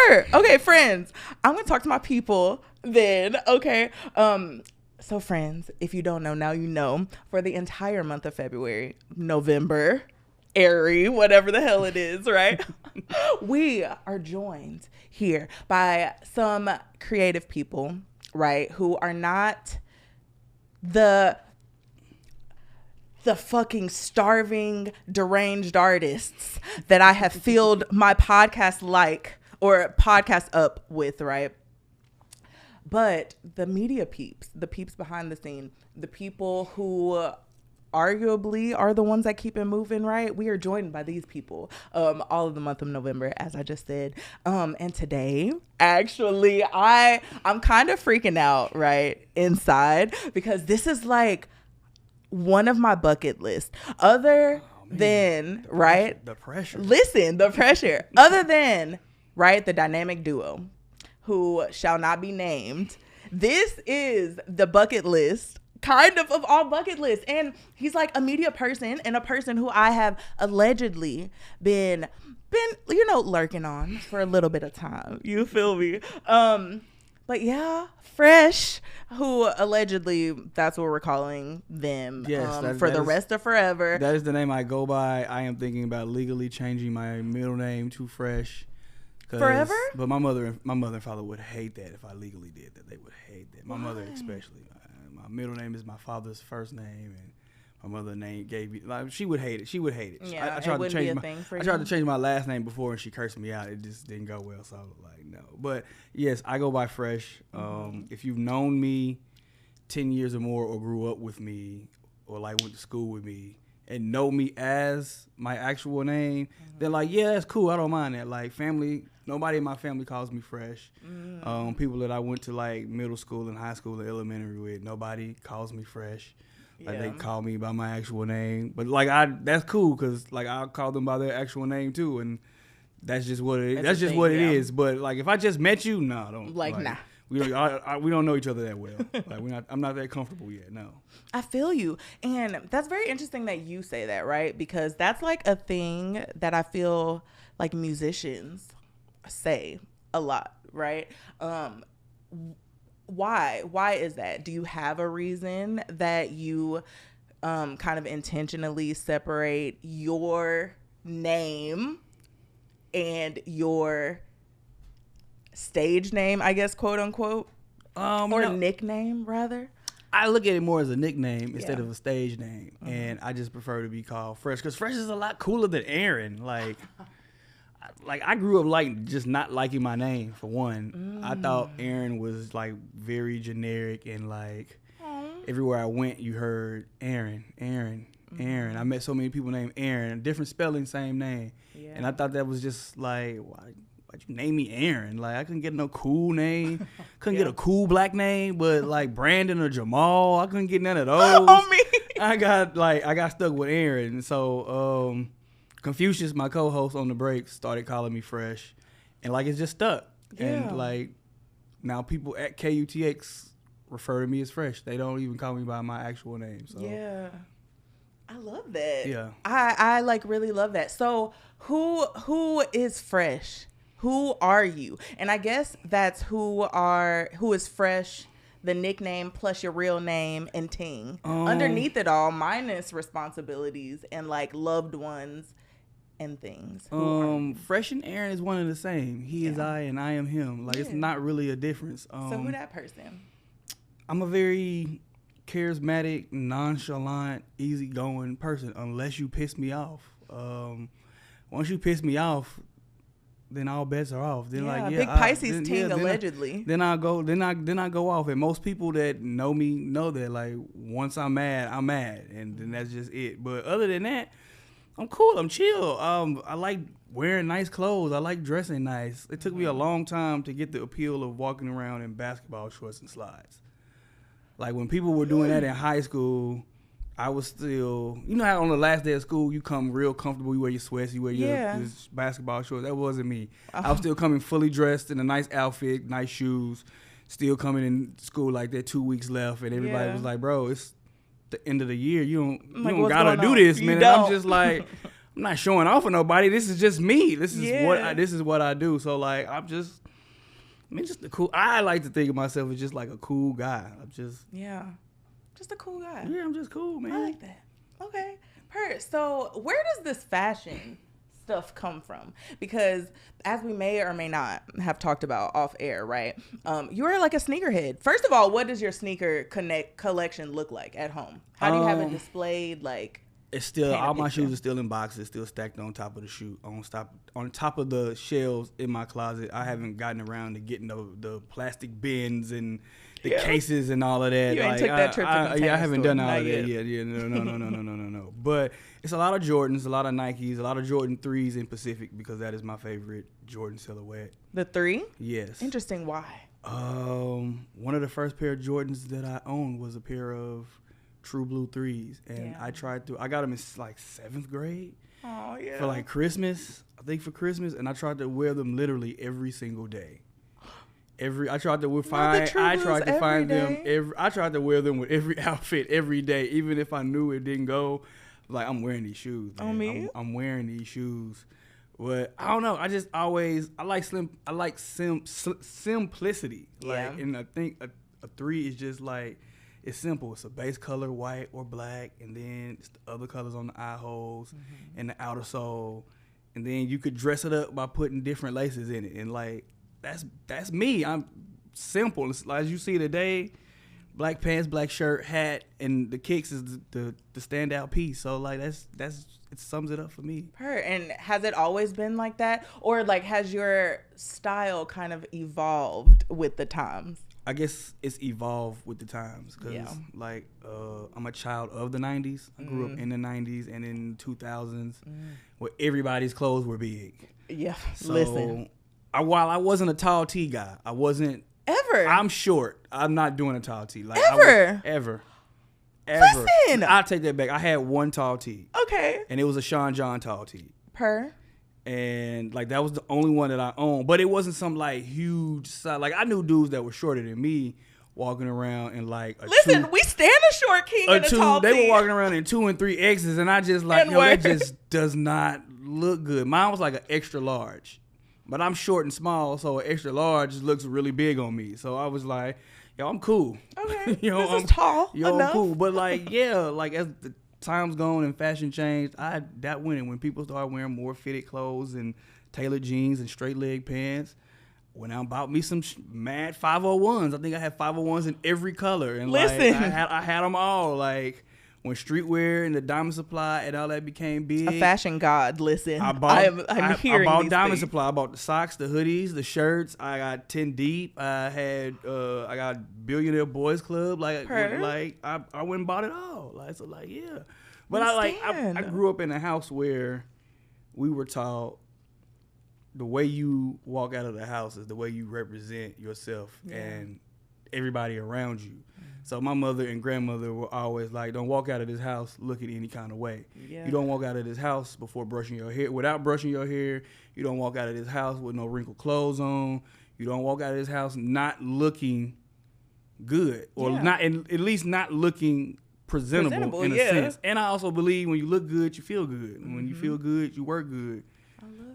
sure. Okay, friends. I'm gonna talk to my people then. Okay. So friends, if you don't know, now you know. For the entire month of February, November, Airy, whatever the hell it is, right? We are joined here by some creative people, right, who are not the fucking starving, deranged artists that I have filled my podcast up with, right? But the media peeps, the peeps behind the scene, the people who arguably are the ones that keep it moving, right? We are joined by these people all of the month of November, as I just said. And today, actually, I'm kind of freaking out, right, inside, because this is like one of my bucket lists. Other than, right? The pressure. Listen, the pressure. Other than, right, the dynamic duo who shall not be named. This is the bucket list, kind of all bucket lists. And he's like a media person and a person who I have allegedly been lurking on for a little bit of time. You feel me? But yeah, Fresh, who allegedly, that's what we're calling them, yes, for the rest of forever. That is the name I go by. I am thinking about legally changing my middle name to Fresh. Forever? But my mother and father would hate that if I legally did that. They would hate that. My mother especially. My middle name is my father's first name, and my mother gave me, like, she would hate it. Yeah, I tried it wouldn't be a thing for you. I tried to change my last name before, and she cursed me out. It just didn't go well, so I was like, no. But yes, I go by Fresh. If you've known me 10 years or more, or grew up with me, or like went to school with me, and know me as my actual name, then like, yeah, that's cool. I don't mind that. Like, family, nobody in my family calls me Fresh. People that I went to like middle school and high school and elementary with, nobody calls me Fresh. Like, they call me by my actual name. But like, that's cool, because like, I'll call them by their actual name too, and that's just what it is. That's just what it is. But like, if I just met you, nah, don't. Like, nah. We don't know each other that well. Like, I'm not that comfortable yet. No. I feel you. And that's very interesting that you say that, right? Because that's like a thing that I feel like musicians say a lot, right? Why is that? Do you have a reason that you kind of intentionally separate your name and your stage name, I guess, quote unquote, or nickname rather? I look at it more as a nickname instead of a stage name, and I just prefer to be called Fresh, because Fresh is a lot cooler than Aaron. Like I grew up like just not liking my name, for one. I thought Aaron was like very generic, and like everywhere I went, you heard Aaron. I met so many people named Aaron, different spelling, same name, and I thought that was just like, why'd you name me Aaron? Like, I couldn't get no cool name. Couldn't get a cool black name, but like Brandon or Jamal, I couldn't get none of those. On me. I got stuck with Aaron. So Confucius, my co-host on the break, started calling me Fresh, and like, it's just stuck. Yeah. And like, now people at KUTX refer to me as Fresh. They don't even call me by my actual name. So yeah. I love that. Yeah. I like really love that. So who is Fresh? Who are you? And I guess that's who is Fresh, the nickname plus your real name and ting. Underneath it all, minus responsibilities and like loved ones and things. Fresh and Aaron is one and the same. He is I and I am him. Like, it's not really a difference. So who that person? I'm a very charismatic, nonchalant, easygoing person, unless you piss me off. Once you piss me off, then all bets are off. Then big Pisces ting allegedly. Then I go off, and most people that know me know that, like, once I'm mad, and then that's just it. But other than that, I'm cool. I'm chill. I like wearing nice clothes. I like dressing nice. It took me a long time to get the appeal of walking around in basketball shorts and slides. Like, when people were doing that in high school, I was still, you know how on the last day of school, you come real comfortable, you wear your sweats, you wear your basketball shorts. That wasn't me. I was still coming fully dressed in a nice outfit, nice shoes, still coming in school like that, 2 weeks left, and everybody was like, bro, it's the end of the year. You don't gotta do this, man. And I'm just like, I'm not showing off for nobody. This is just me. This is Yeah. this is what I do. So like just a cool. I like to think of myself as just like a cool guy. Just a cool guy. Yeah, I'm just cool, man. I like that. Okay. So where does this fashion stuff come from? Because as we may or may not have talked about off air, right? You are like a sneakerhead. First of all, what does your sneaker collection look like at home? How do you have it displayed? Like, it's still all my shoes are still in boxes, still stacked on top of the shoe, on top of the shelves in my closet. I haven't gotten around to getting the plastic bins and the cases and all of that. You ain't took that trip to the container I haven't store. done all Not of that yet. yet. Yeah, no. But it's a lot of Jordans, a lot of Nikes, a lot of Jordan 3s in Pacific because that is my favorite Jordan silhouette. The 3? Yes. Interesting. Why? One of the first pair of Jordans that I owned was a pair of True Blue 3s, and I got them in like 7th grade. Oh yeah. For like Christmas, I think for Christmas, and I tried to wear them literally every single day. I tried to find them. I tried to wear them with every outfit every day, even if I knew it didn't go. Like, I'm wearing these shoes, man. On me? I'm wearing these shoes. But I don't know. I just always I like simplicity. Like, and I think a 3 is just like, it's simple. It's a base color, white or black, and then it's the other colors on the eye holes and the outer sole, and then you could dress it up by putting different laces in it. And like, that's me. I'm simple. It's like, as you see today, black pants, black shirt, hat, and the kicks is the standout piece. So like, it sums it up for me. And has it always been like that, or like has your style kind of evolved with the times? I guess it's evolved with the times because like I'm a child of the 90s. I grew up in the 90s and in the 2000s where everybody's clothes were big. Yeah. So Listen. While I wasn't a tall T guy, I wasn't. Ever. I'm short. I'm not doing a tall T. Like, Ever. Listen. I'll take that back. I had one tall T. Okay. And it was a Sean John tall T. And like, that was the only one that I owned. But it wasn't some like huge size. Like, I knew dudes that were shorter than me walking around in like we stand a short king and a tall They T. were walking around in 2 and 3 X's, and I just like, that just does not look good. Mine was like an extra large. But I'm short and small, so an extra large looks really big on me. So I was like, yo, I'm cool. Okay. This is tall enough. I'm cool. But like, like as the time's gone and fashion changed, that went. And when people started wearing more fitted clothes and tailored jeans and straight leg pants, when I bought me some mad 501s. I think I had 501s in every color. And listen, like, I had them all. Like, when streetwear and the Diamond Supply and all that became big. A fashion god, listen. I bought Diamond Supply. I bought the socks, the hoodies, the shirts. I got 10 Deep. I got Billionaire Boys Club. I went and bought it all. But I grew up in a house where we were taught the way you walk out of the house is the way you represent yourself and everybody around you. So my mother and grandmother were always like, don't walk out of this house looking any kind of way. Yeah. You don't walk out of this house without brushing your hair. You don't walk out of this house with no wrinkled clothes on. You don't walk out of this house not looking good or not, at least not looking presentable in a sense. And I also believe when you look good, you feel good. And when you feel good, you work good.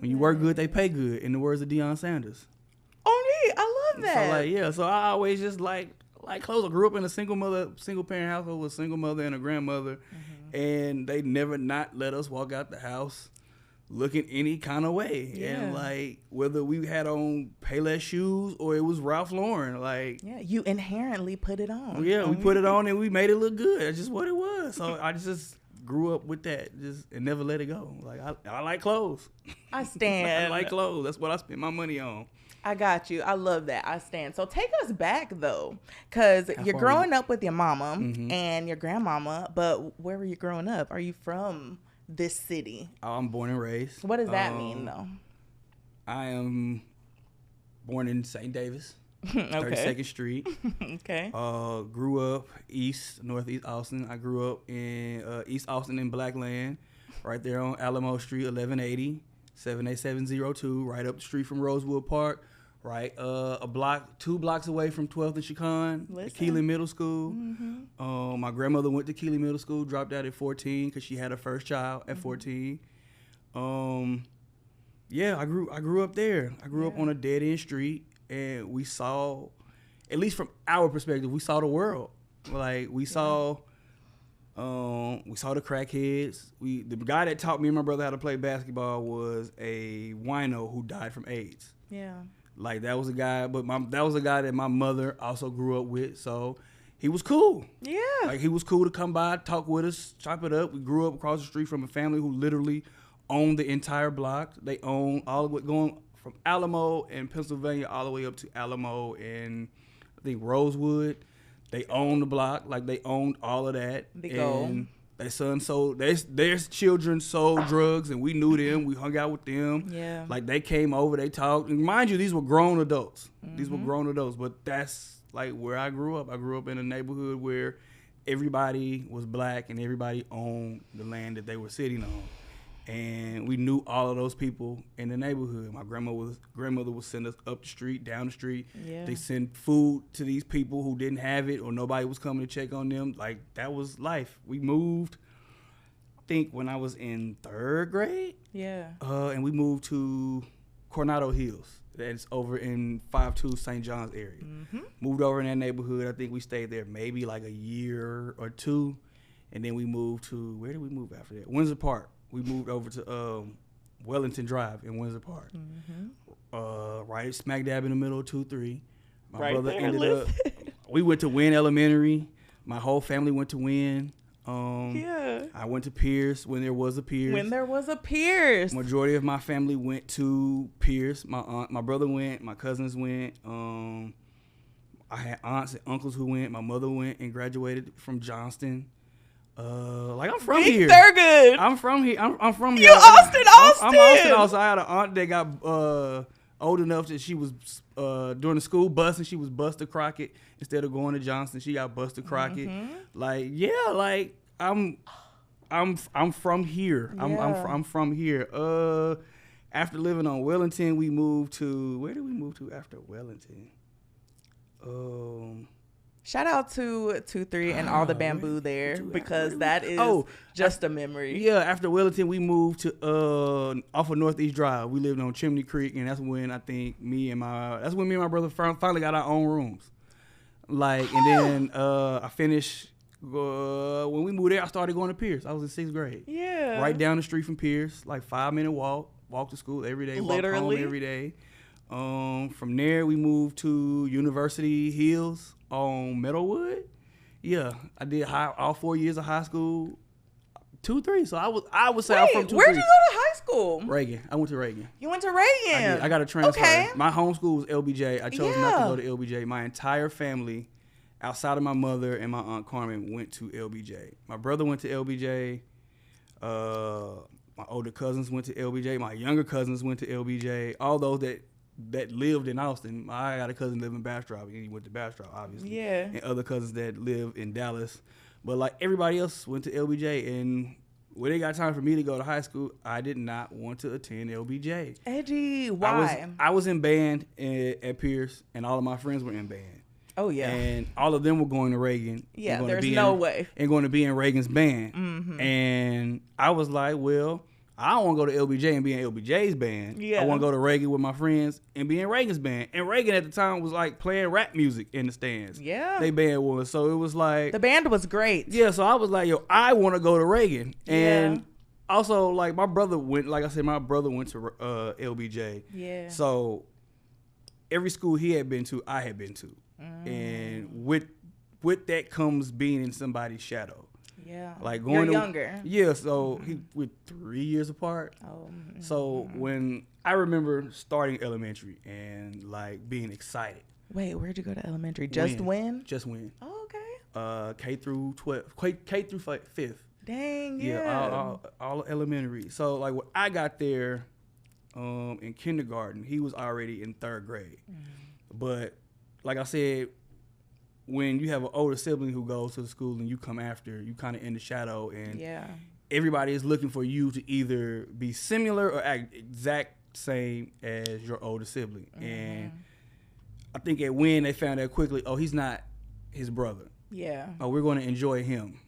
When you work good, they pay good, in the words of Deion Sanders. Oh, neat. I love that. So I always just like clothes. I grew up in a single parent household with a single mother and a grandmother, and they never not let us walk out the house looking any kind of way. Yeah. And like, whether we had on Payless shoes or it was Ralph Lauren, you inherently put it on. Yeah, we put it on and we made it look good. That's just what it was. So I just grew up with that, and never let it go. Like, I like clothes. I stand. I like clothes. That's what I spend my money on. I got you. I love that. I stand. So take us back though, because you're growing up with your mama and your grandmama, but where were you growing up? Are you from this city? I'm born and raised. What does that mean though? I am born in St. Davis, okay. 32nd Street. Okay. Grew up northeast Austin. I grew up in East Austin in Blackland, right there on Alamo Street, 1180, 78702, right up the street from Rosewood Park. Right, 2 blocks away from 12th and Chicon, Keeley Middle School. My grandmother went to Keeley Middle School, dropped out at 14 because she had her first child at 14. Yeah, I grew up there. I grew up on a dead end street, and we saw, at least from our perspective, we saw the world. Like we saw the crackheads. The guy that taught me and my brother how to play basketball was a wino who died from AIDS. Yeah. Like that was a guy, but that was a guy that my mother also grew up with. So he was cool. Yeah. Like he was cool to come by, talk with us, chop it up. We grew up across the street from a family who literally owned the entire block. They owned all of it, going from Alamo in Pennsylvania all the way up to Alamo in, I think, Rosewood. They owned the block, like they owned all of that. And their son sold, their children sold drugs, and we knew them. We hung out with them. Yeah. Like they came over, they talked. And mind you, these were grown adults. These were grown adults, but that's like where I grew up. I grew up in a neighborhood where everybody was black and everybody owned the land that they were sitting on. And we knew all of those people in the neighborhood. My grandmother would send us up the street, down the street. Yeah. They send food to these people who didn't have it or nobody was coming to check on them. Like, that was life. We moved, I think, when I was in 3rd grade. Yeah. And we moved to Coronado Hills. That's over in 52 St. John's area. Mm-hmm. Moved over in that neighborhood. I think we stayed there maybe like a year or two. And then we moved to, where did we move after that? Windsor Park. We moved over to Wellington Drive in Windsor Park. Mm-hmm. Right smack dab in the middle of 2-3. My brother ended up, we went to Wynn Elementary. My whole family went to Wynn. I went to Pierce when there was a Pierce. Majority of my family went to Pierce. My brother went. My cousins went. I had aunts and uncles who went. My mother went and graduated from Johnston. I'm from here. Thurgood. I'm from here. I'm from here. You Austin. I'm Austin. I had an aunt that got old enough that she was during the school bus and she was bused to Crockett instead of going to Johnston. She got bused to Crockett. I'm from here. I'm from here. After living on Wellington, we moved to, where did we move to after Wellington? Shout out to 2-3 and all the bamboo there, because that is just a memory. Yeah, after Wellington, we moved to off of Northeast Drive. We lived on Chimney Creek, and that's when I think me and my brother finally got our own rooms. And then I finished. When we moved there, I started going to Pierce. I was in 6th grade. Yeah. Right down the street from Pierce, like 5-minute walk to school every day. Literally. Walk home every day. From there, we moved to University Hills on Meadowwood. Yeah, I did all 4 years of high school. 2-3. So I would say I'm from 2-3. Where'd you go to high school? Reagan. I went to Reagan. You went to Reagan? I got a transfer. Okay. My home school was LBJ. I chose not to go to LBJ. My entire family, outside of my mother and my Aunt Carmen, went to LBJ. My brother went to LBJ. My older cousins went to LBJ. My younger cousins went to LBJ. All those that lived in Austin. I got a cousin living in Bastrop, and he went to Bastrop, obviously. Yeah. And other cousins that live in Dallas. But like everybody else went to LBJ, and when they got time for me to go to high school, I did not want to attend LBJ. Eddie, why? I was in band at Pierce, and all of my friends were in band. Oh, yeah. And all of them were going to Reagan. Yeah, there's no way. And going to be in Reagan's band. Mm-hmm. And I was like, well, I don't want to go to LBJ and be in LBJ's band. Yeah. I want to go to Reagan with my friends and be in Reagan's band. And Reagan at the time was like playing rap music in the stands. Yeah. They band was. So it was like. The band was great. Yeah. So I was like, yo, I want to go to Reagan. And also, like, my brother went, like I said, my brother went to LBJ. Yeah. So every school he had been to, I had been to. And with that comes being in somebody's shadow. Yeah. Like going You're younger. Yeah, so we're 3 years apart. Oh. So when I remember starting elementary and like being excited. Wait, where'd you go to elementary? Just Wynn? Just Wynn. Oh, okay. K through 12, K through 5th. Dang, yeah. All elementary. So like when I got there in kindergarten, he was already in 3rd grade. But like I said, when you have an older sibling who goes to the school and you come after, you kind of in the shadow, and everybody is looking for you to either be similar or act exact same as your older sibling. Mm-hmm. And I think at Wynn they found out quickly, oh, he's not his brother. Yeah. Oh, we're going to enjoy him.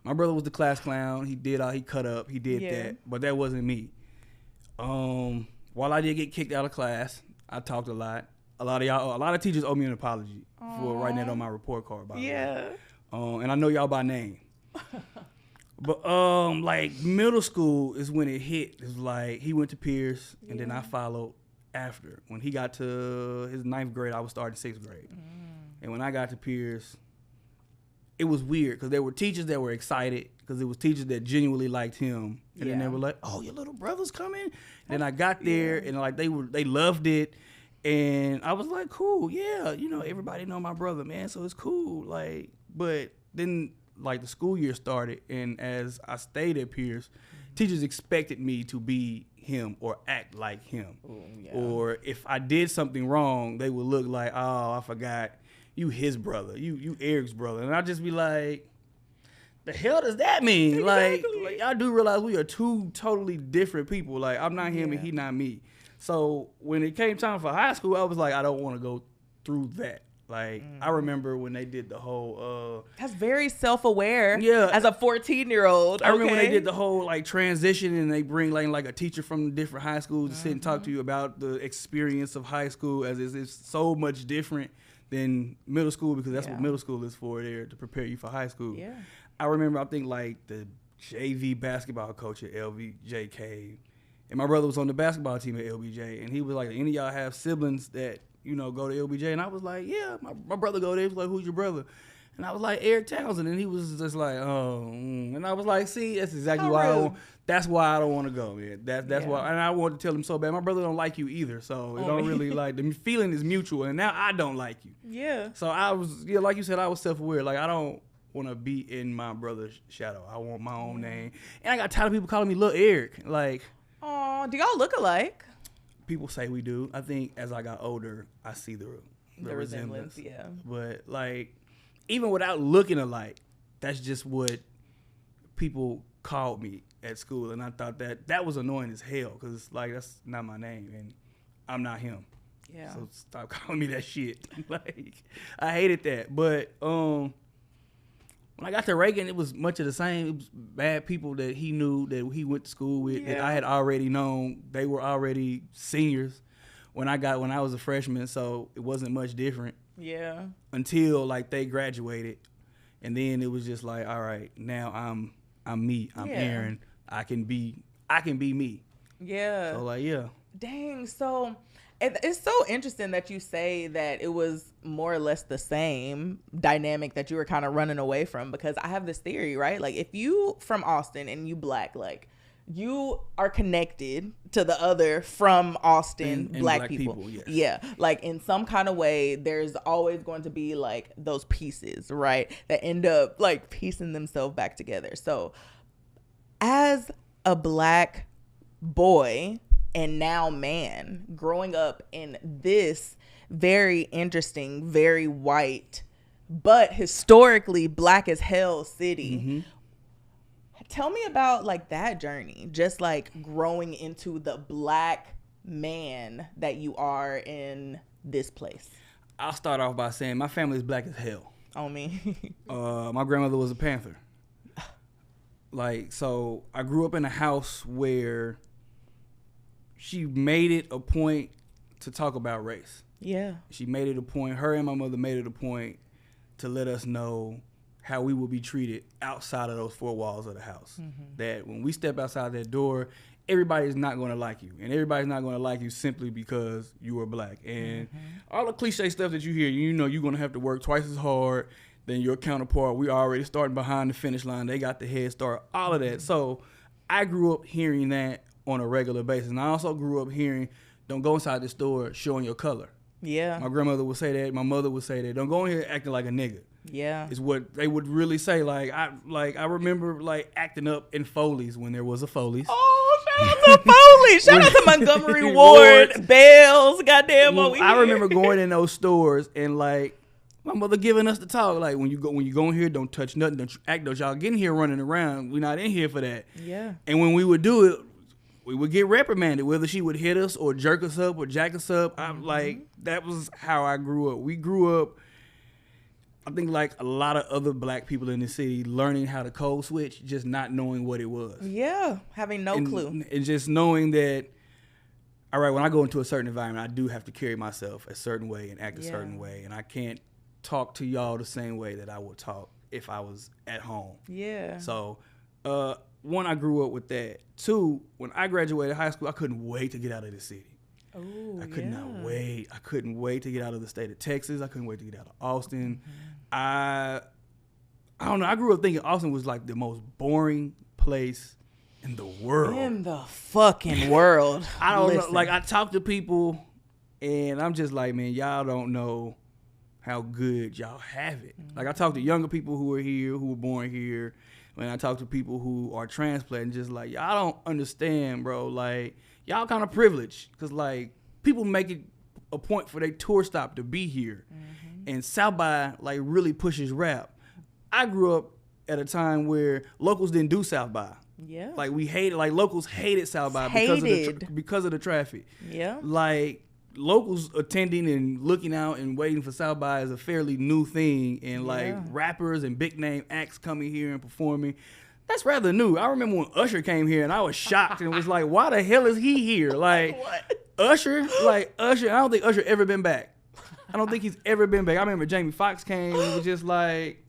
My brother was the class clown. He did all, he cut up, he did that, but that wasn't me. While I did get kicked out of class, I talked a lot. A lot of teachers owe me an apology for writing that on my report card, by the way. And I know y'all by name. But like middle school is when it hit. It was like he went to Pierce, and then I followed after. When he got to his 9th grade, I was starting 6th grade. And when I got to Pierce, it was weird because there were teachers that were excited because it was teachers that genuinely liked him, and then they were like, "Oh, your little brother's coming." And then I got there, and like they loved it, and I was like, "Cool, yeah, you know, everybody know my brother, man, so it's cool." Like, but then like the school year started, and as I stayed at Pierce, teachers expected me to be him or act like him, or if I did something wrong, they would look like, "Oh, I forgot. You his brother, you Eric's brother," and I'd just be like, "The hell does that mean?" Exactly. Like I do realize we are two totally different people. Like I'm not him and he not me. So when it came time for high school, I was like, I don't want to go through that. Like I remember when they did the whole that's very self-aware. Yeah, as a 14-year-old. I remember when they did the whole like transition, and they bring like a teacher from different high schools to sit and talk to you about the experience of high school, as it's so much different than middle school, because that's what middle school is for, there to prepare you for high school. Yeah. I remember, I think like the JV basketball coach at LBJ came, and my brother was on the basketball team at LBJ, and he was like, "Any of y'all have siblings that, you know, go to LBJ?" And I was like, "Yeah, my brother go there." He was like, "Who's your brother?" And I was like, "Eric Townsend." And he was just like, "Oh," and I was like, "See, that's exactly that's why I don't want to go, man. That's why." And I wanted to tell him so bad. My brother don't like you either, so it don't really like, the feeling is mutual. And now I don't like you. Yeah. So I was, like you said, I was self-aware. Like I don't want to be in my brother's shadow. I want my own name. And I got tired of people calling me Lil Eric. Like, oh, do y'all look alike? People say we do. I think as I got older, I see the resemblance. Yeah. But like, even without looking alike, that's just what people called me at school, and I thought that was annoying as hell, because like that's not my name and I'm not him. Yeah. So stop calling me that shit. Like I hated that. But when I got to Reagan, it was much of the same. It was bad people that he knew, that he went to school with, that I had already known. They were already seniors when I was a freshman, so it wasn't much different. Yeah. Until like they graduated, and then it was just like, all right, now I'm me. I'm Aaron. I can be me. Yeah. So like, yeah. Dang. So it's so interesting that you say that it was more or less the same dynamic that you were kind of running away from, because I have this theory, right? Like if you from Austin and you Black, like you are connected to the other from Austin and black people. Yes. Yeah. Like in some kind of way, there's always going to be like those pieces, right? That end up like piecing themselves back together. So as a Black boy and now man, growing up in this very interesting, very white, but historically Black as hell city, tell me about like that journey, just like growing into the Black man that you are in this place. I'll start off by saying my family is Black as hell. On me. My grandmother was a Panther. Like, so I grew up in a house where she made it a point to talk about race. Yeah. She made it a point, her and my mother made it a point to let us know how we will be treated outside of those four walls of the house. That when we step outside that door, everybody's not going to like you. And everybody's not going to like you simply because you are Black. And all the cliche stuff that you hear, you know you're going to have to work twice as hard than your counterpart. We already starting behind the finish line. They got the head start, all of that. So I grew up hearing that on a regular basis. And I also grew up hearing, don't go inside the store showing your color. Yeah. My grandmother would say that. My mother would say that. Don't go in here acting like a nigga. Yeah. Is what they would really say. I remember like acting up in Foley's when there was a Foley's. Oh, shout out to Foley's. Shout out to Montgomery Ward, Bells, goddamn over here. I remember going in those stores and like my mother giving us the talk. Like when you go in here, don't touch nothing, don't act, don't y'all get in here running around. We're not in here for that. Yeah. And when we would do it, we would get reprimanded, whether she would hit us or jerk us up or jack us up. I'm like, that was how I grew up. We grew up, I think like a lot of other Black people in the city, learning how to code switch, just not knowing what it was. Yeah, having no clue. And just knowing that all right, when I go into a certain environment, I do have to carry myself a certain way and act a certain way. And I can't talk to y'all the same way that I would talk if I was at home. Yeah. So, one, I grew up with that. Two, when I graduated high school, I couldn't wait to get out of the city. Oh, I could not wait. I couldn't wait to get out of the state of Texas. I couldn't wait to get out of Austin. I don't know. I grew up thinking Austin was like the most boring place in the world. In the fucking world. I don't know. Like, I talk to people, and I'm just like, man, y'all don't know how good y'all have it. Like, I talk to younger people who are here, who were born here. When I talk to people who are transplanted, just like, y'all don't understand, bro. Like, y'all kind of privileged. Because, like, people make it a point for their tour stop to be here. And South by, like, really pushes rap. I grew up at a time where locals didn't do South by. Yeah. Like, we hated, like, locals hated South by because of the traffic. Yeah. Like, locals attending and looking out and waiting for South by is a fairly new thing. And, like, rappers and big name acts coming here and performing, that's rather new. I remember when Usher came here and I was shocked and was like, why the hell is he here? Like, what? Usher, I don't think Usher ever been back. I don't think he's ever been back. I remember Jamie Foxx came and was just like,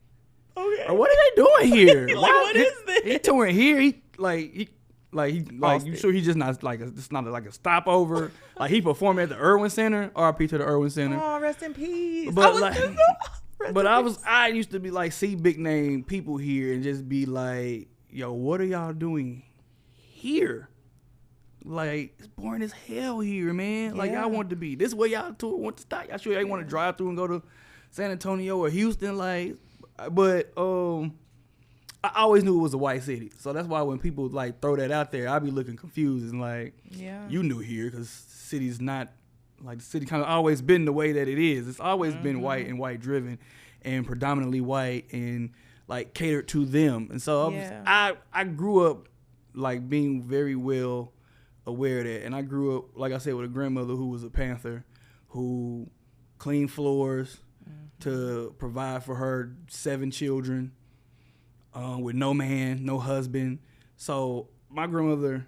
okay, what are they doing here? Like, what is this? He touring here. You sure he's just not like it's not like a stopover? Like, he performed at the Irwin Center. R.I.P. to the Irwin Center. Oh, rest in peace. But I used to be like, see big name people here and just be like, yo, what are y'all doing here? Like, it's boring as hell here, man. Like, y'all want to be this way. Y'all tour want to stop. Y'all sure y'all want to drive through and go to San Antonio or Houston, like. But I always knew it was a white city, so that's why when people like throw that out there, I be looking confused and like, you knew here, because city's not like, the city kind of always been the way that it is. It's always been white and white driven, and predominantly white and like catered to them. And so I grew up like being very well aware of that, and I grew up, like I said, with a grandmother who was a Panther, who cleaned floors to provide for her 7 children, with no man, no husband. So my grandmother,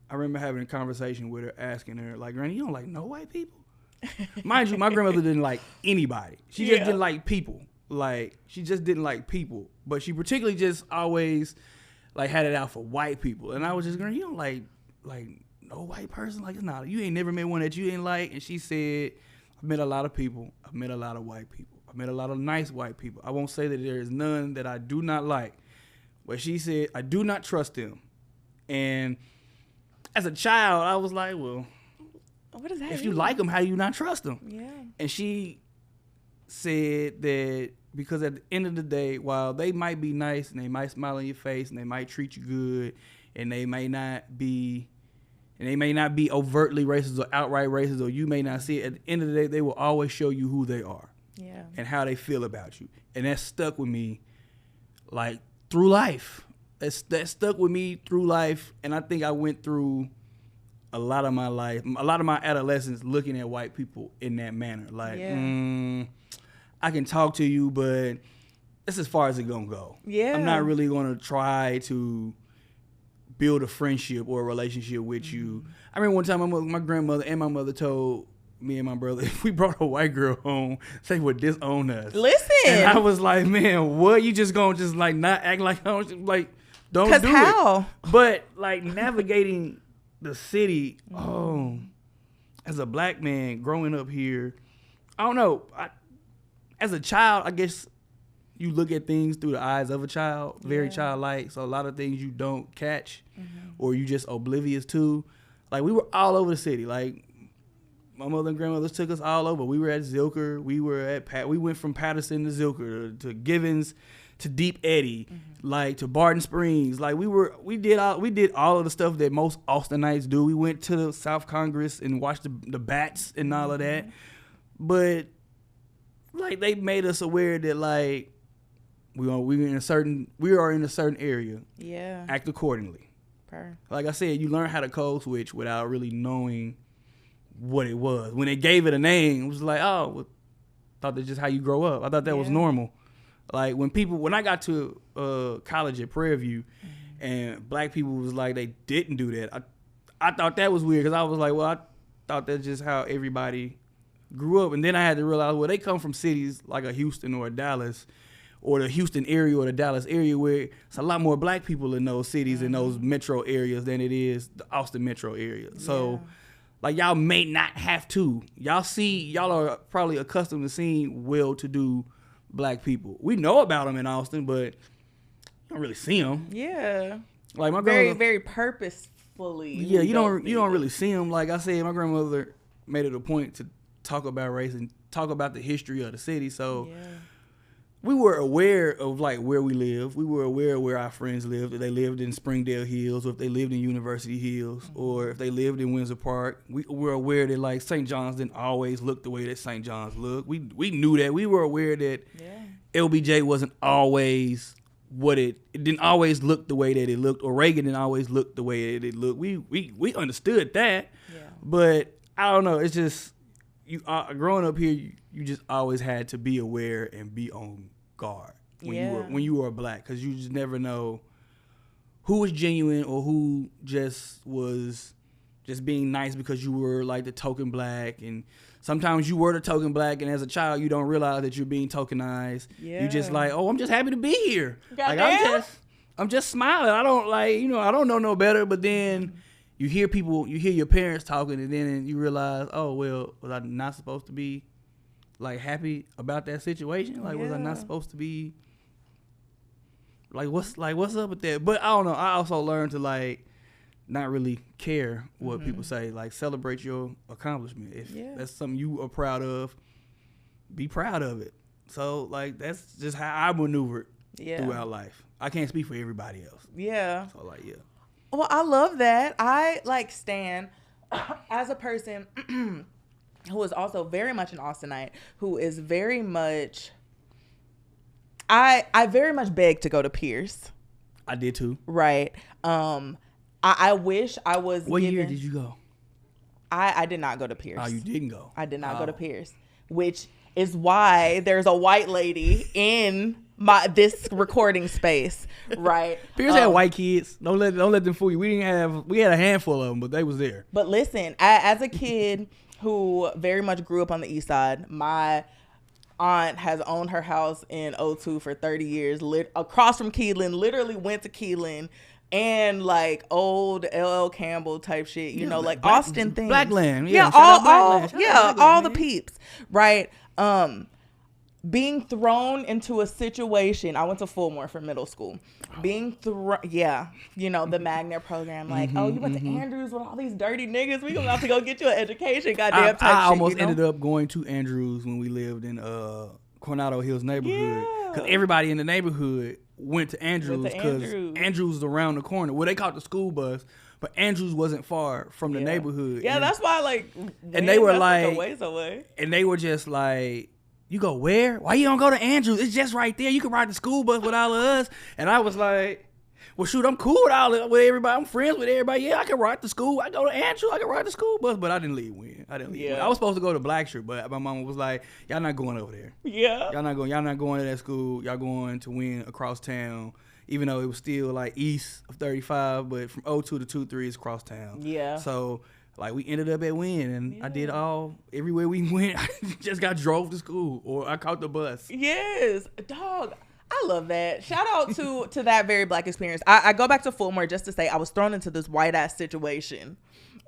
I remember having a conversation with her, asking her, like, Granny, you don't like no white people? Mind you, my grandmother didn't like anybody. She just didn't like people. Like, she just didn't like people. But she particularly just always, like, had it out for white people. And I was just, Granny, you don't like no white person? Like, it's not, you ain't never met one that you didn't like? And she said, I've met a lot of people. I've met a lot of white people. I've met a lot of nice white people. I won't say that there is none that I do not like. But she said, I do not trust them. And as a child, I was like, well, what does that if mean? you like them, how do you not trust them? Yeah. And she said that because at the end of the day, while they might be nice and they might smile in your face and they might treat you good and they may not be overtly racist or outright racist, or you may not see it, at the end of the day, they will always show you who they are. Yeah. And how they feel about you. And that stuck with me, like, through life. That stuck with me through life. And I think I went through a lot of my life, a lot of my adolescence, looking at white people in that manner. Like, I can talk to you, but that's as far as it's going to go. Yeah. I'm not really going to try to build a friendship or a relationship with you. I remember one time my grandmother and my mother told me and my brother, if we brought a white girl home, they would disown us. Listen. And I was like, man, what? You just gonna just like not act like, don't do how? it. But like navigating the city, as a black man growing up here, I don't know. As a child, I guess you look at things through the eyes of a child, very childlike. So a lot of things you don't catch or you just oblivious to. Like, we were all over the city. Like, my mother and grandmother took us all over. We were at Zilker. We went from Patterson to Zilker to Givens to Deep Eddy, like to Barton Springs. Like, we did all of the stuff that most Austinites do. We went to the South Congress and watched the bats and all of that. But like, they made us aware that like we are in a certain area. Yeah. Act accordingly. Like I said, you learn how to code switch without really knowing what it was. When they gave it a name, it was like, oh, well, thought that's just how you grow up. I thought that was normal. Like, when I got to college at Prairie View, and black people was like, they didn't do that. I thought that was weird, because I was like, well, thought that's just how everybody grew up. And then I had to realize, well, they come from cities like a Houston or a Dallas, or the Houston area or the Dallas area, where it's a lot more black people in those cities, in those metro areas, than it is the Austin metro area. So, like, y'all may not have to. Y'all are probably accustomed to seeing well-to-do black people. We know about them in Austin, but you don't really see them. Yeah. Like my very, grandmother, very purposefully. Yeah, you don't really see them. Like I said, my grandmother made it a point to talk about race and talk about the history of the city. So we were aware of like where we live. We were aware of where our friends lived. If they lived in Springdale Hills, or if they lived in University Hills, or if they lived in Windsor Park. We were aware that like St. John's didn't always look the way that St. John's looked. We knew that. We were aware that LBJ wasn't always what it didn't always look the way that it looked, or Reagan didn't always look the way that it looked. We understood that, but I don't know. It's just growing up here, you just always had to be aware and be on guard when you were black, because you just never know who was genuine or who just was just being nice because you were like the token black. And sometimes you were the token black, and as a child you don't realize that you're being tokenized. You just like, oh, I'm just happy to be here. Like, I'm just smiling. I don't I don't know no better. But then you hear your parents talking, and then you realize, oh, well, was I not supposed to be like happy about that situation? Like, was I not supposed to be like, what's up with that? But I don't know. I also learned to like not really care what people say. Like, celebrate your accomplishment. If that's something you are proud of, be proud of it. So like, that's just how I maneuvered throughout life. I can't speak for everybody else. Yeah. So like, Well, I love that. I like Stan as a person who is also very much an Austinite, who is very much, I very much begged to go to Pierce. I did too. Right. I wish I was. What year did you go? I did not go to Pierce. Oh, you didn't go? I did not go to Pierce, which is why there's a white lady in this recording space, right? Pierce had white kids. Don't let them fool you. We had a handful of them, but they was there. But listen, as a kid who very much grew up on the east side, my aunt has owned her house in O2 for 30 years, across from Keelan, literally went to Keelan, and like old LL Campbell type shit, you know, like Black, Austin things. Blackland. All the peeps, right? Being thrown into a situation. I went to Fulmore for middle school. Being thrown, you know, the Magnet program. Like, oh, you went to Andrews with all these dirty niggas. We gonna have to go get you an education. Goddamn type shit. I almost ended up going to Andrews when we lived in Coronado Hills neighborhood, because everybody in the neighborhood went to Andrews, because Andrews was around the corner. Well, they caught the school bus, but Andrews wasn't far from the neighborhood. Yeah, that's why like. And they were like, a ways away. And they were just like, you go where? Why you don't go to Andrews? It's just right there. You can ride the school bus with all of us. And I was like, well, shoot, I'm cool with everybody. I'm friends with everybody. Yeah, I can ride the school. I go to Andrews. I can ride the school bus. But I didn't leave Wynn. I was supposed to go to Blackshear, but my mama was like, y'all not going over there. Yeah. Y'all not going to that school. Y'all going to Wynn across town. Even though it was still like east of 35, but from 02 to 23 is across town. Yeah. So like, we ended up at Wynn, and I did everywhere we went. I just drove to school, or I caught the bus. Yes, dog. I love that. Shout out to that very Black experience. I go back to Fulmore just to say I was thrown into this white ass situation,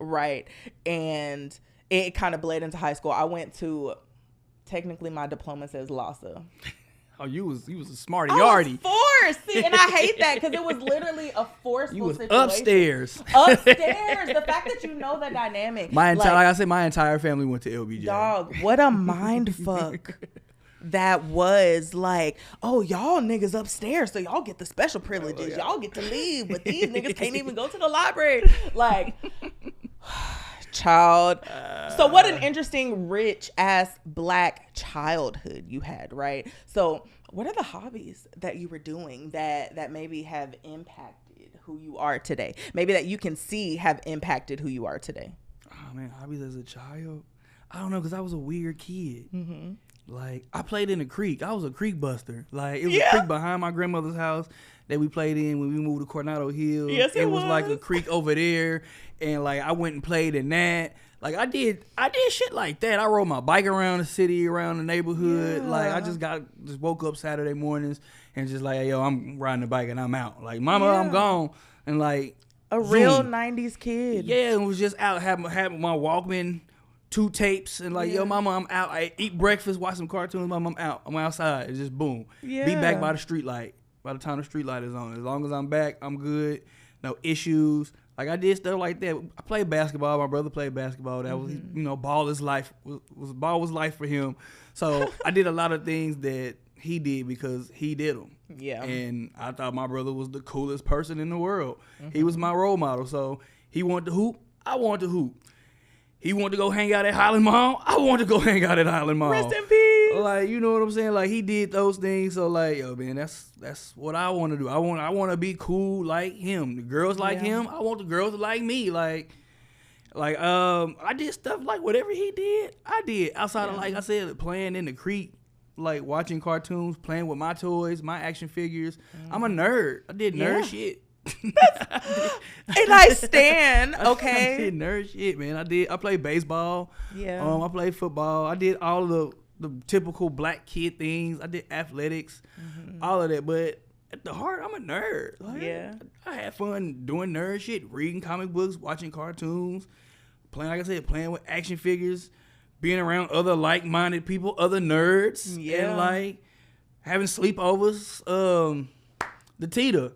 right? And it kind of bled into high school. I went to, technically my diploma says LASA. Oh, you was a smarty yardy. Forced. See, and I hate that, because it was literally a forceful situation. Upstairs. The fact that you know the dynamic. My entire family went to LBJ. Dog, what a mind fuck that was. Like, oh, y'all niggas upstairs, so y'all get the special privileges. Y'all get to leave, but these niggas can't even go to the library. Like, child. So what an interesting, rich ass Black childhood you had, right? So what are the hobbies that you were doing that maybe have impacted who you are today? Maybe that you can see have impacted who you are today? Oh man, hobbies as a child? I don't know, because I was a weird kid. Like, I played in the creek. I was a creek buster. Like, it was a creek behind my grandmother's house that we played in when we moved to Coronado Hills. Yes, it was like a creek over there, and like I went and played in that. Like I did shit like that. I rode my bike around the city, around the neighborhood. Yeah. Like I just woke up Saturday mornings and just like, hey, yo, I'm riding the bike and I'm out. Like, mama, Yeah. I'm gone. And like A zoom. real 90s kid. Yeah, and was just out having my Walkman, 2 tapes, and like, yo, mama, I'm out. I eat breakfast, watch some cartoons, mama, I'm out. I'm outside. It's just boom. Yeah. Be back by the street light. By the time the street light is on. As long as I'm back, I'm good. No issues. Like I did stuff like that. I played basketball. My brother played basketball. That was, ball is life. Ball was life for him. So I did a lot of things that he did because he did them. Yeah. And I thought my brother was the coolest person in the world. He was my role model. So he wanted to hoop. I wanted to hoop. He wanted to go hang out at Highland Mall. I wanted to go hang out at Highland Mall. Rest in peace. Like, you know what I'm saying? Like, he did those things. So like, yo, man, that's what I want to do. I want to be cool like him. The girls like him. I want the girls to like me. Like I did stuff like whatever he did, I did. Outside of, like I said, playing in the creek, like watching cartoons, playing with my toys, my action figures. I'm a nerd. I did nerd shit. And I stand, okay? I did nerd shit, man. I played baseball. Yeah. I played football. I did all of the typical black kid things. I did athletics, all of that. But at the heart, I'm a nerd. Like, I had fun doing nerd shit, reading comic books, watching cartoons, playing, like I said, playing with action figures, being around other like-minded people, other nerds, and like having sleepovers. The Tita.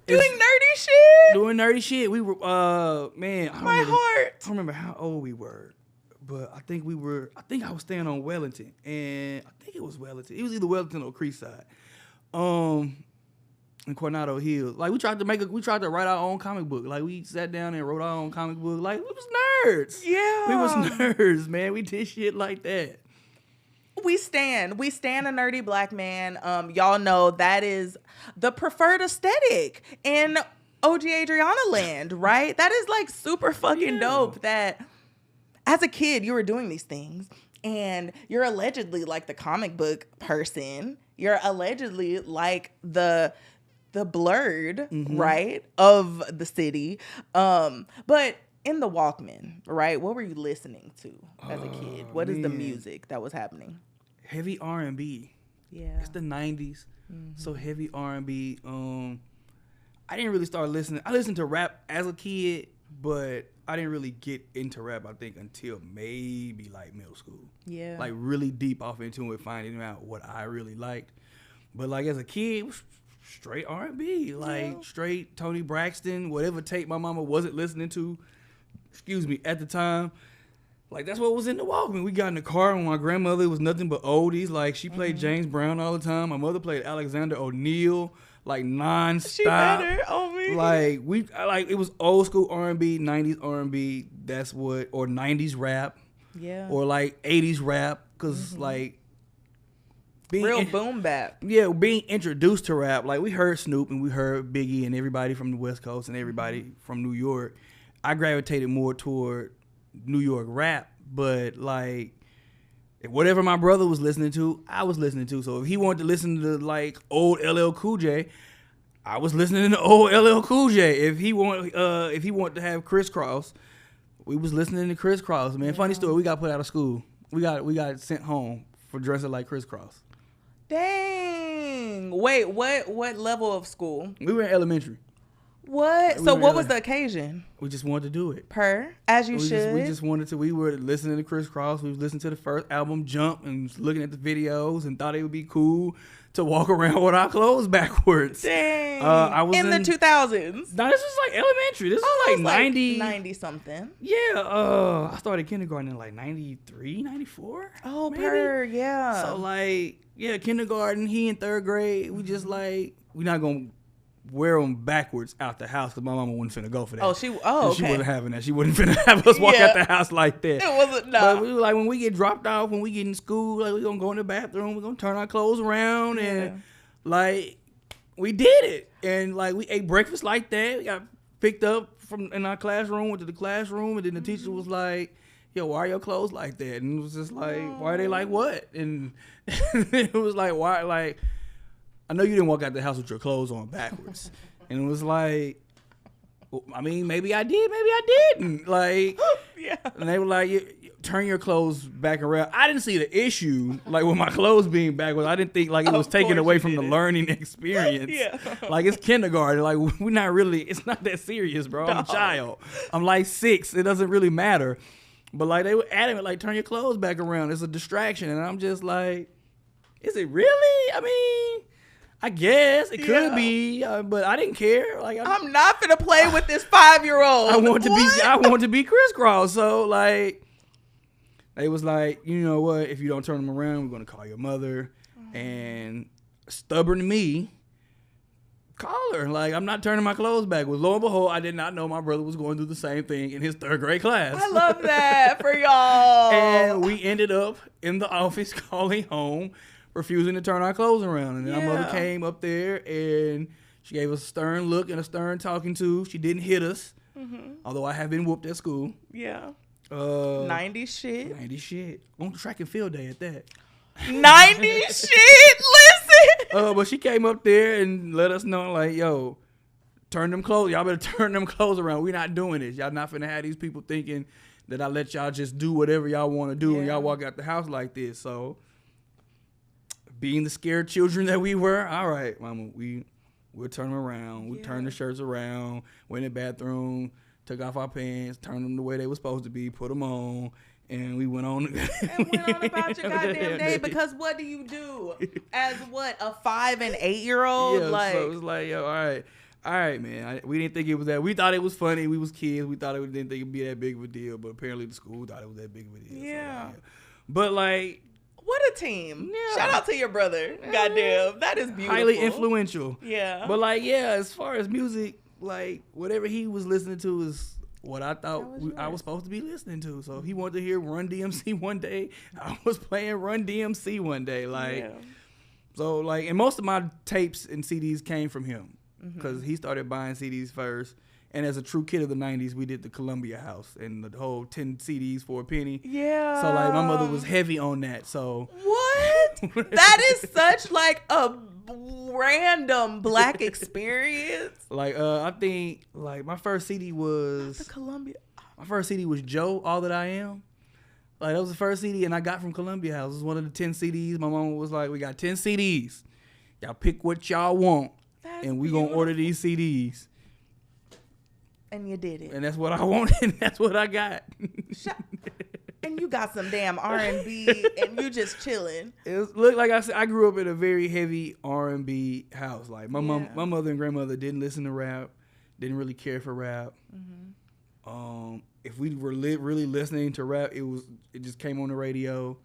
Doing nerdy shit. Doing nerdy shit. We were, man. My heart. I don't remember how old we were, but I think I was staying on Wellington, and I think it was Wellington. It was either Wellington or Creekside. In Coronado Hills. Like, we tried to write our own comic book. Like, we sat down and wrote our own comic book. Like, we was nerds. Yeah. We was nerds, man. We did shit like that. We stand a nerdy black man. Y'all know that is the preferred aesthetic in OG Adriana land, right? That is like super fucking dope that as a kid you were doing these things and you're allegedly like the comic book person. You're allegedly like the blurred, right, of the city. But in the Walkman, right? What were you listening to as a kid? What is the music that was happening? Heavy R&B. Yeah. It's the 90s. So heavy R&B. I didn't really start listening. I listened to rap as a kid, but I didn't really get into rap, I think, until maybe like middle school. Yeah. Like really deep off into it, finding out what I really liked. But like as a kid, it was straight R&B. Like straight Tony Braxton, whatever tape my mama wasn't listening to, at the time. Like, that's what was in the Walkman. We got in the car, and my grandmother was nothing but oldies. Like, she played James Brown all the time. My mother played Alexander O'Neal, like, nonstop. She better on me. Like, it was old school R&B, 90s R&B. That's what, or 90s rap. Yeah. Or, like, 80s rap. Because, like, real boom bap. Yeah, being introduced to rap. Like, we heard Snoop, and we heard Biggie, and everybody from the West Coast, and everybody from New York. I gravitated more toward New York rap, but like whatever my brother was listening to, I was listening to. So if he wanted to listen to like old LL Cool J, I was listening to old LL Cool J. If he wanted to have Crisscross, we was listening to Crisscross. Man, funny story, we got put out of school. We got sent home for dressing like Crisscross. Dang. Wait, what level of school? We were in elementary. What? So what was the occasion? We just wanted to do it. As you should. We just wanted to. We were listening to Crisscross. We was listening to the first album, Jump, and looking at the videos and thought it would be cool to walk around with our clothes backwards. Dang. I was in the 2000s. No, this was like elementary. This was like 90. 90 something. Yeah. I started kindergarten in like 93, 94. Oh, maybe. yeah. So like, kindergarten, he in third grade. We just like, we're not going to wear them backwards out the house because my mama wasn't finna go for that. She She wasn't having that. She wasn't finna have us walk out the house like that. It wasn't, no. But we were like, when we get dropped off, when we get in school, like, we gonna go in the bathroom, we gonna turn our clothes around, and like, we did it. And like, we ate breakfast like that. We got picked up from in our classroom, went to the classroom, and then the teacher was like, yo, why are your clothes like that? And it was just like, why are they like what? And it was like, why, like, I know you didn't walk out the house with your clothes on backwards. And it was like, I mean, maybe I did, maybe I didn't. Like, Yeah. And they were like, turn your clothes back around. I didn't see the issue, like, with my clothes being backwards. I didn't think, like, it was taken away from the learning experience. Yeah. Like, it's kindergarten. Like, we're not really, it's not that serious, bro. I'm a child. I'm like 6. It doesn't really matter. But, like, they were adamant, like, turn your clothes back around. It's a distraction. And I'm just like, is it really? I mean, I guess it could be, but I didn't care. Like, I'm not gonna play with this 5-year-old. I want to be crisscross. So, like, they was like, you know what? If you don't turn them around, we're gonna call your mother. And stubborn me, call her. Like, I'm not turning my clothes back. Well, lo and behold, I did not know my brother was going through the same thing in his 3rd grade class. I love that for y'all. And we ended up in the office calling home, refusing to turn our clothes around. And then our mother came up there and she gave us a stern look and a stern talking to. She didn't hit us, although I have been whooped at school. Yeah. 90 shit. 90 shit. On track and field day at that. 90 shit. Listen. But she came up there and let us know, like, yo, turn them clothes. Y'all better turn them clothes around. We're not doing this. Y'all not finna have these people thinking that I let y'all just do whatever y'all want to do and y'all walk out the house like this. So, being the scared children that we were, all right, mama, we'll turn them around. We'll turn the shirts around, went in the bathroom, took off our pants, turned them the way they were supposed to be, put them on, and we went on. And went on about your goddamn day, because what do you do as a 5 and 8-year-old? Yeah, like, so it was like, yo, all right, man. We didn't think it was that. We thought it was funny. We was kids. We thought we didn't think it'd be that big of a deal, but apparently the school thought it was that big of a deal. Yeah. So, but, like, what a team. Yeah. Shout out to your brother. Goddamn. That is beautiful. Highly influential. Yeah. But, like, yeah, as far as music, like, whatever he was listening to is what I thought I was supposed to be listening to. So if he wanted to hear Run DMC one day, I was playing Run DMC one day. Like, so, like, and most of my tapes and CDs came from him because he started buying CDs first. And as a true kid of the 90s, we did the Columbia House and the whole 10 CDs for a penny. Yeah. So, like, my mother was heavy on that. So what? That is such, like, a random Black experience. Like, I think, like, my first CD was... The Columbia. My first CD was Joe, All That I Am. Like, that was the first CD, and I got from Columbia House. It was one of the 10 CDs. My mama was like, we got 10 CDs. Y'all pick what y'all want, and we going to order these CDs. And you did it. And that's what I wanted, and that's what I got. And you got some damn R&B, and you just chilling. Look, like I said, I grew up in a very heavy R&B house. Like, my mother and grandmother didn't listen to rap, didn't really care for rap. If we were really listening to rap, it just came on the radio.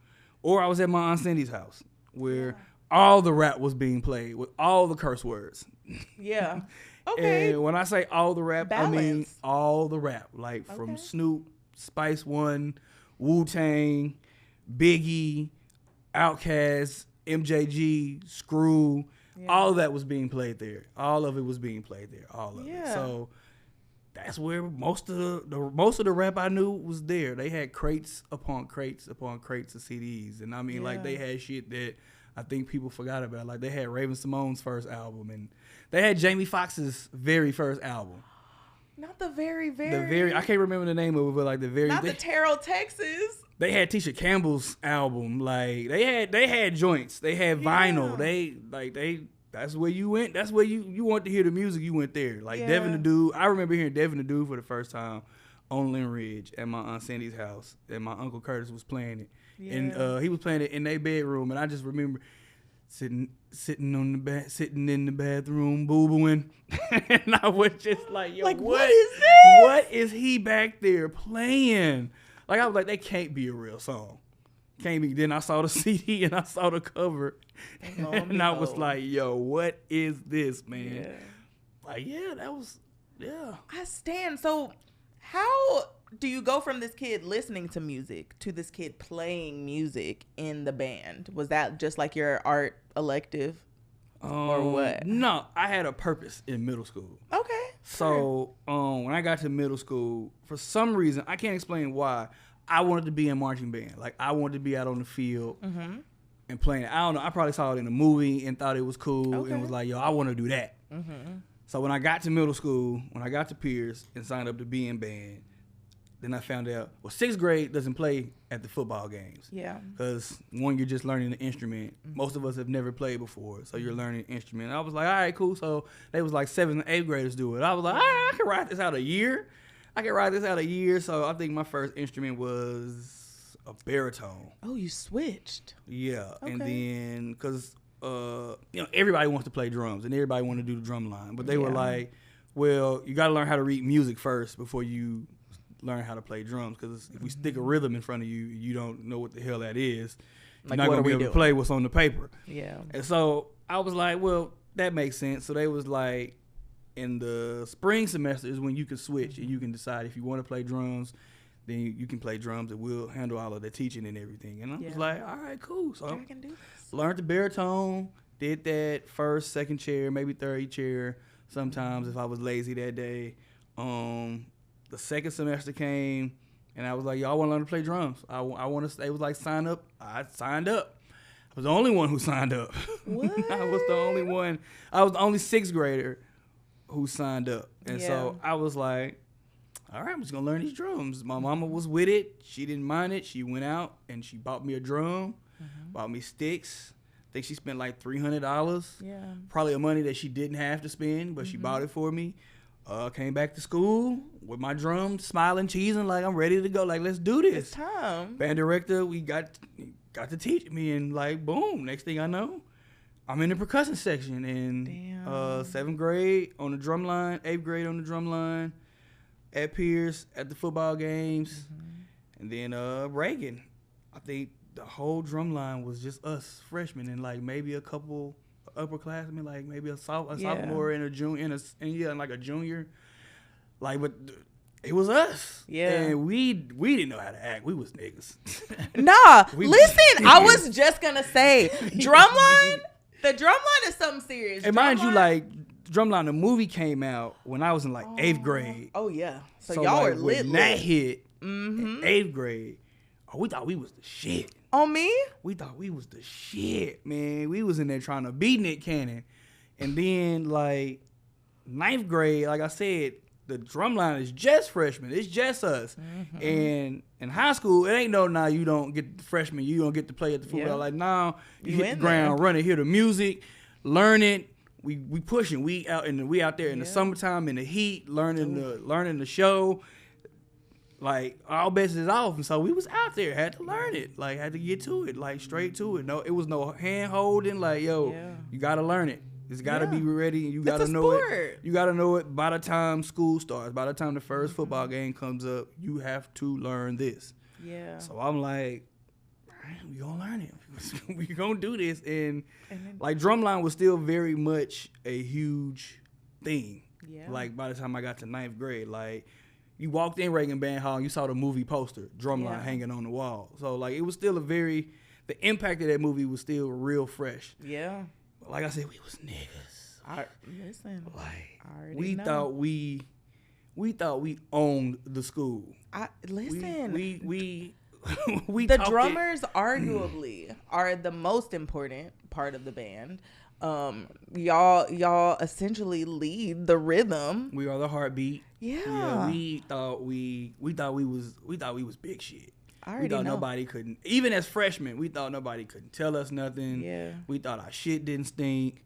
Or I was at my Aunt Cindy's house, where all the rap was being played with all the curse words. Yeah. Okay. And when I say all the rap, Balance. I mean all the rap. Like, from Snoop, Spice One, Wu-Tang, Biggie, Outkast, MJG, Screw, all of that was being played there. All of it was being played there. All of it. So that's where most of the rap I knew was there. They had crates upon crates upon crates of CDs, and I mean, like, they had shit that I think people forgot about. Like, they had Raven Simone's first album, and they had Jamie Foxx's very first album. Not the very. I can't remember the name of it, but, like, the Terrell, Texas. They had Tisha Campbell's album. Like, they had joints. They had vinyl. That's where you went. That's where you want to hear the music. You went there. Like, Devin the Dude. I remember hearing Devin the Dude for the first time on Lynn Ridge at my Aunt Cindy's house, and my Uncle Curtis was playing it. Yeah. And he was playing it in their bedroom, and I just remember sitting in the bathroom, boo-booing, and I was just like, yo, what is this? What is he back there playing? Like, I was like, that can't be a real song. Can't be. Then I saw the CD and I saw the cover, and I was like, yo, what is this, man? Yeah. Like, that was, I stand. So how do you go from this kid listening to music to this kid playing music in the band? Was that just like your art elective or what? No, I had a purpose in middle school. Okay. So when I got to middle school, for some reason, I can't explain why, I wanted to be in marching band. Like, I wanted to be out on the field and playing. I don't know. I probably saw it in a movie and thought it was cool and was like, yo, I want to do that. So when I got to middle school, when I got to Pierce and signed up to be in band, then I found out, well, 6th grade doesn't play at the football games. Yeah. Because, one, you're just learning the instrument. Most of us have never played before, so you're learning the instrument. I was like, all right, cool. So they was like 7th and 8th graders do it. I was like, all right, I can ride this out a year. So I think my first instrument was a baritone. Oh, you switched. Yeah. Okay. And then, because, everybody wants to play drums, and everybody want to do the drum line. But they were like, well, you got to learn how to read music first before you learn how to play drums, because if we stick a rhythm in front of you, you don't know what the hell that is. You're not gonna be able to play what's on the paper. Yeah. And so I was like, well, that makes sense. So they was like, in the spring semester is when you can switch and you can decide if you want to play drums, then you can play drums and we'll handle all of the teaching and everything. And I was like, all right, cool. So I can do this. Learned the baritone, did that first, second chair, maybe third chair. Sometimes if I was lazy that day. The second semester came, and I was like, y'all want to learn to play drums. I want to. They was like, sign up. I signed up. I was the only one who signed up. What? I was the only one. I was the only 6th grader who signed up. And so I was like, all right, I'm just going to learn these drums. My mama was with it. She didn't mind it. She went out, and she bought me a drum, bought me sticks. I think she spent like $300. Yeah. Probably money that she didn't have to spend, but she bought it for me. Came back to school with my drum, smiling, cheesing, like I'm ready to go. Like, let's do this. It's time. Band director, we got to teach me, and like, boom. Next thing I know, I'm in the percussion section. And 7th grade on the drum line, 8th grade on the drum line, at Pierce at the football games, and then Reagan. I think the whole drum line was just us freshmen and like maybe a couple upperclassmen, like maybe a sophomore and a junior, and like a junior, like, but it was us. Yeah, and we didn't know how to act. We was niggas. Nah, listen, I was just gonna say, drumline. The drumline is something serious. And mind you, like, drumline, the movie came out when I was in like 8th grade. Oh yeah, so y'all were lit. When that hit in 8th grade, we thought we was the shit. On me? We thought we was the shit, man. We was in there trying to beat Nick Cannon. And then, like, 9th grade, like I said, the drum line is just freshmen. It's just us. And in high school, it ain't now you don't get the freshmen. You don't get to play at the football. Like, now you hit the ground, running, hear the music, learn it. We pushing. We out there in the summertime in the heat, learning the show. Like, all bets is off, and so we was out there, had to learn it, like, had to get to it, like, straight to it. No, it was no hand holding, like, yo, you gotta learn it. It's gotta be ready, and you gotta know it. You gotta know it by the time school starts, by the time the first football game comes up. You have to learn this. Yeah. So I'm like, we gonna learn it. We gonna do this, and like, drumline was still very much a huge thing. Yeah. Like, by the time I got to 9th grade, like, you walked in Reagan Band Hall, and you saw the movie poster, drumline hanging on the wall. So, like, it was still the impact of that movie was still real fresh. Yeah. But like I said, we was niggas. We thought we owned the school. We the drummers arguably are the most important part of the band. Y'all essentially lead the rhythm. We are the heartbeat. Yeah. We thought we was big shit. We thought nobody couldn't, even as freshmen, we thought nobody couldn't tell us nothing. Yeah. We thought our shit didn't stink.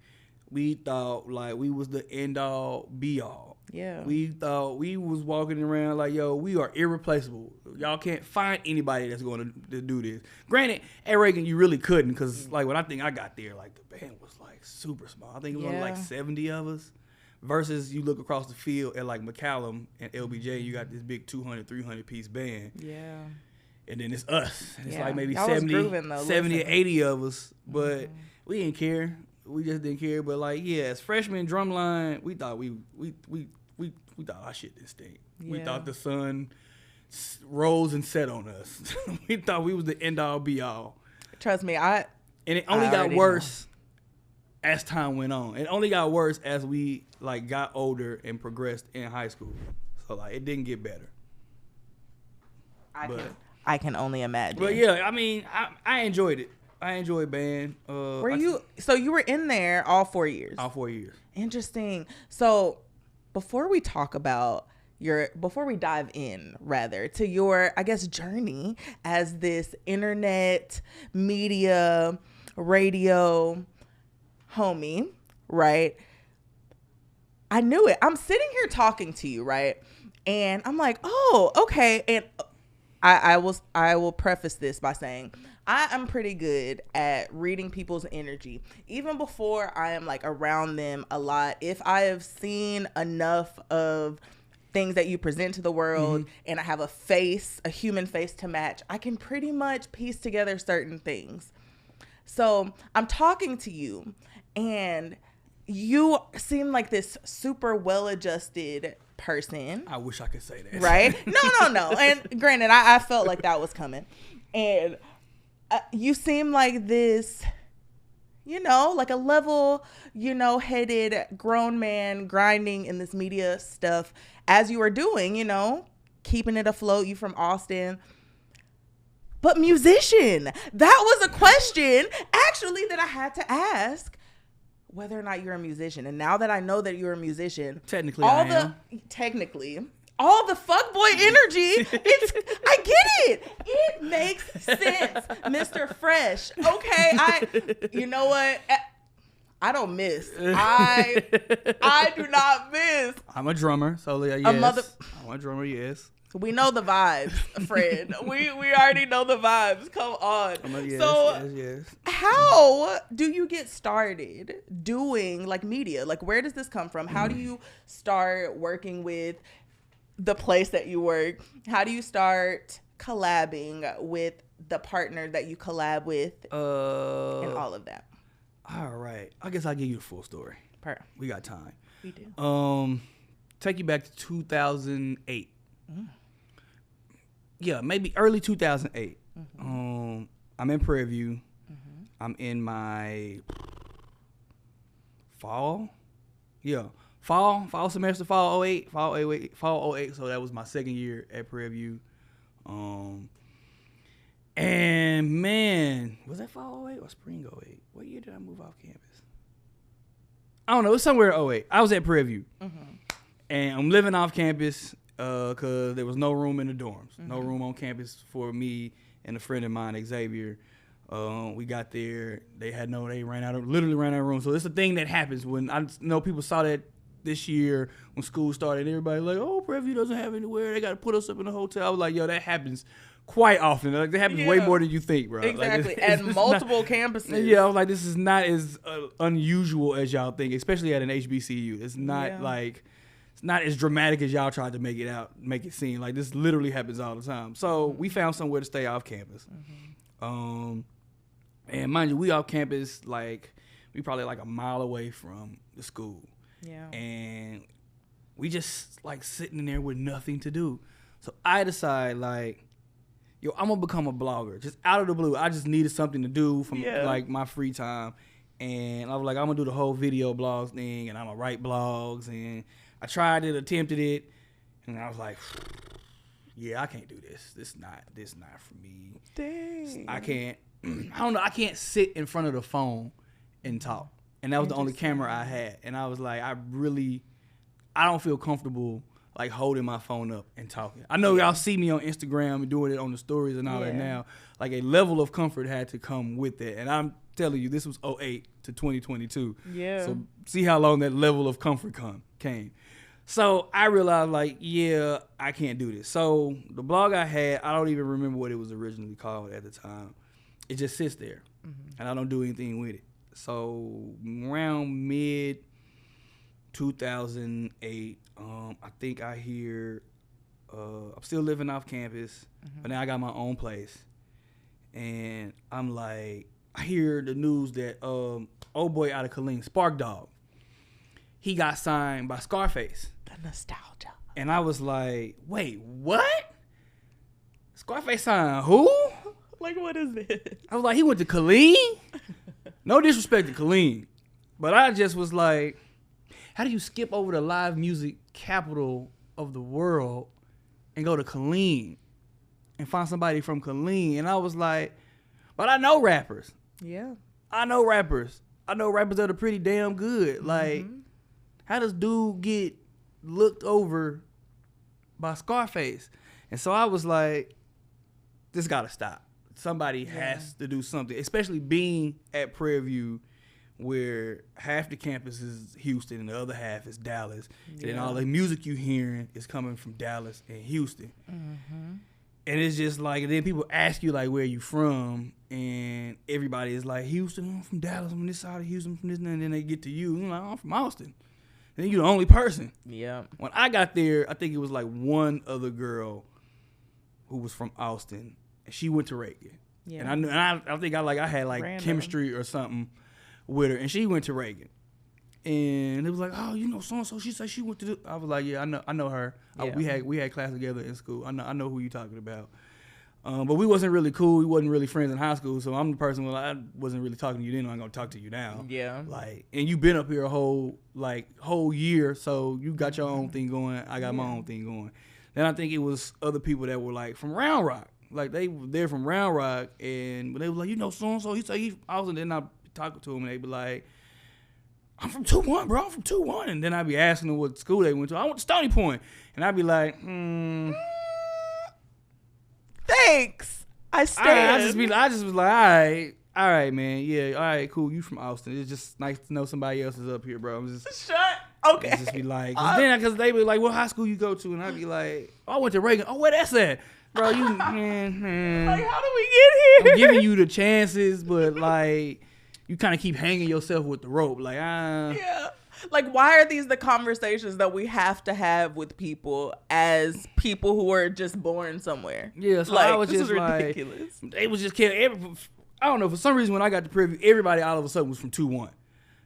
We thought like we was the end all be all. Yeah. We thought we was walking around like, yo, we are irreplaceable. Y'all can't find anybody that's going to do this. Granted, at Reagan, you really couldn't, because like when I think I got there, like the band was like super small. I think it was only like 70 of us. Versus you look across the field at like McCallum and LBJ, you got this big 200, 300 piece band. Yeah. And then it's us. And it's like maybe 70 or 80 of us. But we didn't care. We just didn't care. But like, yeah, as freshmen drumline, we thought we thought our shit didn't stink. Yeah. We thought the sun rose and set on us. We thought we was the end all be all. Trust me, and it only got worse as time went on. It only got worse as we like got older and progressed in high school. So like it didn't get better. I can only imagine. But yeah, I mean, I enjoyed it. I enjoyed band. So you were in there all 4 years? All 4 years. Interesting. So before we talk about before we dive in rather to your, I guess, journey as this internet media radio homie, right? I knew it. I'm sitting here talking to you, right? And I'm like, oh, okay. And I will preface this by saying I am pretty good at reading people's energy. Even before I am like around them a lot, if I have seen enough of things that you present to the world and I have a human face to match, I can pretty much piece together certain things. So I'm talking to you and you seem like this super well-adjusted person. I wish I could say that. Right? No. And granted, I felt like that was coming. And you seem like this, like a level, headed grown man grinding in this media stuff as you were doing, keeping it afloat. You from Austin. But musician, that was a question actually that I had to ask. Whether or not you're a musician. And now that I know that you're a musician, technically all the fuckboy energy, I get it. It makes sense, Mr. Fresh. Okay, you know what? I don't miss. I do not miss. I'm a drummer, so yes. I'm a drummer, yes. We know the vibes, Fred. we already know the vibes. Come on. Yes. How do you get started doing like media? Like, where does this come from? How do you start working with the place that you work? How do you start collabing with the partner that you collab with and all of that? All right. I guess I'll give you the full story. We got time. We do. Take you back to 2008. Yeah, maybe early 2008. I'm in Prairie View. I'm in my fall semester, fall 08. So that was my second year at Prairie View. And man, was that fall 08 or spring 08? What year did I move off campus? I don't know. It was somewhere in 08. I was at Prairie View. And I'm living off campus because there was no room in the dorms. No room on campus for me and a friend of mine, Xavier. We got there. They literally ran out of room. So it's a thing that happens when I know people saw that this year when school started. Everybody like, oh, Prairie View doesn't have anywhere. They got to put us up in a hotel. I was like, yo, that happens quite often. Like, that happens way more than you think, bro. Exactly. Like, at multiple campuses. Yeah, I was like, this is not as unusual as y'all think, especially at an HBCU. It's not not as dramatic as y'all tried to make it seem. Like, this literally happens all the time. So we found somewhere to stay off campus. And mind you, we off campus, like, we probably like a mile away from the school. Yeah. And we just like sitting in there with nothing to do. So I decide, like, yo, I'm gonna become a blogger. Just out of the blue. I just needed something to do from like my free time. And I was like, I'm gonna do the whole video blogs thing, and I'm gonna write blogs. And I tried it, attempted it, and I was like, yeah, I can't do this. This not for me. Dang. I can't. I don't know. I can't sit in front of the phone and talk. And that was the only camera I had. And I was like, I don't feel comfortable like holding my phone up and talking. I know y'all see me on Instagram and doing it on the stories and all that now. Like, a level of comfort had to come with it. And I'm telling you, this was 08 to 2022. Yeah. So see how long that level of comfort came. So I realized, like, yeah, I can't do this. So the blog I had, I don't even remember what it was originally called at the time. It just sits there, and I don't do anything with it. So around mid 2008, I think I hear, I'm still living off campus, but now I got my own place. And I'm like, I hear the news that old boy out of Killeen, Spark Dog, he got signed by Scarface. The nostalgia. And I was like, wait, what? Scarface signed who? Like, what is this? I was like, he went to Killeen? No disrespect to Killeen, but I just was like, how do you skip over the live music capital of the world and go to Killeen and find somebody from Killeen? And I was like, but I know rappers. Yeah. I know rappers that are pretty damn good. Like, how does dude get looked over by Scarface. And so I was like, this gotta stop. Somebody has to do something, especially being at Prairie View, where half the campus is Houston and the other half is Dallas. And then all the music you hearing is coming from Dallas and Houston. Mm-hmm. And it's just like, and then people ask you like, where you from? And everybody is like, Houston, I'm from Dallas, I'm from this side of Houston, I'm from this, and then they get to you, you're like, I'm from Austin. And then you're the only person. Yeah. When I got there, I think it was like one other girl who was from Austin, and she went to Reagan. Yeah. And I knew, and I think I had like random chemistry or something with her, and she went to Reagan. And it was like, oh, you know so and so. She said she went to. I was like, yeah, I know her. Yeah. We had class together in school. I know who you talking about. But we wasn't really cool. We wasn't really friends in high school. So I'm the person where I wasn't really talking to you then. I'm gonna talk to you now. Yeah. Like, and you been up here a whole year, so you got your own thing going. I got my own thing going. Then I think it was other people that were like from Round Rock. Like they're from Round Rock, and they were like, you know so and so. He said he. I was, and then I talking to him, and they be like, I'm from 2-1, bro. I'm from 2-1. And then I'd be asking them what school they went to. I went to Stony Point. And I'd be like, thanks. I stand. I just was like, all right, man. Yeah, all right, cool. You from Austin. It's just nice to know somebody else is up here, bro. I'm just shut. Okay. Just be like, because they be like, what high school you go to? And I'd be like, oh, I went to Reagan. Oh, where that's at? Bro, you, man. Like, how did we get here? I'm giving you the chances, but like, you kind of keep hanging yourself with the rope. Like, yeah. Like, why are these the conversations that we have to have with people as people who are just born somewhere? Yeah, so like, I was just ridiculous. Like, they was just killing. I don't know, for some reason when I got to Prairie View, everybody all of a sudden was from 2-1.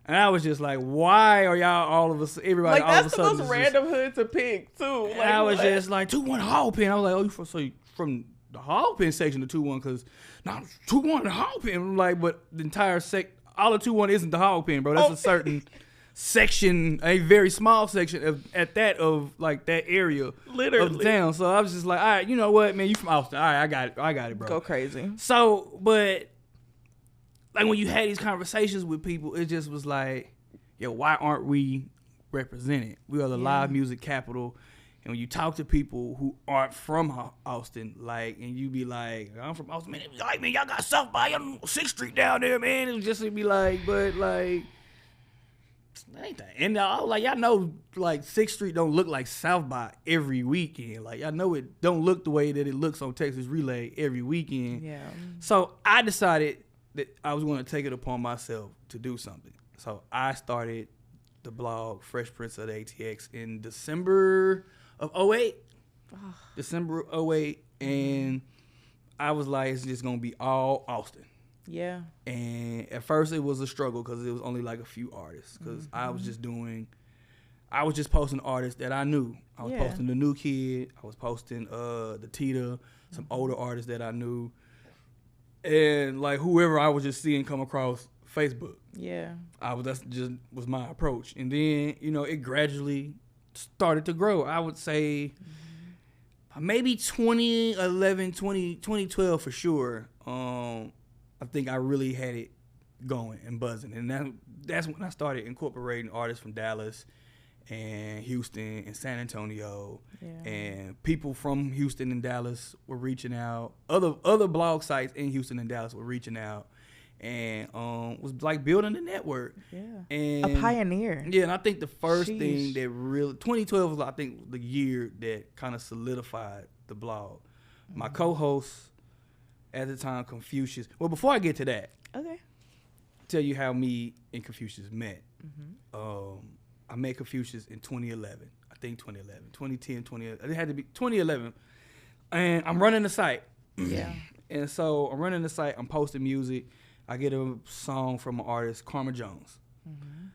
And I was just like, why are y'all all of us, everybody like, all of a sudden? That's the most random hood to pick, too. Like, I was just like, 2-1 Hog Pen. I was like, oh, you from the Hog Pen section of 2-1? Because, no, 2-1 the Hog Pen. I'm like, but the entire all of 2-1 isn't the Hog Pen, bro. That's a certain section, a very small section of that area literally of the town. So I was just like, all right, you know what, man, you from Austin. All right, I got it, bro. Go crazy. So, but like when you had these conversations with people, it just was like, yo, why aren't we represented? We are the live music capital. And when you talk to people who aren't from Austin, like, and you be like, I'm from Austin, man, it was like, man, y'all got South by 6th Street down there, man. It was just to be like, but like, that ain't that. And I was like, y'all know, like, 6th Street don't look like South by every weekend. Like, y'all know it don't look the way that it looks on Texas Relay every weekend. Yeah. So I decided that I was going to take it upon myself to do something. So I started the blog Fresh Prince of the ATX in December of 08. December of 08. And I was like, it's just going to be all Austin. Yeah. And at first it was a struggle because it was only like a few artists. Because I was just posting artists that I knew. I was posting the New Kid. I was posting the Tita, some older artists that I knew. And like whoever I was just seeing come across Facebook. Yeah. That's just was my approach. And then, you know, it gradually started to grow. I would say maybe 2011, 2012 for sure. I think I really had it going and buzzing. And that's when I started incorporating artists from Dallas and Houston and San Antonio. Yeah. And people from Houston and Dallas were reaching out. Other blog sites in Houston and Dallas were reaching out. And was like building a network. Yeah. And a pioneer. Yeah, and I think the first thing that really 2012 was, I think, the year that kind of solidified the blog. My co-host at the time, Confucius. Well, before I get to that, okay, tell you how me and Confucius met. I met Confucius in 2011. I think 2011, 2010, 2011. It had to be 2011. And I'm running the site. Yeah. And so I'm running the site. I'm posting music. I get a song from an artist, Karma Jones.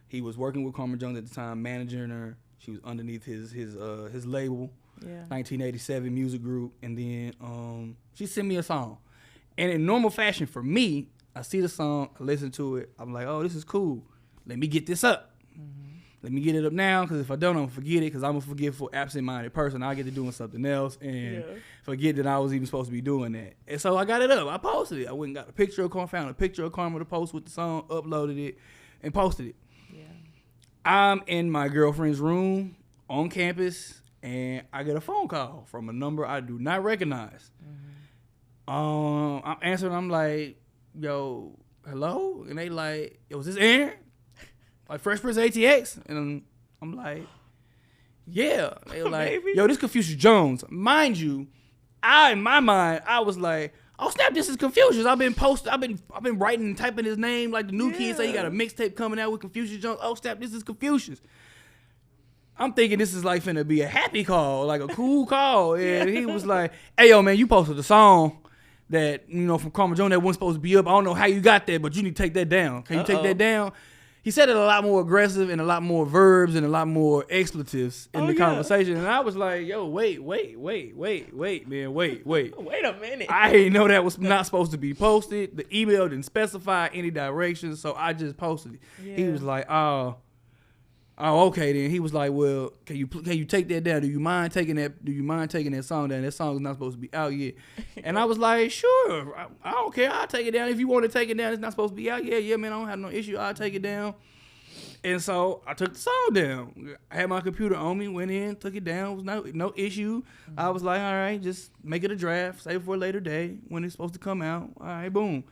He was working with Karma Jones at the time, managing her. She was underneath his label, 1987 Music Group. And then she sent me a song. And in normal fashion for me, I see the song, I listen to it. I'm like, oh, this is cool. Let me get this up. Let me get it up now, because if I don't, I'm going to forget it, because I'm a forgetful, absent-minded person. I'll get to doing something else and forget that I was even supposed to be doing that. And so I got it up. I posted it. I went and got a picture of Karma, found a picture of Karma to post with the song, uploaded it, and posted it. Yeah. I'm in my girlfriend's room on campus, and I get a phone call from a number I do not recognize. I'm answering. I'm like, yo, hello? And they like, yo, was this Aaron? Like Fresh Prince ATX? And I'm like, yeah. They were like, yo, this Confucius Jones. Mind you, in my mind, I was like, oh snap, this is Confucius. I've been writing and typing his name like the new kid say he got a mixtape coming out with Confucius Jones. Oh snap, this is Confucius. I'm thinking this is like finna be a happy call, like a cool call. And he was like, hey yo man, you posted a song that, you know, from Karma Jones that wasn't supposed to be up. I don't know how you got that, but you need to take that down. Can you take that down? He said it a lot more aggressive and a lot more verbs and a lot more expletives in the conversation. And I was like, yo, wait, man, wait. Wait a minute. I didn't know that was not supposed to be posted. The email didn't specify any directions, so I just posted it. Yeah. He was like, oh, okay then. He was like, well, can you take that down? Do you mind taking that song down? That song is not supposed to be out yet. And I was like, sure. I don't care. I'll take it down. If you want to take it down, it's not supposed to be out. Yeah, man, I don't have no issue. I'll take it down. And so I took the song down. I had my computer on me, went in, took it down. It was no issue. I was like, all right, just make it a draft, save it for a later day when it's supposed to come out. All right, boom.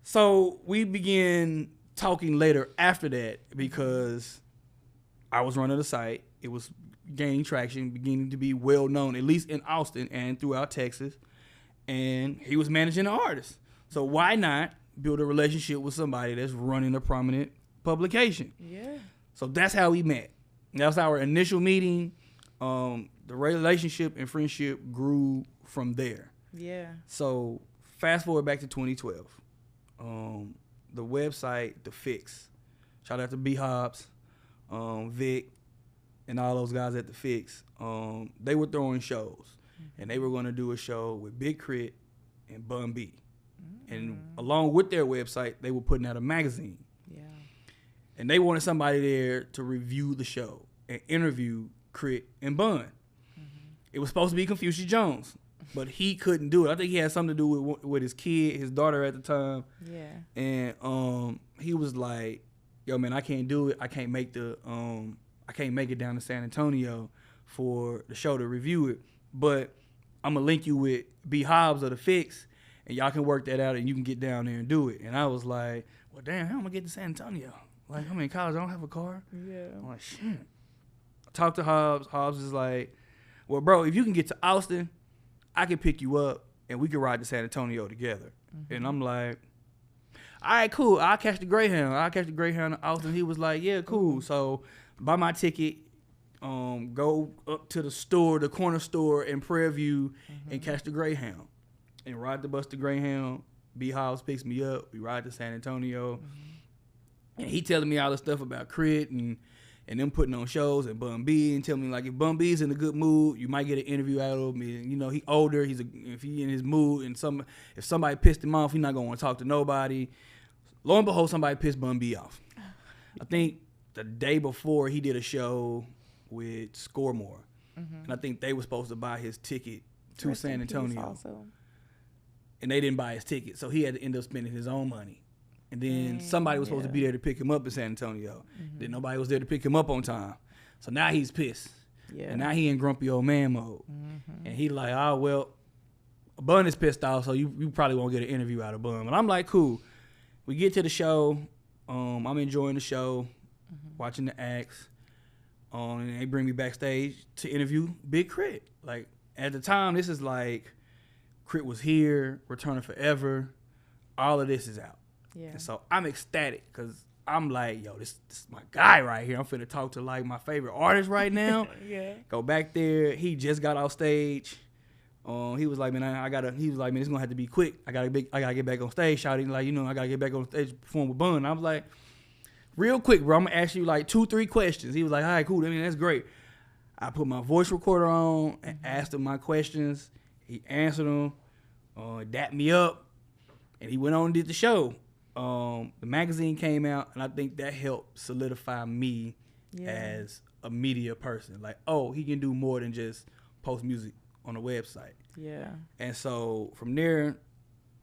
So we began talking later after that because I was running the site. It was gaining traction, beginning to be well known, at least in Austin and throughout Texas. And he was managing the artist. So why not build a relationship with somebody that's running a prominent publication? Yeah. So that's how we met. That was our initial meeting. The relationship and friendship grew from there. Yeah. So fast forward back to 2012. The website, The Fix. Shout out to B Hobbs. Vic, and all those guys at The Fix, they were throwing shows. And they were going to do a show with Big Crit and Bun B. And along with their website, they were putting out a magazine. Yeah. And they wanted somebody there to review the show and interview Crit and Bun. It was supposed to be Confucius Jones, but he couldn't do it. I think he had something to do with his kid, his daughter at the time. Yeah. And he was like, yo man, I can't do it. I can't make it down to San Antonio for the show to review it. But I'm gonna link you with B Hobbs of The Fix, and y'all can work that out, and you can get down there and do it. And I was like, well, damn, how am I gonna get to San Antonio? Like, I'm in college, I don't have a car. Yeah. I'm like, shit. I talked to Hobbs. Hobbs is like, well, bro, if you can get to Austin, I can pick you up, and we can ride to San Antonio together. And I'm like, all right, cool. I'll catch the Greyhound. To Austin. He was like, yeah, cool. So buy my ticket, go up to the corner store in Prairie View, and catch the Greyhound. And ride the bus to Greyhound. B House picks me up. We ride to San Antonio. And he telling me all the stuff about Crit and them putting on shows and Bun B, and telling me like if Bun B's in a good mood, you might get an interview out of him. And, you know, he older. If he in his mood and if somebody pissed him off, he's not gonna want to talk to nobody. Lo and behold, somebody pissed Bun B off. I think the day before he did a show with Scoremore, and I think they were supposed to buy his ticket to San Antonio, and they didn't buy his ticket, so he had to end up spending his own money. And then somebody was supposed to be there to pick him up in San Antonio. Then nobody was there to pick him up on time, so now he's pissed. And now he in grumpy old man mode, and he like, oh well, Bun is pissed off, so you probably won't get an interview out of Bun. And I'm like, cool. We get to the show. I'm enjoying the show, watching the acts. And they bring me backstage to interview Big Crit. Like, at the time, this is like, Crit was here, Returning Forever. All of this is out. Yeah. And so I'm ecstatic because I'm like, yo, this is my guy right here. I'm finna talk to like my favorite artist right now. Go back there. He just got off stage. He was like, man, he was like, man, it's gonna have to be quick. I gotta get back on stage, shouting like, you know, I gotta get back on stage to perform with Bun. I was like, real quick, bro, I'm gonna ask you like 2-3 questions. He was like, all right, cool. I mean, that's great. I put my voice recorder on and asked him my questions. He answered them, dapped me up, and he went on and did the show. The magazine came out, and I think that helped solidify me as a media person. Like, oh, he can do more than just post music on a website. Yeah. And so from there,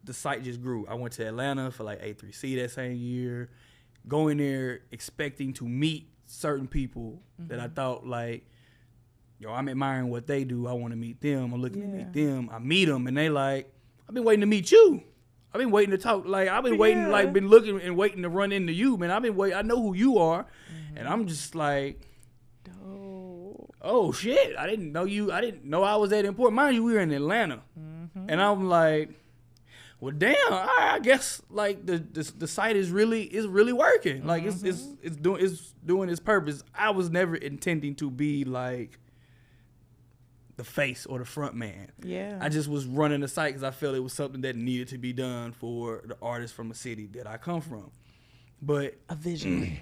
the site just grew. I went to Atlanta for like A3C that same year, going there expecting to meet certain people that I thought like yo, I'm admiring what they do. I want to meet them. I'm looking to meet them. I meet them, and they like, I've been waiting to meet you. I've been waiting to talk. Like, I've been waiting, like, been looking and waiting to run into you, man. I've been waiting. I know who you are, and I'm just like, oh shit, I didn't know you. I didn't know I was that important. Mind you, we were in Atlanta, and I'm like, well, damn. I guess like the site is really working. Like it's doing its purpose. I was never intending to be like the face or the front man. Yeah. I just was running the site because I felt it was something that needed to be done for the artists from a city that I come from. But a vision.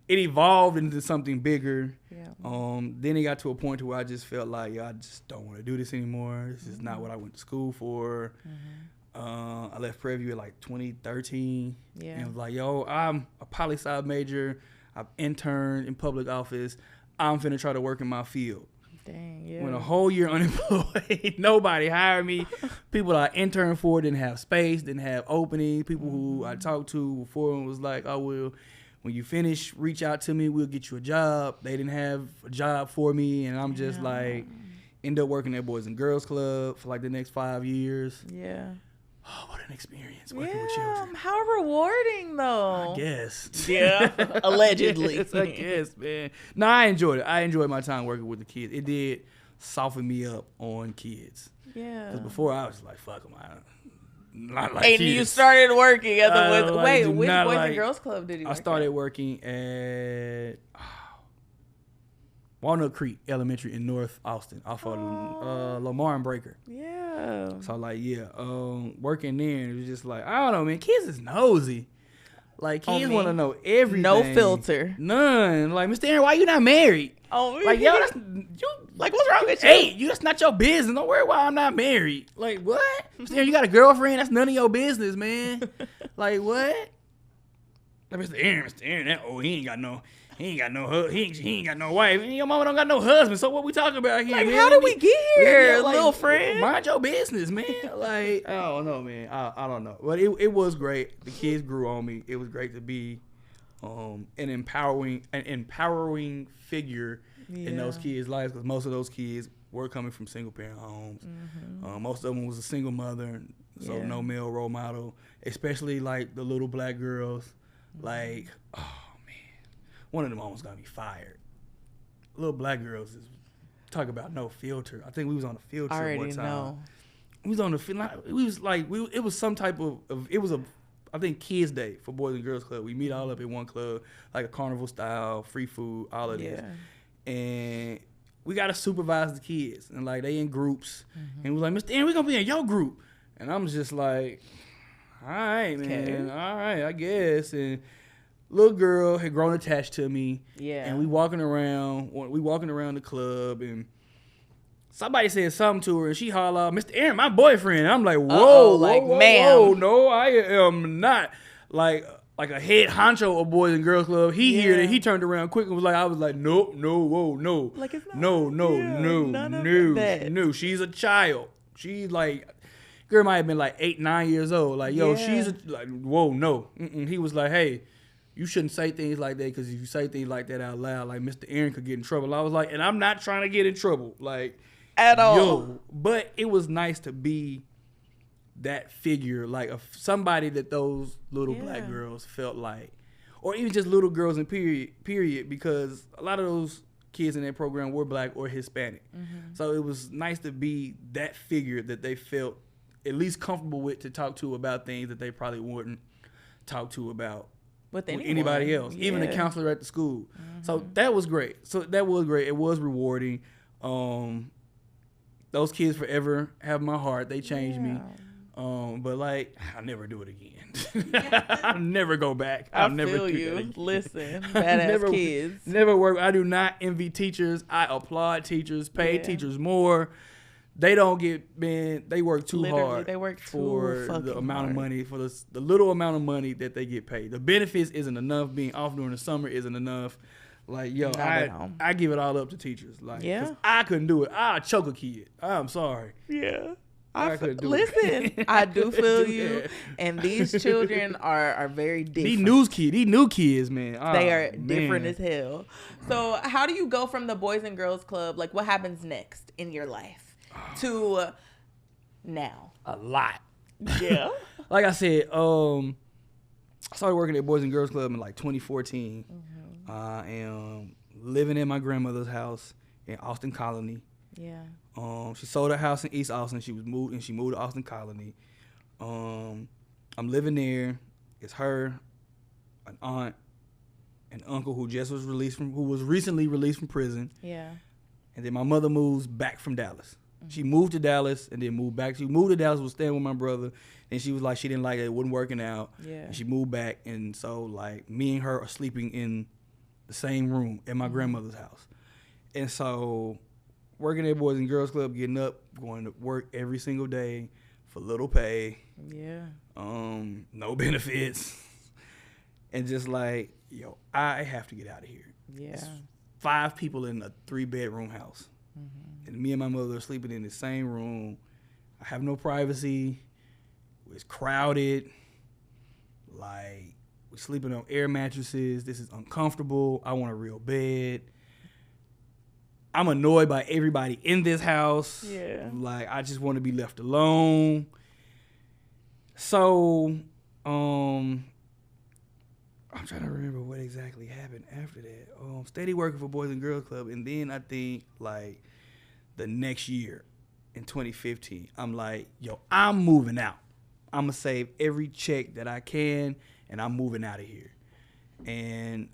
It evolved into something bigger. Yeah. Then it got to a point to where I just felt like, I just don't want to do this anymore. This is not what I went to school for. I left Prairie View at like 2013. Yeah. And was like, yo, I'm a poli-sci major. I've interned in public office. I'm finna try to work in my field. Dang, yeah. Went a whole year unemployed. Nobody hired me. People I interned for didn't have space, didn't have openings. People who I talked to before was like, I will. When you finish, reach out to me. We'll get you a job. They didn't have a job for me, and I'm just like, end up working at Boys and Girls Club for like the next 5 years. Yeah. Oh, what an experience working with children. How rewarding, though. I guess. Yeah, allegedly. Yes, I guess, man. No, I enjoyed it. I enjoyed my time working with the kids. It did soften me up on kids. Yeah. Because before I was like, fuck them. Not like and kids. You started working at the which Boys like, and Girls Club did you work I started at? working at Walnut Creek Elementary in North Austin off of Lamar and Breaker. Yeah. So like, working there, it was just like, I don't know, man. Kids is nosy. Like, kids want to know everything. No filter. None. Like, Mr. Aaron, why you not married? Oh, like, yo, that's you. Like, what's wrong with you? Hey, that's not your business. Don't worry why I'm not married. Like, what? Mr. Aaron, you got a girlfriend? That's none of your business, man. Like, what? Like, Mr. Aaron, that he ain't got no wife. And your mama don't got no husband. So what we talking about here? Like, man? how did we get here, like, little friend? Mind your business, man. Like, I don't know, man. I don't know. But it was great. The kids grew on me. It was great to be an empowering figure in those kids' lives, because most of those kids were coming from single parent homes. Most of them was a single mother, so no male role model, especially like the little black girls. Like, one of them almost got me fired. Little black girls is talk about no filter. I think we was on a field trip one time. Know. We was on the we was like it was some type of it was a I think Kids Day for Boys and Girls Club. We meet all up in one club, like a carnival style, free food, all of this. And we gotta supervise the kids, and like they in groups, and we're like, Mr. Aaron, we gonna be in your group, and I'm just like, all right, man, all right, I guess. And little girl had grown attached to me, and we walking around the club, and somebody said something to her, and she holla out, Mr. Aaron, my boyfriend. And I'm like, whoa, no, I am not. Like a head honcho of Boys and Girls Club. He heard it. He turned around quick and was like, I was like, no. Like, it's not, no. She's a child. She's like, girl might have been like 8, 9 years old. Like, yo, she's whoa, no. He was like, hey, you shouldn't say things like that, because if you say things like that out loud, like Mr. Aaron could get in trouble. I was like, and I'm not trying to get in trouble, like at all. But it was nice to be that figure, like somebody that those little black girls felt like, or even just little girls in period, because a lot of those kids in that program were black or Hispanic. So it was nice to be that figure that they felt at least comfortable with to talk to about things that they probably wouldn't talk to about with anybody else, even the counselor at the school. So that was great. It was rewarding. Those kids forever have my heart. They changed me. But like, I'll never do it again. I'll never go back. I'll never do that again. Listen, badass kids. Never work. I do not envy teachers. I applaud teachers, pay teachers more. They don't get, man, they work too hard. They work for the amount of money, for the little amount of money that they get paid. The benefits isn't enough. Being off during the summer isn't enough. Like, yo, I give it all up to teachers. Like, 'cause I couldn't do it. I'd choke a kid. I'm sorry. Yeah. Listen, I do feel you. And these children are very different. These new kids, man. They are different as hell. So how do you go from the Boys and Girls Club? Like, what happens next in your life to now? A lot. Yeah. Like I said, I started working at Boys and Girls Club in like 2014. Mm-hmm. I am living in my grandmother's house in Austin Colony. Yeah. She sold her house in East Austin. She moved to Austin Colony. I'm living there. It's her, an aunt, an uncle who was recently released from prison. Yeah. And then my mother moves back from Dallas. Mm-hmm. She moved to Dallas and then moved back. She moved to Dallas, was staying with my brother. And she was like, she didn't like it. It wasn't working out. Yeah. And she moved back. And so, like, me and her are sleeping in the same room at my grandmother's house. And so, working at Boys and Girls Club, getting up, going to work every single day for little pay. Yeah. No benefits. And just like, yo, I have to get out of here. Yeah. It's 5 people in a 3-bedroom house. Mm-hmm. And me and my mother are sleeping in the same room. I have no privacy. It's crowded. Like, we're sleeping on air mattresses. This is uncomfortable. I want a real bed. I'm annoyed by everybody in this house. Yeah. Like, I just want to be left alone. So, I'm trying to remember what exactly happened after that. Steady working for Boys and Girls Club. And then I think, like, the next year in 2015, I'm like, yo, I'm moving out. I'm going to save every check that I can, and I'm moving out of here. And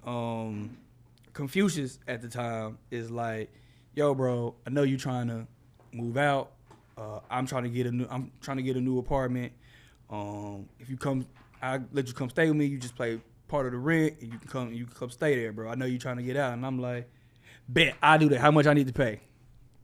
Confucius at the time is like, yo, bro, I know you trying to move out. I'm trying to get a new apartment. If you come, I'll let you come stay with me. You just pay part of the rent, and you can come stay there, bro. I know you trying to get out. And I'm like, bet, I'll do that. How much I need to pay?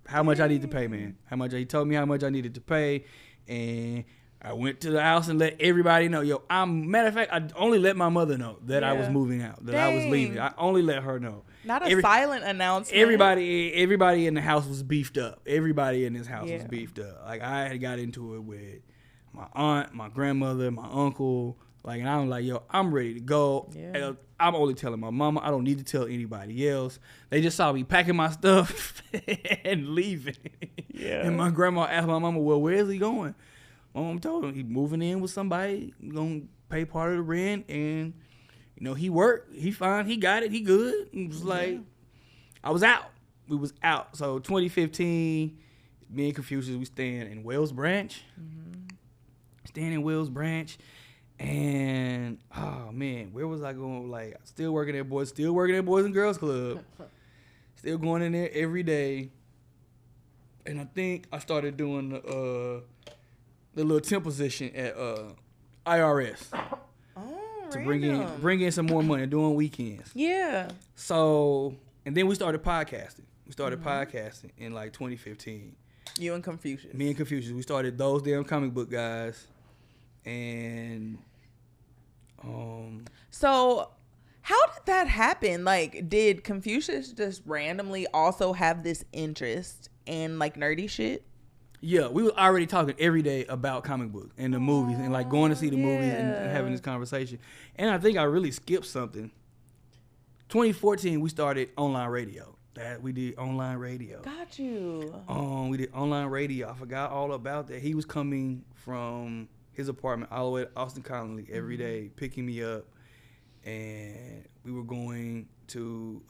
How much I need to pay, man? He told me how much I needed to pay, and I went to the house and let everybody know. Yo, matter of fact, I only let my mother know that I was moving out, that I was leaving. I only let her know. Not a silent announcement. Everybody in the house was beefed up. Everybody in this house was beefed up. Like, I had got into it with my aunt, my grandmother, my uncle. Like, and I'm like, yo, I'm ready to go. Yeah. I'm only telling my mama. I don't need to tell anybody else. They just saw me packing my stuff and leaving. Yeah. And my grandma asked my mama, well, where is he going? My mom told him he's moving in with somebody, going to pay part of the rent, and, you know, he worked. He fine. He got it. He good. It was like, I was out. We was out. So 2015, me and Confucius, we staying in Wells Branch. Mm-hmm. Staying in Wells Branch. And, oh, man, where was I going? Like, still working at Boys and Girls Club. Still going in there every day. And I think I started doing the little temp position at IRS. To bring in some more money, doing weekends. Yeah. So, and then we started podcasting. Podcasting in like 2015. You and Confucius. Me and Confucius. We started Those Damn Comic Book Guys. And so how did that happen? Like, did Confucius just randomly also have this interest in like nerdy shit? Yeah, we were already talking every day about comic books and the movies and like going to see the movies and having this conversation. And I think I really skipped something. 2014, we started online radio. We did online radio. Got you. We did online radio. I forgot all about that. He was coming from his apartment all the way to Austin Colony every day, picking me up. And we were going to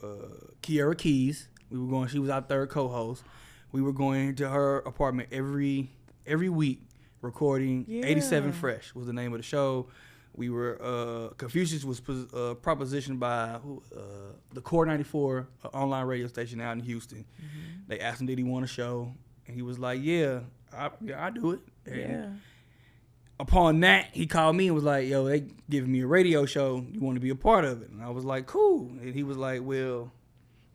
Kiara Keys. She was our third co-host. We were going to her apartment every week, recording 87 Fresh was the name of the show. We were, Confucius was propositioned by the Core 94 online radio station out in Houston. Mm-hmm. They asked him, did he want a show? And he was like, yeah, I do it. And upon that, he called me and was like, yo, they giving me a radio show. You want to be a part of it? And I was like, cool. And he was like, well,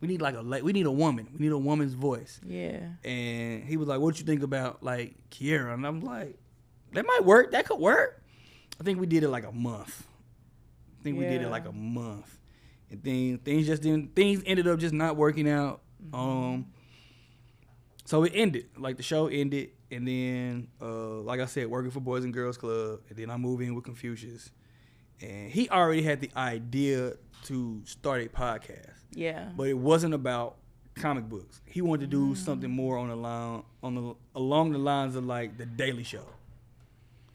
we need a woman. We need a woman's voice. Yeah. And he was like, what you think about like Kiara? And I'm like, that might work. That could work. I think we did it like a month. And things ended up just not working out. Mm-hmm. So it ended. Like the show ended, and then like I said, working for Boys and Girls Club, and then I moved in with Confucius, and he already had the idea to start a podcast. Yeah. But it wasn't about comic books. He wanted to do something more along the lines of like the Daily Show.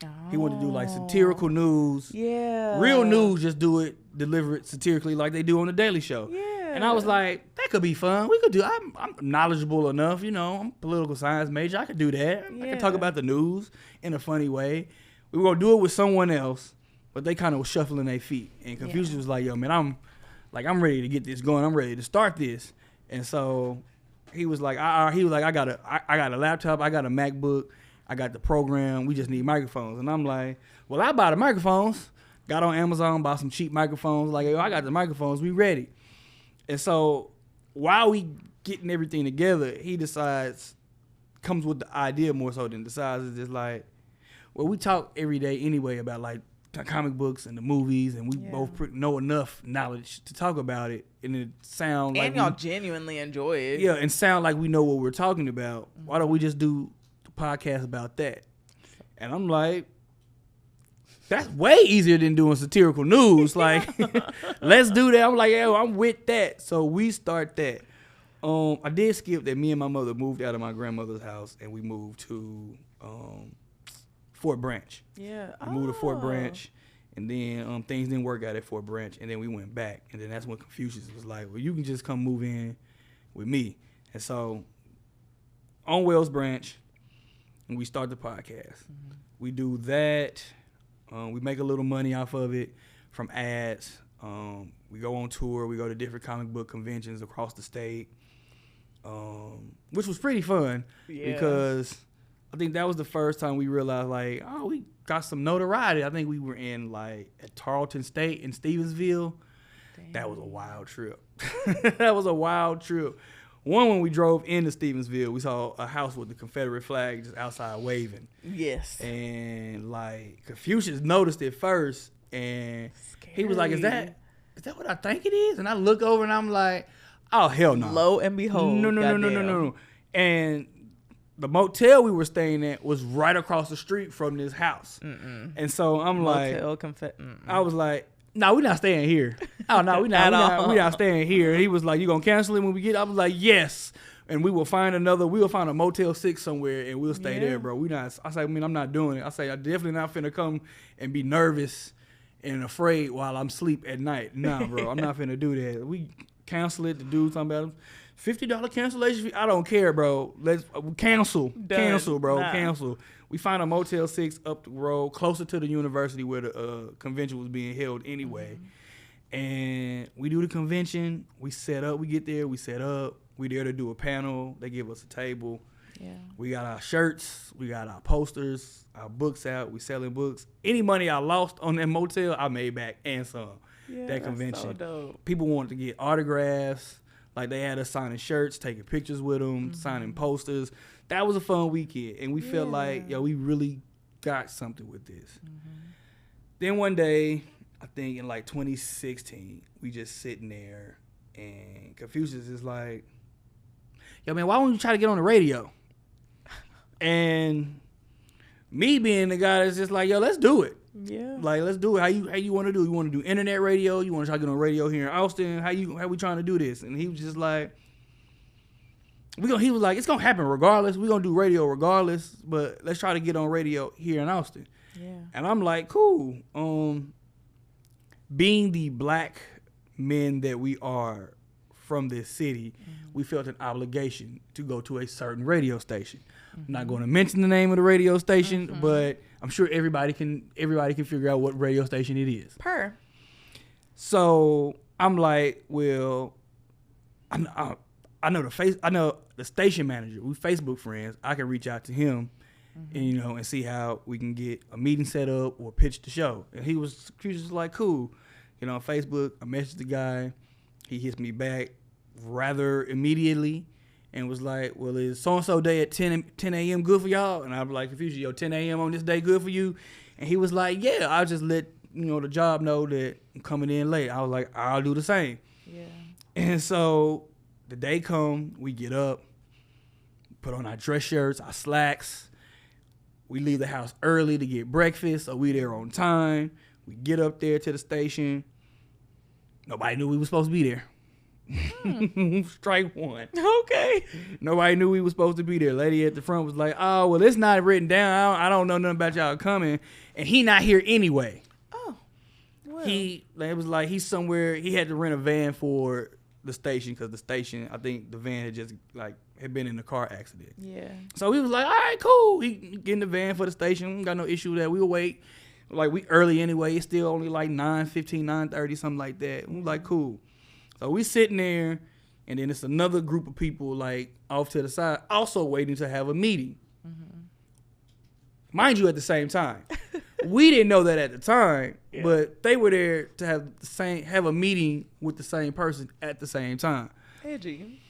Oh. He wanted to do like satirical news. Yeah. Real news, just deliver it satirically like they do on the Daily Show. Yeah. And I was like, that could be fun. We could do. I'm knowledgeable enough, I'm a political science major. I could do that. Yeah. I could talk about the news in a funny way. We were gonna do it with someone else, but they kind of was shuffling their feet. And Confucius was like, yo, man, I'm ready to get this going. I'm ready to start this. And so he was like, I got a laptop, I got a MacBook, I got the program. We just need microphones. And I'm like, well, I bought the microphones. Got on Amazon, bought some cheap microphones. Like, yo, I got the microphones. We ready. And so while we getting everything together, he comes with the idea more so than decides. It's just like, well, we talk every day anyway about like comic books and the movies, and we both know enough knowledge to talk about it, and it sound like y'all genuinely enjoy it. Yeah, and sound like we know what we're talking about. Why don't we just do the podcast about that? And I'm like, that's way easier than doing satirical news. Like, let's do that. I'm like, yo, I'm with that. So we start that. I did skip that. Me and my mother moved out of my grandmother's house, and we moved to Fort Branch. Yeah. We moved to Fort Branch, and then things didn't work out at Fort Branch, and then we went back. And then that's when Confucius was like, well, you can just come move in with me. And so on Wells Branch, and we start the podcast. Mm-hmm. We do that. We make a little money off of it from ads. We go on tour. We go to different comic book conventions across the state, which was pretty fun because I think that was the first time we realized, like, oh, we got some notoriety. I think we were in, like, at Tarleton State in Stevensville. Dang. That was a wild trip. That was a wild trip. When we drove into Stevensville, we saw a house with the Confederate flag just outside waving. Yes. And, like, Confucius noticed it first, and he was like, is that what I think it is? And I look over, and I'm like, oh, hell no. Lo and behold. No. And the motel we were staying at was right across the street from this house. Mm-mm. And so I'm like, I was like, no, we're not staying here. Oh, no, we're not staying here. And he was like, you going to cancel it when we get? I was like, yes. And we'll find a Motel 6 somewhere, and we'll stay there, bro. I say, I'm not doing it. I say, I'm definitely not finna come and be nervous and afraid while I'm asleep at night. Nah, bro, I'm not finna do that. We cancel it. The dude talking about $50 cancellation fee. I don't care, bro. Let's cancel. Done. Cancel, bro. Nah. Cancel. We find a Motel 6 up the road, closer to the university where the convention was being held anyway. Mm-hmm. And we do the convention. We set up. We get there. We set up. We there to do a panel. They give us a table. Yeah. We got our shirts. We got our posters. Our books out. We selling books. Any money I lost on that motel, I made back and some. Yeah, that convention. So dope. People wanted to get autographs. Like, they had us signing shirts, taking pictures with them, signing posters. That was a fun weekend. And we felt like, yo, we really got something with this. Mm-hmm. Then one day, I think in like 2016, we just sitting there, and Confucius is like, yo, man, why don't you try to get on the radio? And me being the guy that's just like, yo, let's do it. Yeah. Like, let's do it. How you want to do it? You want to do internet radio? You want to try to get on radio here in Austin? How we trying to do this? And he was just like, he was like, it's gonna happen regardless. We're gonna do radio regardless, but let's try to get on radio here in Austin. Yeah. And I'm like, cool. Being the black men that we are from this city, we felt an obligation to go to a certain radio station. I'm not going to mention the name of the radio station, but I'm sure everybody can figure out what radio station it is. So I'm like, well, I know the station manager. We Facebook friends. I can reach out to him, and and see how we can get a meeting set up or pitch the show. And he was just like, cool. On Facebook, I messaged the guy. He hits me back rather immediately and was like, well, is so-and-so day at 10 a.m. good for y'all? And I was like, Confucius, yo, 10 a.m. on this day good for you? And he was like, yeah, I'll just let, the job know that I'm coming in late. I was like, I'll do the same. Yeah. And so the day come, we get up. put on our dress shirts, our slacks. We leave the house early to get breakfast, so we there on time. We get up there to the station. Nobody knew we was supposed to be there. Strike one. Okay. Nobody knew we was supposed to be there. Lady at the front was like, oh, well, it's not written down. I don't know nothing about y'all coming. And he not here anyway. Oh. Well. It was like he's somewhere. He had to rent a van for the station because the station, I think the van had just had been in a car accident. Yeah. So he was like, all right, cool. He get in the van for the station. Got no issue with that. We'll wait. Like, we early anyway. It's still only like 9:15, 9:30, something like that. We was like, cool. So we sitting there, and then it's another group of people like off to the side, also waiting to have a meeting. Mm-hmm. Mind you, at the same time. We didn't know that at the time, but they were there to have a meeting with the same person at the same time. Edgy.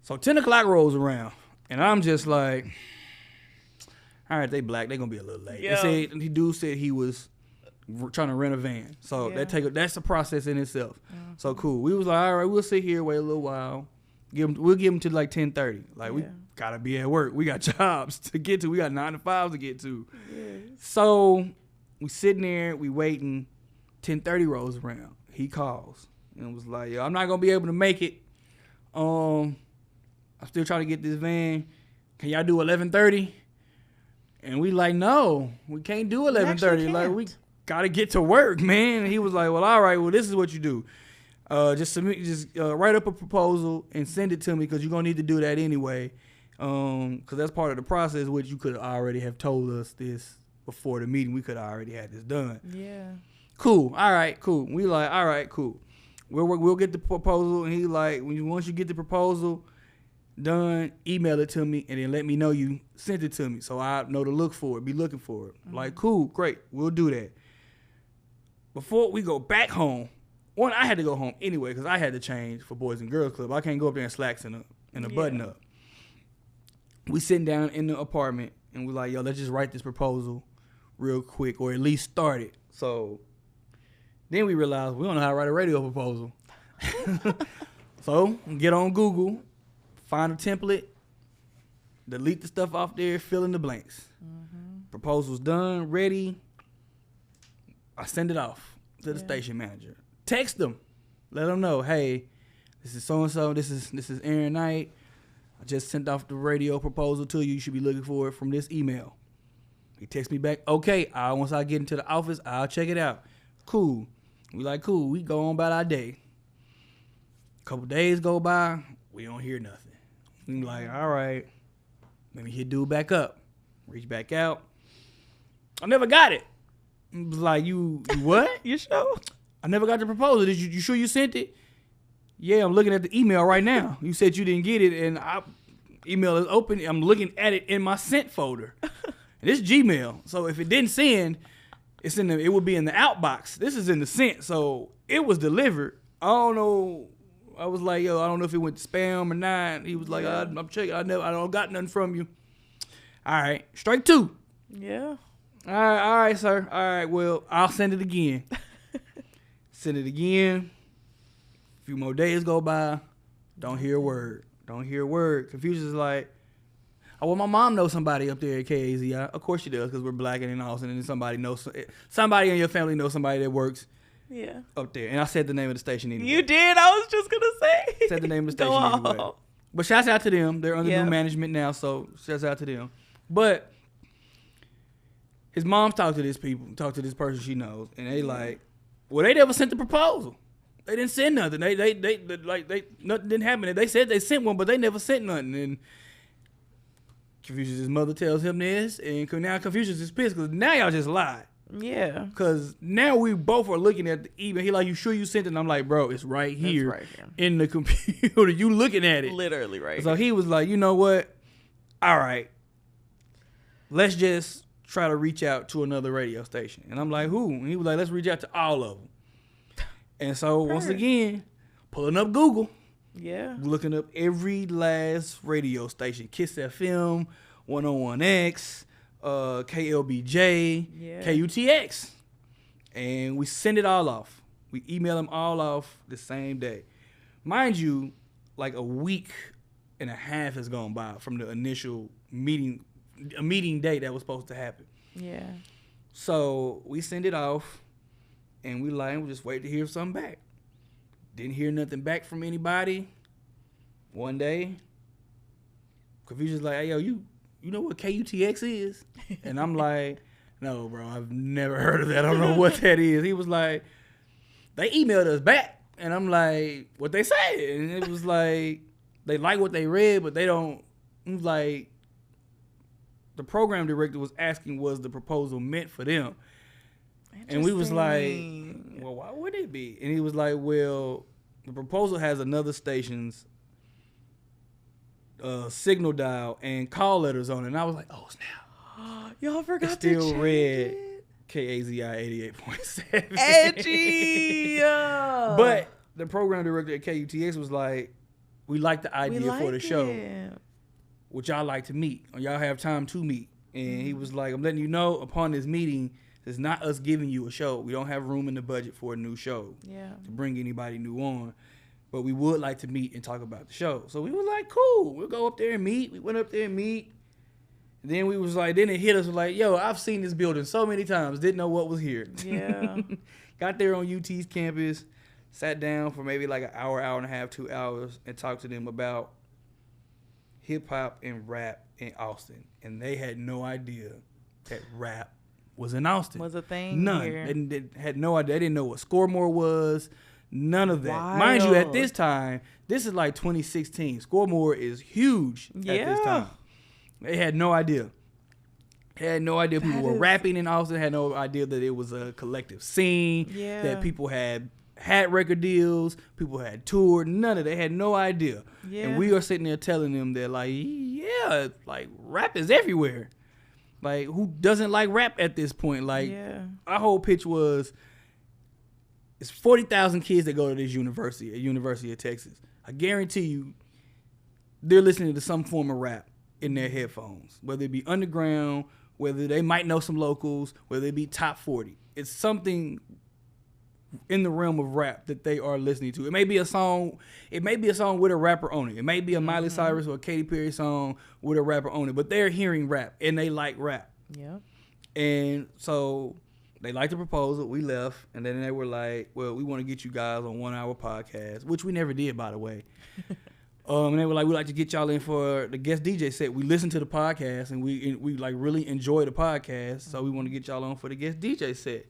So 10 o'clock rolls around, and I'm just like, all right, they black, they gonna be a little late. Yeah. The dude said he was trying to rent a van, so that's a process in itself. Mm-hmm. So cool. We was like, all right, we'll sit here, wait a little while. We'll give them to like 10:30. Like we gotta be at work. We got jobs to get to. We got 9 to 5 to get to. Yes. So we sitting there, we waiting. 10:30 rolls around. He calls and was like, yo, I'm not gonna be able to make it. I'm still trying to get this van. Can y'all do 11:30? And we like, no, we can't do 11:30. Like, we gotta get to work, man. And he was like, well, all right, well, this is what you do. Just write up a proposal and send it to me because you're gonna need to do that anyway. Because that's part of the process, which you could already have told us this before the meeting. We could have already had this done. Yeah. Cool. All right. Cool. We like, all right. Cool. We'll get the proposal, and he like, once you get the proposal done, email it to me, and then let me know you sent it to me, so I know to look for it. Be looking for it. Mm-hmm. Like, cool, great, we'll do that. Before we go back home, I had to go home anyway because I had to change for Boys and Girls Club. I can't go up there in slacks and a button up. We sitting down in the apartment, and we're like, yo, let's just write this proposal real quick, or at least start it. So then we realized we don't know how to write a radio proposal. So get on Google, find a template, delete the stuff off there, fill in the blanks. Mm-hmm. Proposal's done, ready. I send it off to the station manager. Text them, let them know, hey, this is so-and-so, this is Aaron Knight. I just sent off the radio proposal to you. You should be looking for it from this email. He texts me back, okay, once I get into the office, I'll check it out. Cool. We like, cool. We go on about our day. A couple days go by, we don't hear nothing. We like, all right, let me hit dude back up. Reach back out. I never got it. It was like, you what? You sure? I never got the proposal. Did you sure you sent it? Yeah, I'm looking at the email right now. You said you didn't get it, and email is open. I'm looking at it in my sent folder. And it's Gmail. So if it didn't send, it would be in the outbox. This is in the sent. So it was delivered. I don't know. I was like, yo, I don't know if it went to spam or not. He was like, I'm checking. I don't got nothing from you. All right, strike 2. Yeah. All right, sir. All right, well, I'll send it again. Send it again. A few more days go by. Don't hear a word. Confucius is like, oh, well, my mom knows somebody up there at KAZI. Of course she does, because we're black and in Austin, and somebody in your family knows somebody that works up there. And I said the name of the station anyway. You did? I was just going to say. Said the name of the station anyway. But shouts out to them. They're under new management now, so shouts out to them. But his mom talked to this person she knows, and they like, well, they never sent the proposal. They didn't send nothing. They nothing didn't happen. They said they sent one, but they never sent nothing. And Confucius' mother tells him this, and now Confucius is pissed because now y'all just lied. Yeah. Because now we both are looking at the email. He like, you sure you sent it? And I'm like, bro, it's right here in the computer. You looking at it. Literally right. So he was like, you know what? All right. Let's just try to reach out to another radio station. And I'm like, who? And he was like, let's reach out to all of them. And so once again, pulling up Google. Yeah. Looking up every last radio station. Kiss FM, 101X, KLBJ, KUTX. And we send it all off. We email them all off the same day. Mind you, like a week and a half has gone by from the initial meeting date that was supposed to happen. Yeah. So we send it off, and we just wait to hear something back. Didn't hear nothing back from anybody. One day, Confucius like, hey, yo, you know what KUTX is? And I'm like, no, bro, I've never heard of that. I don't know what that is. He was like, they emailed us back. And I'm like, what they say? And it was like, they like what they read, but they don't. It was like, the program director was asking, was the proposal meant for them? And we was like, well, why would it be? And he was like, well, the proposal has another station's signal dial and call letters on it. And I was like, oh, snap. Y'all forgot it still to read it. KAZI 88.7. Edgy. But the program director at KUTX was like, we like the idea for the show. Would y'all like to meet? Or y'all have time to meet? And he was like, I'm letting you know, upon this meeting, it's not us giving you a show. We don't have room in the budget for a new show to bring anybody new on. But we would like to meet and talk about the show. So we was like, cool. We'll go up there and meet. We went up there and meet. And then we was like, then it hit us like, yo, I've seen this building so many times. Didn't know what was here. Yeah. Got there on UT's campus. Sat down for maybe like an hour, hour and a half, 2 hours, and talked to them about hip-hop and rap in Austin. And they had no idea that rap was in Austin. Was a thing. None. Here. They had no idea. They didn't know what Scoremore was. None of that. Wild. Mind you, at this time, this is like 2016. Scoremore is huge at this time. They had no idea. Had no idea people were rapping in Austin. Had no idea that it was a collective scene. Yeah. That people had record deals. People had toured. None of that. They had no idea. Yeah. And we are sitting there telling them that, like, yeah, like, rap is everywhere. Like, who doesn't like rap at this point? Like, our whole pitch was, it's 40,000 kids that go to this university, at University of Texas. I guarantee you, they're listening to some form of rap in their headphones, whether it be underground, whether they might know some locals, whether it be top 40. It's something in the realm of rap that they are listening to. It may be a song with a rapper on it. It may be a Miley Cyrus or a Katy Perry song with a rapper on it, but they're hearing rap and they like rap. Yeah. And so they liked the proposal. We left, and then they were like, well, we want to get you guys on 1 hour podcast, which we never did, by the way. And they were like, we'd like to get y'all in for the guest DJ set. We listened to the podcast, and we like really enjoy the podcast, so we want to get y'all on for the guest DJ set.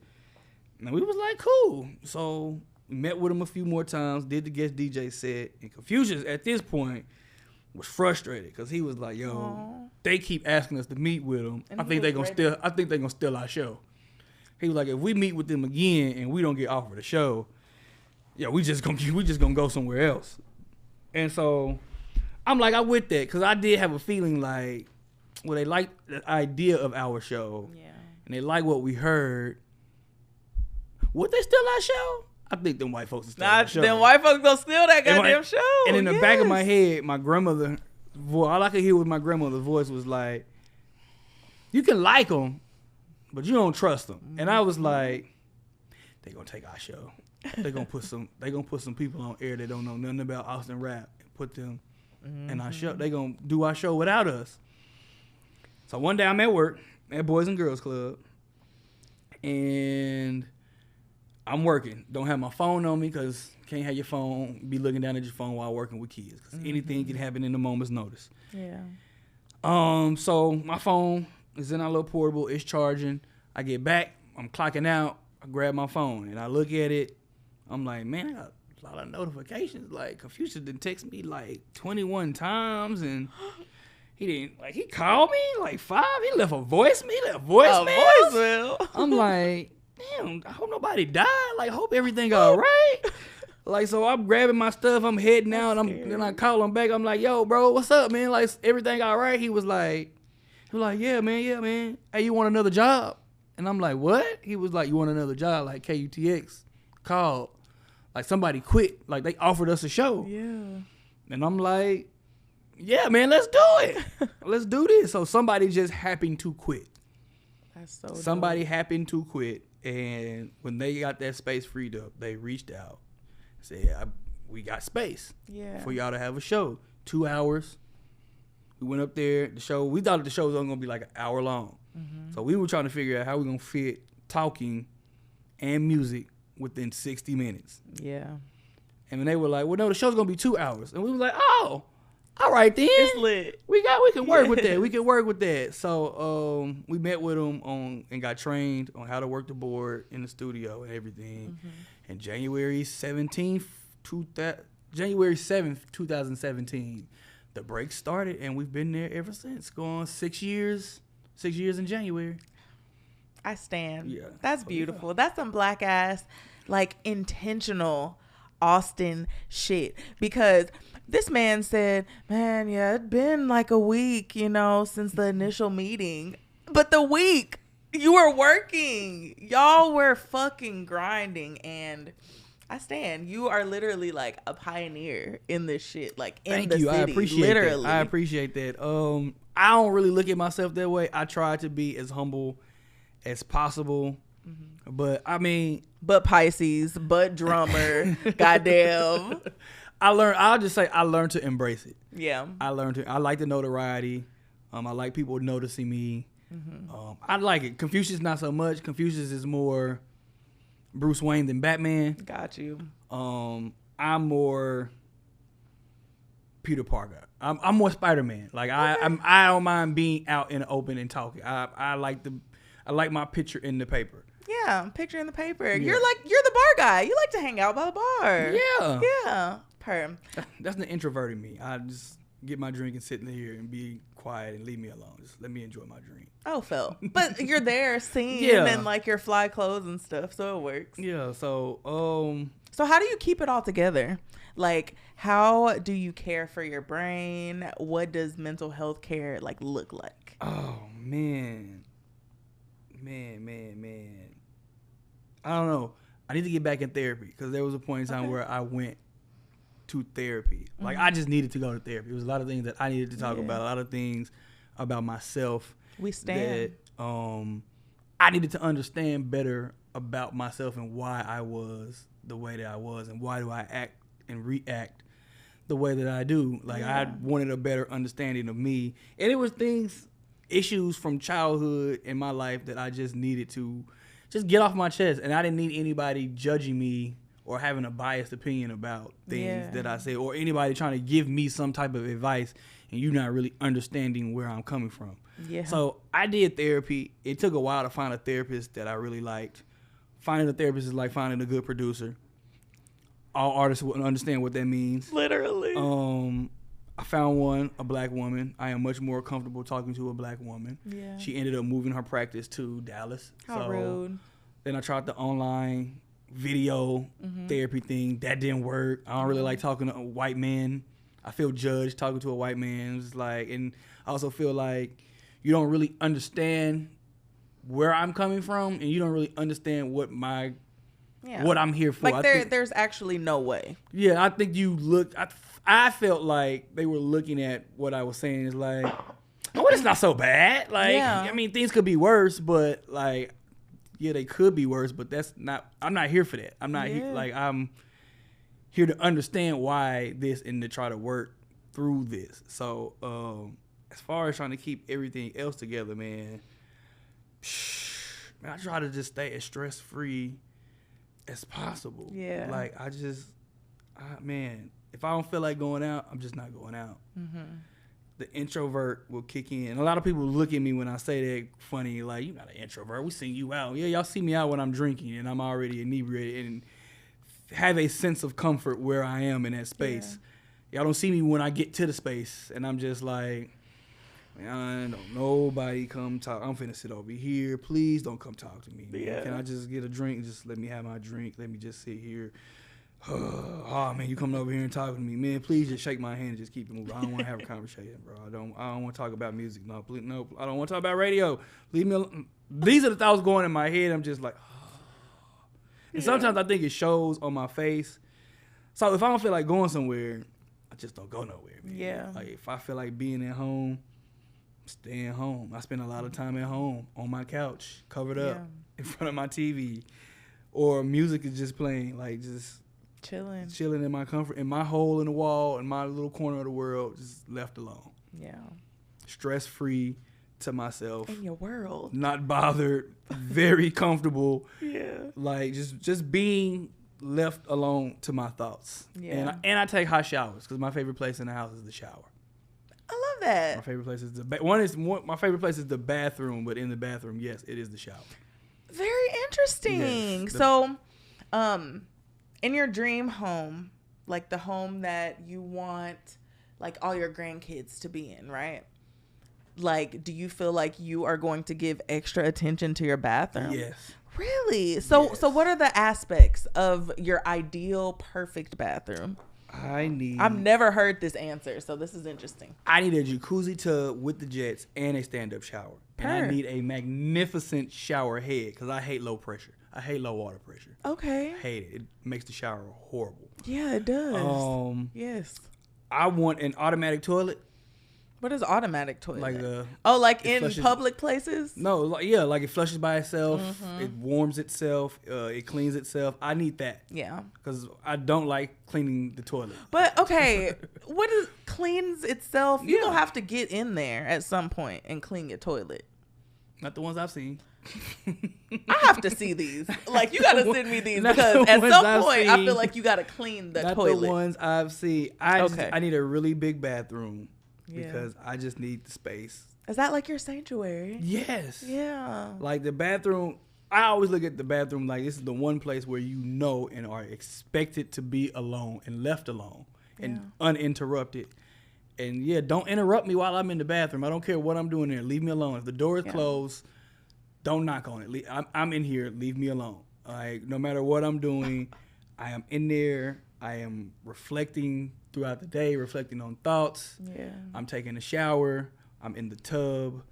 And we was like, cool. So we met with them a few more times, did the guest DJ set, and Confucius at this point was frustrated because he was like, yo, they keep asking us to meet with them. I think they're gonna steal our show. He was like, if we meet with them again and we don't get offered a show, yeah, we just gonna go somewhere else. And so I'm like, I'm with that because I did have a feeling like, well, they liked the idea of our show, and they like what we heard. Would they steal our show? I think them white folks will steal our show. Them white folks gonna steal that goddamn show. And in the back of my head, my grandmother, all I could hear with my grandmother's voice was like, you can like them, but you don't trust them. And I was like, they gonna take our show. They gonna put some people on air that don't know nothing about Austin rap and put them in our show. They gonna do our show without us. So one day I'm at work at Boys and Girls Club, and I'm working. Don't have my phone on me because can't have your phone, be looking down at your phone while working with kids because anything can happen in a moment's notice. Yeah. So my phone is in our little portable. It's charging. I get back. I'm clocking out. I grab my phone and I look at it. I'm like, man, I got a lot of notifications. Like, Confucius didn't text me like 21 times, and he called me like 5. He left a voicemail. I'm like, damn, I hope nobody died. Like, hope everything all right. Like, so I'm grabbing my stuff. I'm heading out. Then I call him back. I'm like, yo, bro, what's up, man? Like, everything all right? He was like, yeah, man. Hey, you want another job? And I'm like, what? He was like, you want another job? Like, KUTX called. Like, somebody quit. Like, they offered us a show. Yeah. And I'm like, yeah, man, let's do it. Let's do this. So somebody just happened to quit. That's so Somebody happened to quit. And when they got that space freed up, they reached out and said, we got space for y'all to have a show. 2 hours. We went up there. We thought the show was only going to be like an hour long. So we were trying to figure out how we're going to fit talking and music within 60 minutes. Yeah. And then they were like, well, no, the show's going to be 2 hours. And we were like, oh, all right then. It's lit. We can work with that. We can work with that. So we met with them and got trained on how to work the board in the studio and everything. And January 7th, 2017, the break started, and we've been there ever since. Going 6 years. 6 years in January. I stand. Yeah. That's beautiful. That's some black ass, like, intentional Austin shit. Because this man said, man, yeah, it's been like a week, since the initial meeting. But the week you were working, y'all were fucking grinding. And I stand. You are literally like a pioneer in this shit. Like, in the city. I appreciate literally. that. I appreciate that. I don't really look at myself that way. I try to be as humble as possible. But I mean, but Pisces, but drummer, goddamn. I learned to embrace it. Yeah. I like the notoriety. I like people noticing me. I like it. Confucius not so much. Confucius is more Bruce Wayne than Batman. Got you. I'm more Peter Parker. I'm more Spider-Man. Like I don't mind being out in the open and talking. I like my picture in the paper. Yeah, picture in the paper. Yeah. You're the bar guy. You like to hang out by the bar. Yeah. Yeah. Perm. That's the introvert in me. I just get my drink and sit in here and be quiet and leave me alone. Just let me enjoy my drink. Oh, Phil. But you're there singing and like your fly clothes and stuff, so it works. Yeah. So how do you keep it all together? Like, how do you care for your brain? What does mental health care look like? Oh man. I don't know. I need to get back in therapy because there was a point in time where I went to therapy. Like, I just needed to go to therapy. It was a lot of things that I needed to talk about, a lot of things about myself. We stand. That I needed to understand better about myself and why I was the way that I was and why do I act and react the way that I do. Like, I wanted a better understanding of me. And it was issues from childhood in my life that I just needed to just get off my chest. And I didn't need anybody judging me or having a biased opinion about things that I say, or anybody trying to give me some type of advice and you not really understanding where I'm coming from. Yeah. So I did therapy. It took a while to find a therapist that I really liked. Finding a therapist is like finding a good producer. All artists will understand what that means. Literally. I found one, a black woman. I am much more comfortable talking to a black woman. Yeah. She ended up moving her practice to Dallas. How rude. Then I tried the online video therapy thing. That didn't work. I don't really like talking to a white man. I feel judged talking to a white man. It's like, and I also feel like you don't really understand where I'm coming from, and you don't really understand what I'm here for. Like there's actually no way. Yeah, I think you look. I felt like they were looking at what I was saying. Is like, oh, it's not so bad. Like, I mean, things could be worse, but like, yeah, they could be worse. But that's not. I'm not here for that. I'm not here. Like, I'm here to understand why this and to try to work through this. So, as far as trying to keep everything else together, man, I try to just stay as stress free as possible. Yeah. Like, man, if I don't feel like going out, I'm just not going out. The introvert will kick in. And a lot of people look at me when I say that funny, like, you're not an introvert. We sing you out. Yeah, y'all see me out when I'm drinking and I'm already inebriated and have a sense of comfort where I am in that space. Yeah. Y'all don't see me when I get to the space and I'm just like, man, don't nobody come talk. I'm finna sit over here. Please don't come talk to me. Yeah. Can I just get a drink? Just let me have my drink. Let me just sit here. Oh man, you coming over here and talking to me, man? Please just shake my hand and just keep it moving. I don't want to have a conversation, bro. I don't want to talk about music. No, please, no. I don't want to talk about radio. Leave me alone. These are the thoughts going in my head. I'm just like, and sometimes I think it shows on my face. So if I don't feel like going somewhere, I just don't go nowhere, man. Yeah. Like if I feel like being at home, staying home. I spend a lot of time at home on my couch, covered up in front of my TV, or music is just playing, like just chilling in my comfort, in my hole in the wall, in my little corner of the world, just left alone. Yeah. Stress free to myself. In your world. Not bothered. Very comfortable. Yeah. Like just being left alone to my thoughts. Yeah. And I take hot showers because my favorite place in the house is the shower. I love that. My favorite place is my favorite place is the bathroom, but in the bathroom, yes, it is the shower. Very interesting. Yes, So, in your dream home, like the home that you want, like all your grandkids to be in, right? Like, do you feel like you are going to give extra attention to your bathroom? Yes. Really? So what are the aspects of your ideal perfect bathroom? I've never heard this answer, so this is interesting. I need a jacuzzi tub with the jets and a stand-up shower. And I need a magnificent shower head because I hate low pressure. I hate low water pressure. Okay. I hate it. It makes the shower horrible. Yeah, it does. Yes. I want an automatic toilet. What is automatic toilet? Like in flushes, public places? No, like it flushes by itself. Mm-hmm. It warms itself. It cleans itself. I need that. Yeah. Because I don't like cleaning the toilet. But okay, what is cleans itself? You don't have to get in there at some point and clean your toilet. Not the ones I've seen. I have to see these. Like, you gotta send me these because at some point I feel like you gotta clean the toilet. Not the ones I've seen. I need a really big bathroom. Yeah. Because I just need the space. Is that like your sanctuary? Yes. Yeah. Like the bathroom, I always look at the bathroom like this is the one place where you know and are expected to be alone and left alone and uninterrupted. And yeah, don't interrupt me while I'm in the bathroom. I don't care what I'm doing there. Leave me alone. If the door is closed, don't knock on it. I'm in here. Leave me alone. Like, no matter what I'm doing, I am in there. I am reflecting throughout the day, reflecting on thoughts. Yeah. I'm taking a shower. I'm in the tub.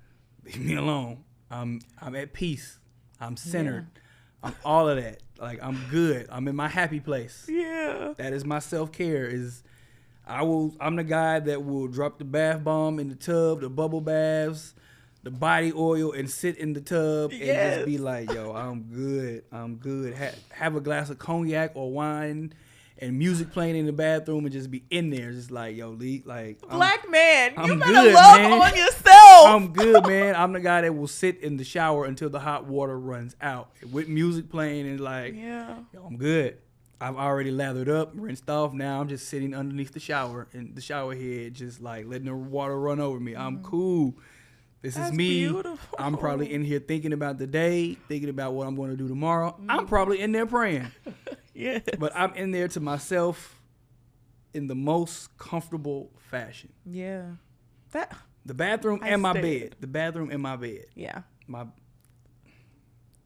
Leave me alone. I'm at peace. I'm centered. Yeah. I'm all of that. Like, I'm good. I'm in my happy place. Yeah. That is my self-care. I'm the guy that will drop the bath bomb in the tub, the bubble baths, the body oil, and sit in the tub and just be like, yo, I'm good. I'm good. Have a glass of cognac or wine and music playing in the bathroom and just be in there, just like, yo, Black man, you better good, love man. On yourself. I'm good, man. I'm the guy that will sit in the shower until the hot water runs out with music playing and like, yo, I'm good. I've already lathered up, rinsed off. Now I'm just sitting underneath the shower and the shower head, just like letting the water run over me. I'm cool. This is me. Beautiful. I'm probably in here thinking about the day, thinking about what I'm going to do tomorrow. I'm probably in there praying. Yeah. But I'm in there to myself in the most comfortable fashion. Yeah. The bathroom and my bed. The bathroom and my bed. Yeah.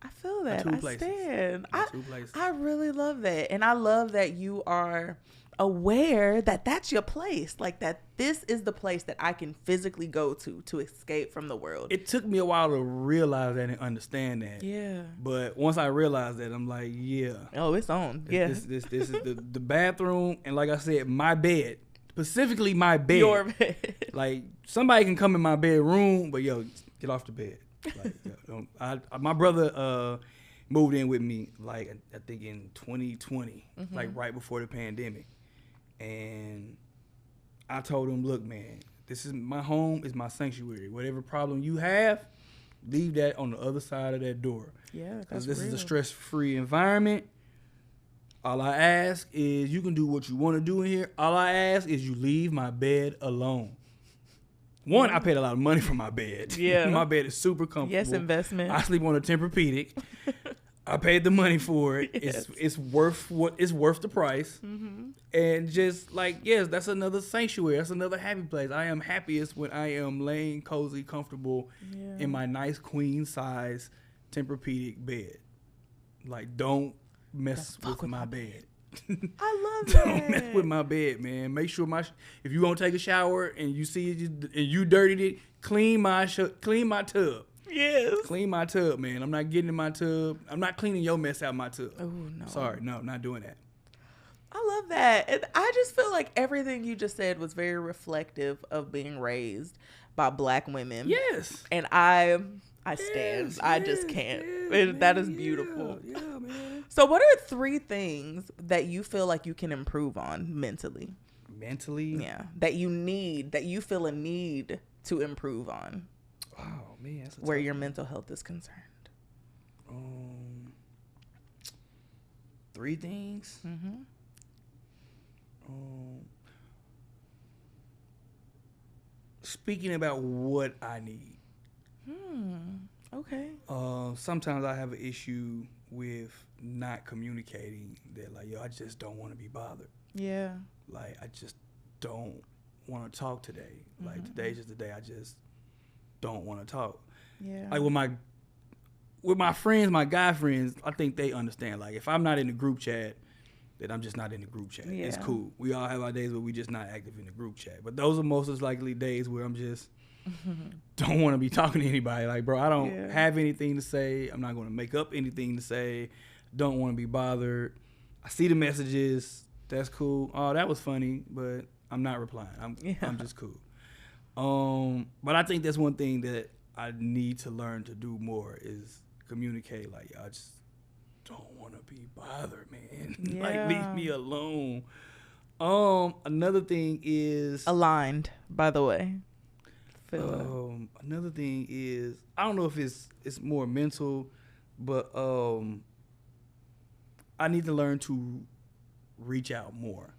I feel My that. two I places. stand. Two places. I really love that. And I love that you are aware that that's your place. Like, that this is the place that I can physically go to escape from the world. It took me a while to realize that and understand that. Yeah. But once I realized that, I'm like, yeah. Oh, it's on. Yeah. This is the bathroom. And like I said, my bed. Specifically my bed. Your bed. Like, somebody can come in my bedroom, but yo, get off the bed. Like, my brother moved in with me, like, I think in 2020, like right before the pandemic. And I told him, look, man, this is my home, is my sanctuary. Whatever problem you have, leave that on the other side of that door. Yeah, because this is a stress-free environment. All I ask is you can do what you want to do in here. All I ask is you leave my bed alone. One, I paid a lot of money for my bed. Yeah. My bed is super comfortable. Yes, investment. I sleep on a Tempur-Pedic. I paid the money for it. Yes. It's worth the price. Mm-hmm. And just like, yes, that's another sanctuary. That's another happy place. I am happiest when I am laying cozy, comfortable in my nice queen size Tempur-Pedic bed. Like, don't mess with my bed. I love that. Don't mess with my bed, man. Make sure if you gonna take a shower and you see it and you dirtied it, clean my tub. Yes. Clean my tub, man. I'm not getting in my tub. I'm not cleaning your mess out of my tub. Oh, no. Sorry, no, not doing that. I love that. And I just feel like everything you just said was very reflective of being raised by Black women. Yes. And I stand. I just can't. Yeah, that is beautiful. Yeah, man. So what are 3 things that you feel like you can improve on mentally? Mentally? Yeah. That you feel a need to improve on. Oh, man. That's where your mental health is concerned. 3 things? Mm-hmm. Speaking about what I need. Okay. Sometimes I have an issue with not communicating that, like, yo, I just don't want to be bothered. Yeah. Like, I just don't want to talk today. Like, today's just the day I just don't want to talk. Yeah. Like, with my friends, my guy friends, I think they understand. Like, if I'm not in the group chat, then I'm just not in the group chat. Yeah. It's cool. We all have our days where we just not active in the group chat. But those are most likely days where I'm just don't want to be talking to anybody. Like, bro, I don't have anything to say. I'm not going to make up anything to say. Don't want to be bothered. I see the messages. That's cool. Oh, that was funny, but I'm not replying. I'm just cool. But I think that's one thing that I need to learn to do more is communicate. Like, I just don't want to be bothered, man. Yeah. Like, leave me alone. Another thing is aligned, by the way. Another thing is, I don't know if it's more mental, but I need to learn to reach out more.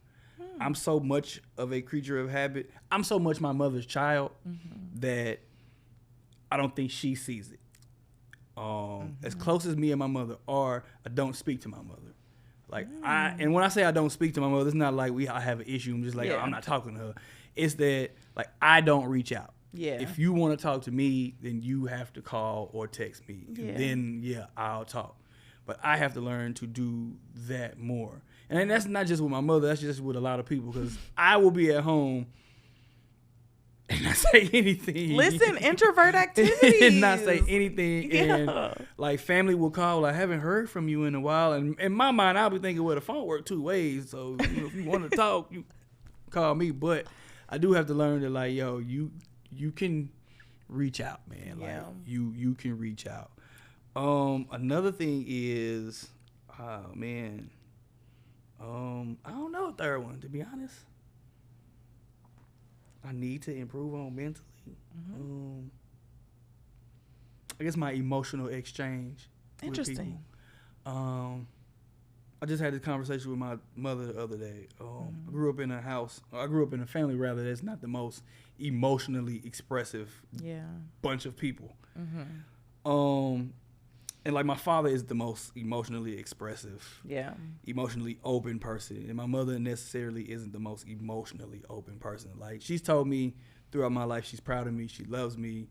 I'm so much of a creature of habit. I'm so much my mother's child that I don't think she sees it. As close as me and my mother are, I don't speak to my mother. Like and when I say I don't speak to my mother, it's not like I have an issue. I'm just like, oh, I'm not talking to her. It's that, like, I don't reach out. Yeah. If you want to talk to me, then you have to call or text me. Yeah. And then, I'll talk. But I have to learn to do that more. And that's not just with my mother. That's just with a lot of people. Because I will be at home and not say anything. Listen, introvert activities. And not say anything. Yeah. And, like, family will call, I haven't heard from you in a while. And in my mind, I'll be thinking, well, the phone works 2 ways. So, if you want to talk, you call me. But I do have to learn that, like, yo, you can reach out, man. Like, you can reach out. Another thing is, I don't know a third one, to be honest. I need to improve on mentally. I guess my emotional exchange with people. I just had this conversation with my mother the other day. I grew up in a family rather that's not the most emotionally expressive bunch of people. And like my father is the most emotionally expressive, emotionally open person. And my mother necessarily isn't the most emotionally open person. Like, she's told me throughout my life she's proud of me, she loves me,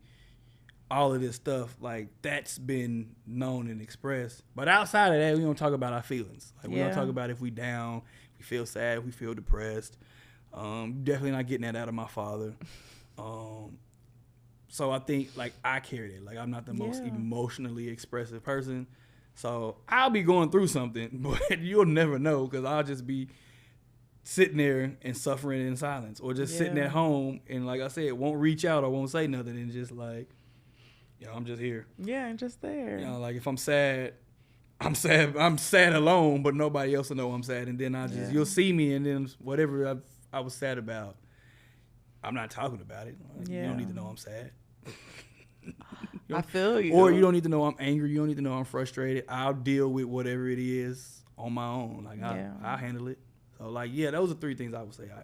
all of this stuff. Like, that's been known and expressed. But outside of that, we don't talk about our feelings. Like, we don't talk about if we down, if we feel sad, if we feel depressed. Definitely not getting that out of my father. So I think, like, I carry it. Like, I'm not the most emotionally expressive person. So I'll be going through something, but you'll never know because I'll just be sitting there and suffering in silence or just sitting at home and, like I said, won't reach out or won't say nothing and just like, I'm just here. Yeah, I'm just there. Like, if I'm sad, I'm sad alone, but nobody else will know I'm sad. And then you'll see me and then whatever I was sad about, I'm not talking about it. You don't need to know I'm sad. I feel you. Or you don't need to know I'm angry. You don't need to know I'm frustrated. I'll deal with whatever it is on my own. Like, I'll handle it. So, like, those are 3 things I would say I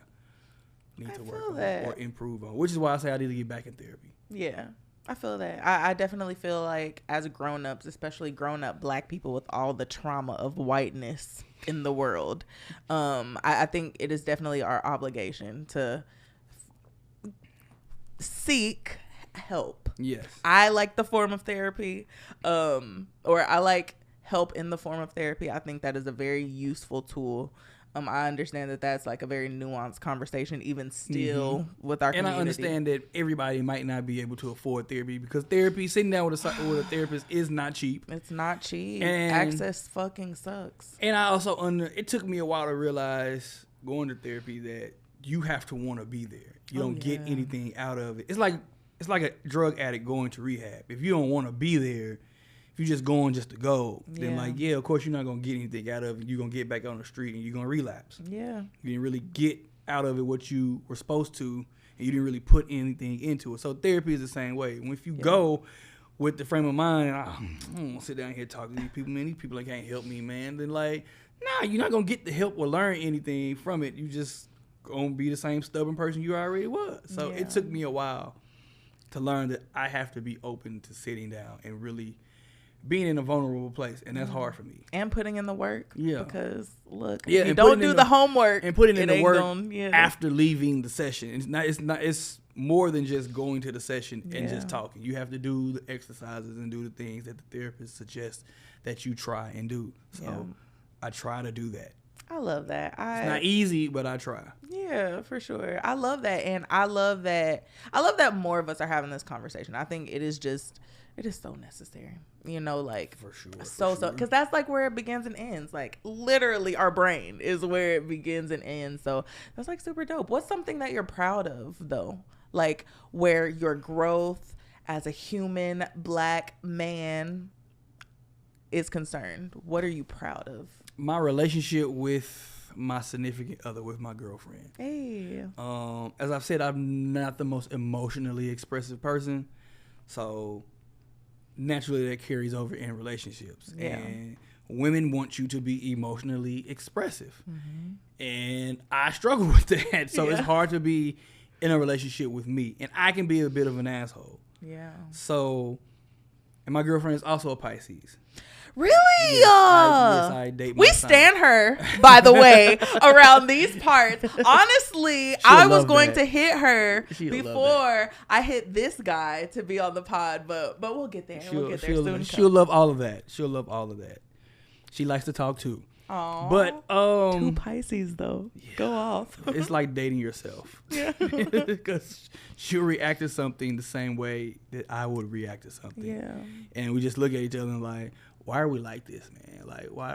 need to work on or improve on, which is why I say I need to get back in therapy. Yeah. I feel that. I definitely feel like as grown-ups, especially grown-up Black people with all the trauma of whiteness in the world, I think it is definitely our obligation to seek help. Yes. I like the form of therapy, or I like help in the form of therapy. I think that is a very useful tool. I understand that that's like a very nuanced conversation, even still with our community. And I understand that everybody might not be able to afford therapy because sitting down with a therapist is not cheap. It's not cheap. And access fucking sucks. And I also it took me a while to realize going to therapy that you have to want to be there. You don't get anything out of it. It's like a drug addict going to rehab. If you don't want to be there, If you just going just to go, then Yeah. like, yeah, of course you're not gonna get anything out of it. You're gonna get back on the street and you're gonna relapse. Yeah. You didn't really get out of it what you were supposed to, and you didn't really put anything into it. So therapy is the same way. If you go with the frame of mind, I don't want to sit down here talking to these people, man. These people like can't help me, man. Then like, nah, you're not gonna get the help or learn anything from it. You just gonna be the same stubborn person you already was. So it took me a while to learn that I have to be open to sitting down and really being in a vulnerable place, and that's hard for me. And putting in the work. Yeah. Because look, Yeah, if you and don't putting do in the homework and putting in it the ain't work after after leaving the session. It's more than just going to the session and just talking. You have to do the exercises and do the things that the therapist suggests that you try and do. So I try to do that. I love that. It's not easy, but I try. Yeah, for sure. I love that. And I love that more of us are having this conversation. I think it is so necessary. You know, like for sure. So because that's like where it begins and ends. Like literally our brain is where it begins and ends. So that's like super dope. What's something that you're proud of though? Like where your growth as a human Black man is concerned. What are you proud of? My relationship with my significant other, with my girlfriend. Hey. As I've said, I'm not the most emotionally expressive person. So naturally that carries over in relationships. Yeah. And women want you to be emotionally expressive. And I struggle with that. So it's hard to be in a relationship with me. And I can be a bit of an asshole. Yeah. So, and my girlfriend is also a Pisces. Really? Yes, I date my we sign. stand her, by the way, around these parts. Honestly, I was going to hit her before I hit this guy to be on the pod, but we'll get there. We'll get there soon. She'll love all of that. She'll love all of that. She likes to talk too. Aww. But two Pisces though. Yeah. Go off. It's like dating yourself. Yeah. Because she'll react to something the same way that I would react to something. Yeah. And we just look at each other and like, why are we like this, man? Like, why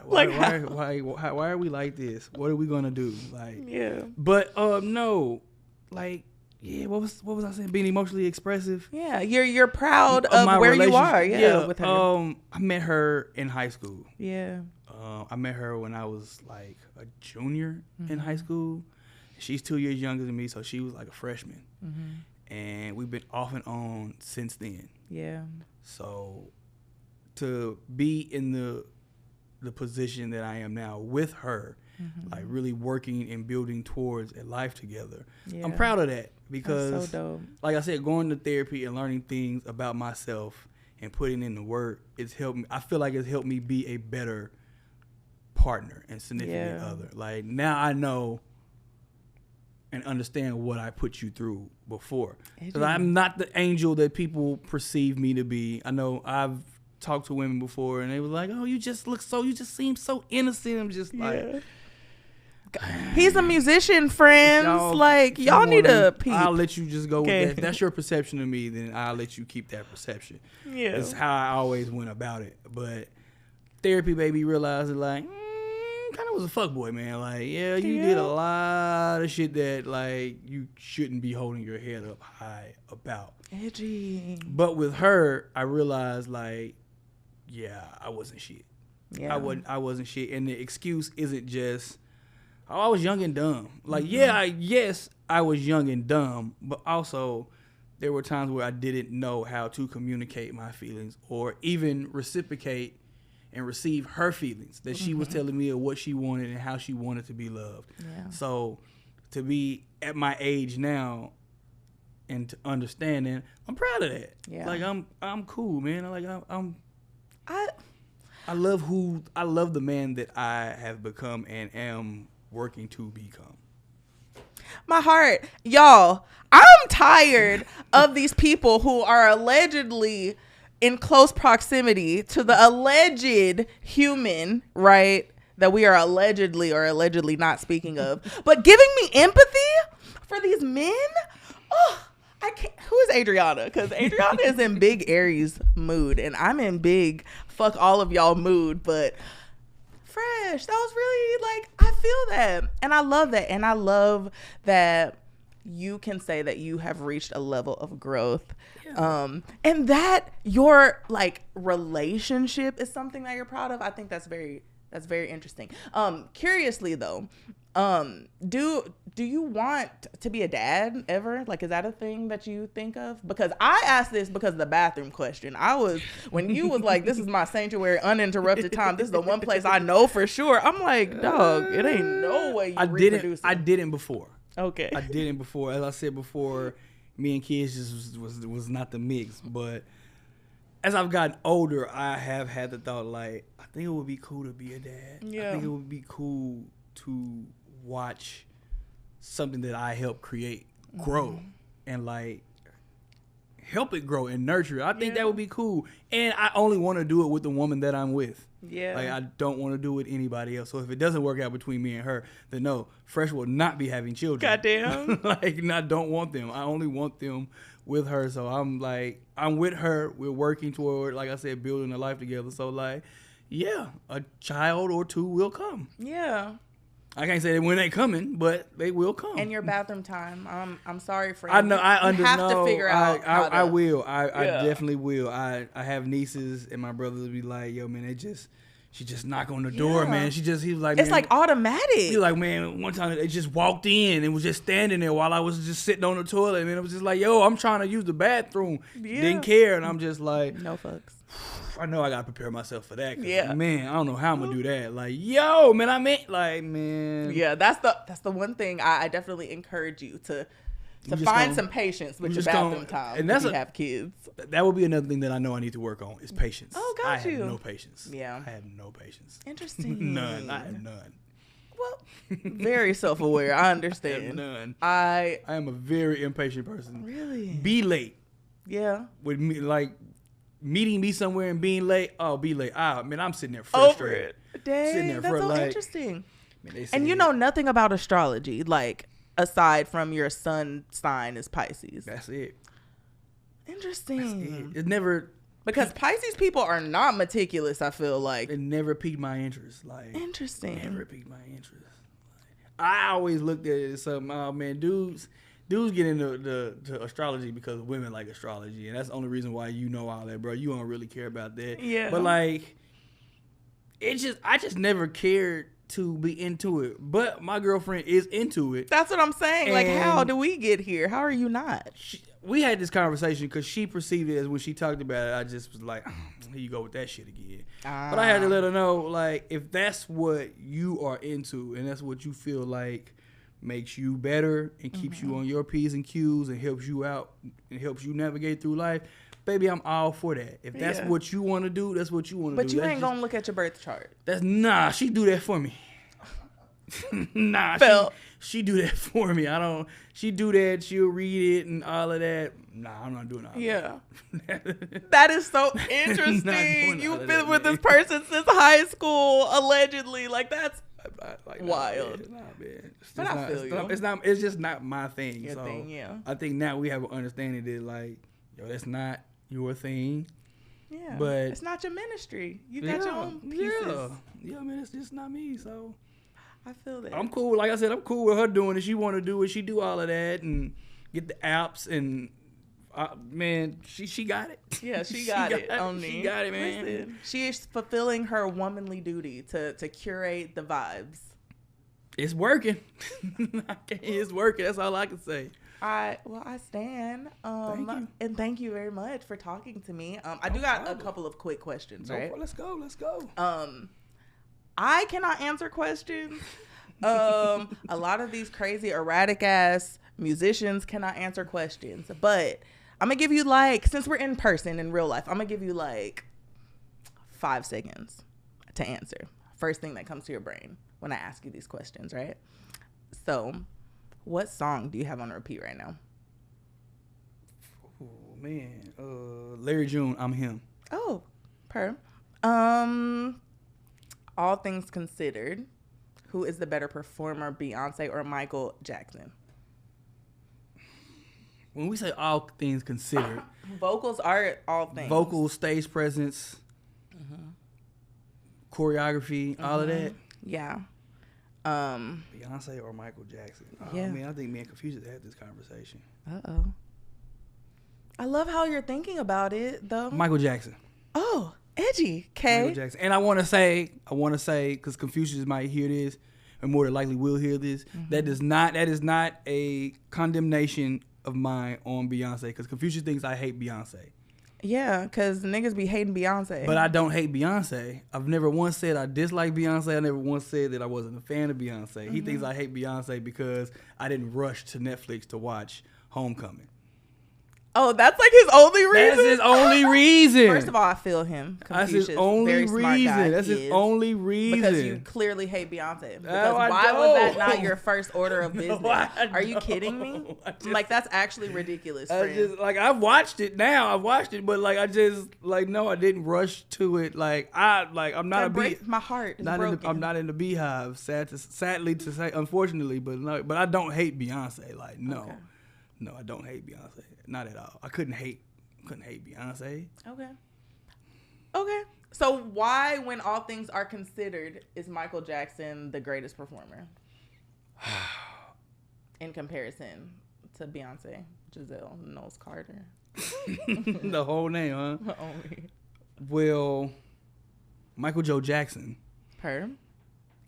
are we like this? What are we gonna do? Like, yeah. But no, like, yeah. What was I saying? Being emotionally expressive. Yeah, you're proud of where you are. Yeah, with her. I met her in high school. Yeah. I met her when I was like a junior in high school. She's 2 years younger than me, so she was like a freshman. And we've been off and on since then. Yeah. So to be in the position that I am now with her, like really working and building towards a life together, I'm proud of that because, that's so dope. Like I said, going to therapy and learning things about myself and putting in the work, it's helped me. I feel like it's helped me be a better partner and significant other. Like now I know and understand what I put you through before. Because I'm not the angel that people perceive me to be. I know I've talked to women before and they were like, oh, you just seem so innocent. I'm just like, he's a musician, friends. Y'all need to peep. I'll let you just go with that. If that's your perception of me, then I'll let you keep that perception. Yeah. That's how I always went about it. But therapy, baby, realized like, kind of was a fuckboy, man. Like, you did a lot of shit that like you shouldn't be holding your head up high about. Edgy. But with her, I realized like, I wasn't shit. Yeah. I wasn't shit. And the excuse isn't just, I was young and dumb. Like, yes, I was young and dumb, but also there were times where I didn't know how to communicate my feelings or even reciprocate and receive her feelings that she was telling me of what she wanted and how she wanted to be loved. Yeah. So to be at my age now and to understanding, I'm proud of that. Yeah. Like I'm cool, man. I love the man that I have become and am working to become. My heart, y'all, I'm tired of these people who are allegedly in close proximity to the alleged human, right? That we are allegedly not speaking of, but giving me empathy for these men. Oh, I can't. Who is Adriana? Because Adriana is in big Aries mood, and I'm in big fuck all of y'all mood. But fresh, that was really like, I feel that, and I love that, and I love that you can say that you have reached a level of growth. Yeah. And that your like relationship is something that you're proud of. I think that's very interesting. Curiously though, do you want to be a dad ever? Like, is that a thing that you think of? Because I asked this because of the bathroom question. When you was like, this is my sanctuary, uninterrupted time. This is the one place I know for sure. I'm like, dog, it ain't no way you reproducing. I didn't before. Okay. I didn't before. As I said before, me and kids just was not the mix. But as I've gotten older, I have had the thought, like, I think it would be cool to be a dad. Yeah. I think it would be cool to watch something that I help create grow and, like, help it grow and nurture. I think that would be cool. And I only want to do it with the woman that I'm with. Yeah. Like, I don't want to do it with anybody else. So if it doesn't work out between me and her, then no, Fresh will not be having children. Goddamn. Like, and I don't want them. I only want them with her. So I'm with her. We're working toward, like I said, building a life together. So, like, yeah, a child or two will come. Yeah. I can't say that when they coming, but they will come. And your bathroom time. I'm sorry for you. I know. I understand. You have to figure out. I will. I definitely will. I have nieces, and my brothers will be like, "Yo, man, she just knock on the door, man. He was like, it's man, like automatic." He's like, man, one time they just walked in and was just standing there while I was just sitting on the toilet, and it was just like, yo, I'm trying to use the bathroom. Yeah. Didn't care, and I'm just like, no fucks. I know I gotta prepare myself for that. Yeah, man, I don't know how I'm gonna do that. Like, yo, man, man. Yeah, that's the one thing I definitely encourage you to find some patience with your bathroom time. And that's if you have kids. That would be another thing that I know I need to work on is patience. Oh, got you. I have no patience. Yeah, I have no patience. Interesting. None. I have none. Well, very self-aware. I understand. None. I am a very impatient person. Really? Be late. Yeah. With me, like meeting me somewhere and being late. Oh, be late. Man, I'm sitting there frustrated. Dang, sitting there that's so like, interesting. Man, and you know nothing about astrology, like aside from your sun sign is Pisces. That's it. Interesting. That's it. It never. Because Pisces people are not meticulous, I feel like. It never piqued my interest. Like, interesting. Never piqued my interest. I always looked at it as something, oh man, dudes get into to astrology because women like astrology, and that's the only reason why you know all that, bro. You don't really care about that. Yeah. But like, I just never cared to be into it. But my girlfriend is into it. That's what I'm saying. And like, how do we get here? How are you not? We had this conversation because she perceived it as when she talked about it, I just was like, here you go with that shit again. But I had to let her know, like, if that's what you are into and that's what you feel like makes you better and keeps you on your P's and Q's and helps you out and helps you navigate through life, baby, I'm all for that. If that's what you want to do, that's what you want to do. But you ain't gonna look at your birth chart. She do that for me. She do that for me. She do that. She'll read it and all of that. Nah, I'm not doing all that. That is so interesting. You've been with this person since high school, allegedly. Like, that's wild. Nah, man. But I feel you. It's just not my thing. Your thing, yeah. I think now we have an understanding that, like, yo, that's not your thing. Yeah. But it's not your ministry. You got your own pieces. Yeah, man, it's just not me. So I feel that. I'm cool. Like I said, I'm cool with her doing it. She want to do it. She do all of that and get the apps and man, she got it. Yeah, she got it. She got it, man. Listen, she is fulfilling her womanly duty to curate the vibes. It's working. It's working. That's all I can say. I stand. Thank you. And thank you very much for talking to me. I do got a couple of quick questions, right? Let's go. I cannot answer questions. A lot of these crazy erratic ass musicians cannot answer questions, but I'm gonna give you, like, since we're in person in real life, I'm gonna give you like 5 seconds to answer. First thing that comes to your brain when I ask you these questions, right? So, what song do you have on repeat right now? Oh man, Larry June, I'm Him. Oh, all things considered, who is the better performer, Beyonce or Michael Jackson? When we say all things considered, vocals are all things. Vocals, stage presence, choreography, all of that. Yeah. Beyonce or Michael Jackson? Yeah. I mean, I think me and Confucius had this conversation. Uh-oh. I love how you're thinking about it, though. Michael Jackson. Oh, edgy. Okay. Michael Jackson. And I want to say, because Confucius might hear this, and more than likely will hear this. Mm-hmm. That is not a condemnation of mine on Beyonce, because Confucius thinks I hate Beyonce. Yeah, because niggas be hating Beyonce. But I don't hate Beyonce. I've never once said I dislike Beyonce. I never once said that I wasn't a fan of Beyonce. Mm-hmm. He thinks I hate Beyonce because I didn't rush to Netflix to watch Homecoming. Oh, that's like his only reason? That's his only reason. First of all, I feel him. Confucius, that's his only very smart reason. Guy. That's his only reason. Because you clearly hate Beyonce. Because why was that not your first order of business? Are you kidding me? Like, that's actually ridiculous, friend. I've watched it now. I've watched it, but no, I didn't rush to it. I'm not a beehive. My heart is broken. I'm not in the beehive. Sadly to say, unfortunately, but I don't hate Beyonce. No. Okay. No, I don't hate Beyonce. Not at all. I couldn't hate Beyonce. Okay. So why, when all things are considered, is Michael Jackson the greatest performer in comparison to Beyonce, Giselle, Knowles Carter? The whole name, huh? Only. Well, Michael Joe Jackson.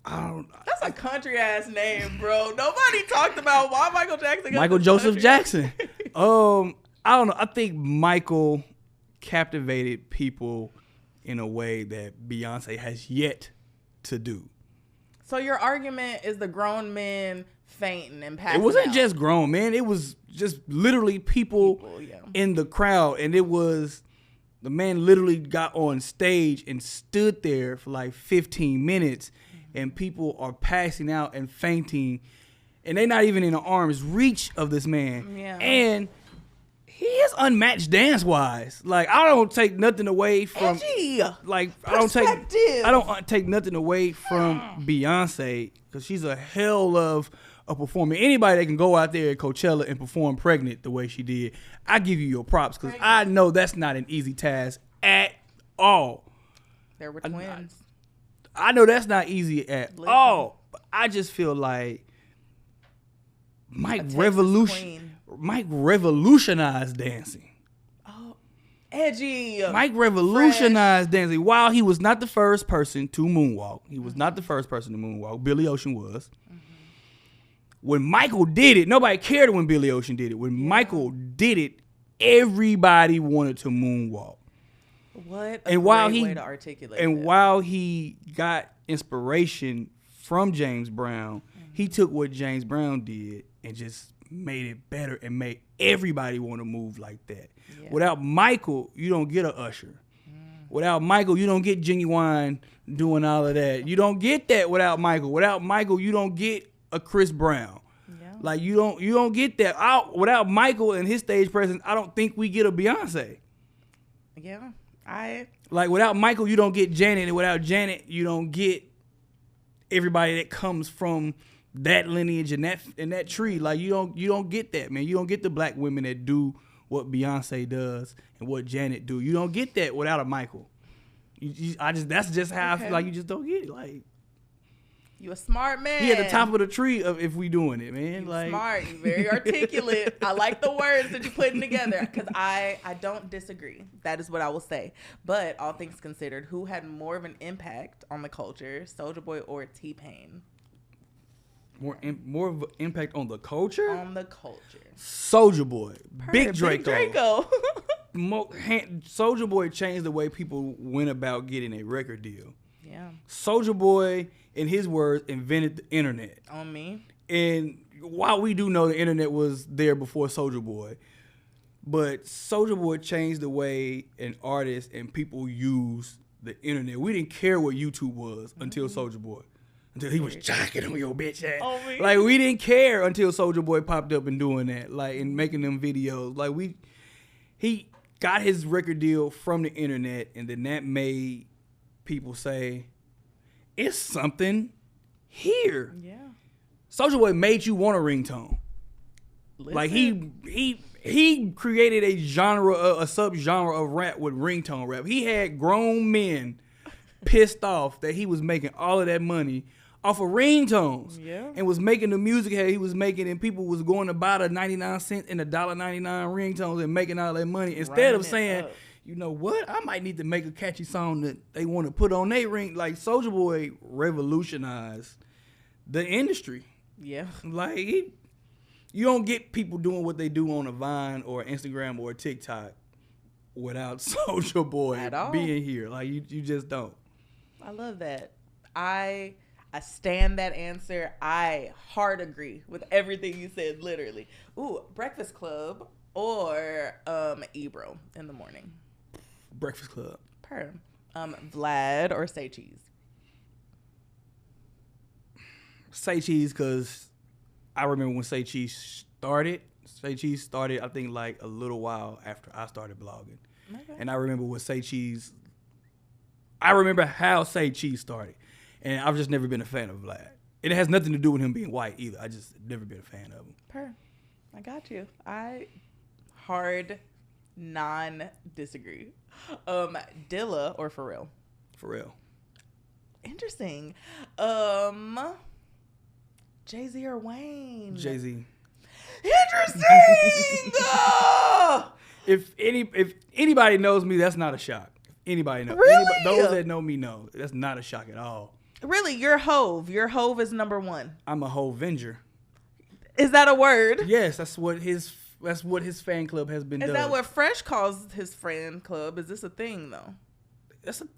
That's a country ass name, bro. Nobody talked about why Michael Jackson. Michael Joseph Jackson. I don't know. I think Michael captivated people in a way that Beyonce has yet to do. So your argument is the grown men fainting and passing out. It wasn't just grown men. It was just literally people in the crowd, and it was the man literally got on stage and stood there for like 15 minutes. And people are passing out and fainting, and they're not even in the arm's reach of this man. Yeah. And he is unmatched dance-wise. Like, I don't take nothing away from I don't take nothing away from Beyonce, because she's a hell of a performer. Anybody that can go out there at Coachella and perform pregnant the way she did, I give you your props, because I know that's not an easy task at all. There were twins. I know that's not easy at all, but I just feel like Mike revolutionized dancing. Oh, edgy. Mike revolutionized dancing. While he was not the first person to moonwalk, Billy Ocean was. Mm-hmm. When Michael did it, nobody cared when Billy Ocean did it. When Michael did it, everybody wanted to moonwalk. What a great way to articulate that. While he got inspiration from James Brown, he took what James Brown did and just made it better and made everybody want to move like that. Yeah. Without Michael, you don't get a Usher. Without Michael, you don't get Genuine doing all of that. You don't get that without Michael. Without Michael, you don't get a Chris Brown. Yeah. Like, you don't get that. Without Michael and his stage presence, I don't think we get a Beyonce. Yeah. Without Michael, you don't get Janet, and without Janet, you don't get everybody that comes from that lineage and that tree. Like, you don't get that, man. You don't get the black women that do what Beyonce does and what Janet do. You don't get that without a Michael. That's just how I feel like you just don't get it. Like, you a smart man. He at the top of the tree of if we doing it, man. You smart. You very articulate. I like the words that you're putting together, because I don't disagree. That is what I will say. But all things considered, who had more of an impact on the culture, Soulja Boy or T-Pain? More of an impact on the culture? On the culture. Soulja Boy. Big Draco. Soulja Boy changed the way people went about getting a record deal. Yeah. Soulja Boy, in his words, invented the internet. On me. And while we do know the internet was there before Soulja Boy, but Soulja Boy changed the way an artist and people use the internet. We didn't care what YouTube was until Soulja Boy. Until he was jocking on your bitch ass. On me. Like, we didn't care until Soulja Boy popped up and doing that. Like, and making them videos. Like, he got his record deal from the internet, and then that made people say, it's something here. Yeah. Soulja Boy made you want a ringtone. Listen. Like, he created a subgenre of rap with ringtone rap. He had grown men pissed off that he was making all of that money off of ringtones. Yeah. And was making the music that he was making, and people was going to buy the 99 cent and the $1.99 ringtones and making all that money instead of saying, you know what, I might need to make a catchy song that they want to put on their ring. Like Soulja Boy revolutionized the industry. Yeah. Like you don't get people doing what they do on a Vine or Instagram or TikTok without Soulja Boy being here. Like you just don't. I love that. I stand that answer. I hard agree with everything you said, literally. Ooh, Breakfast Club or Ebro in the morning. Breakfast Club. Vlad or Say Cheese? Say Cheese, because I remember when Say Cheese started. Say Cheese started, I think, like a little while after I started blogging. Okay. And I remember what Say Cheese, I remember how Say Cheese started. And I've just never been a fan of Vlad. It has nothing to do with him being white either. I just never been a fan of him. I got you. I hard non-disagree. Dilla or Pharrell? Pharrell. Interesting. Jay-Z or Wayne? Jay-Z. Interesting. If anybody knows me, that's not a shock. Anybody knows. Really? Those that know me know. That's not a shock at all. Really? You're Hove. Your Hove is number one. I'm a Hovenger. Is that a word? Yes, that's what his fan club has been. Is that what Fresh calls his fan club? Is this a thing though?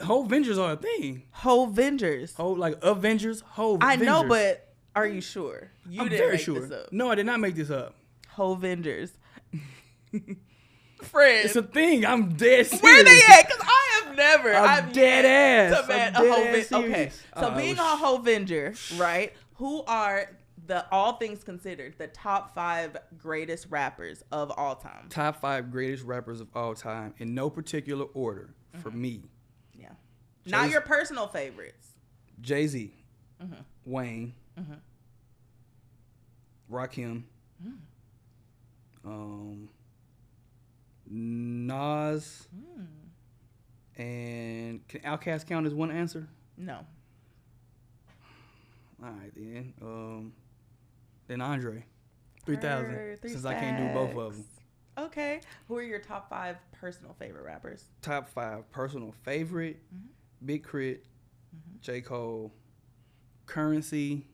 Hovengers are a thing. Hovengers. Like Avengers. Hovengers. I know, but are you sure? I'm didn't very make sure. This up. No, I did not make this up. Hovengers. Friend. It's a thing. I'm dead serious. Where they at? Because I have never. I'm dead ass. Okay, so being a Hovenger, right? Who are all things considered, the top 5 greatest rappers of all time? Top 5 greatest rappers of all time in no particular order for me. Yeah. Not your personal favorites. Jay-Z, Wayne, Rakim, Nas, and can Outkast count as one answer? No. All right then Andre, 3000. Since I can't do both of them. Okay. Who are your top 5 personal favorite rappers? Top 5 personal favorite: Big Crit, J. Cole, Currency.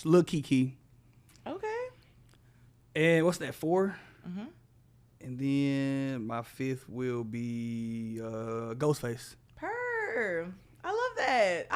Lil Kiki. Okay. And what's that, 4? And then my 5th will be Ghostface. I love that.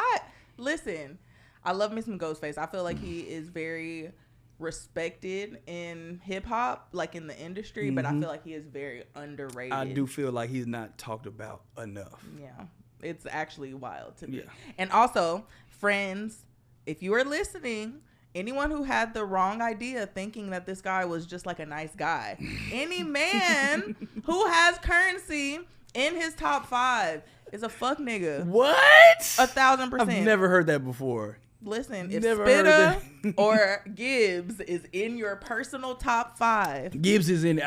Listen, I love me some Ghostface. I feel like he is very respected in hip hop, like in the industry, but I feel like he is very underrated. I do feel like he's not talked about enough. Yeah. It's actually wild to me. Yeah. And also, friends, if you are listening, anyone who had the wrong idea thinking that this guy was just like a nice guy, any man who has Currency in his top 5 is a fuck nigga. What? 1,000%. I've never heard that before. Listen, if Never heard Spitta or Gibbs is in your personal top 5. Gibbs is in.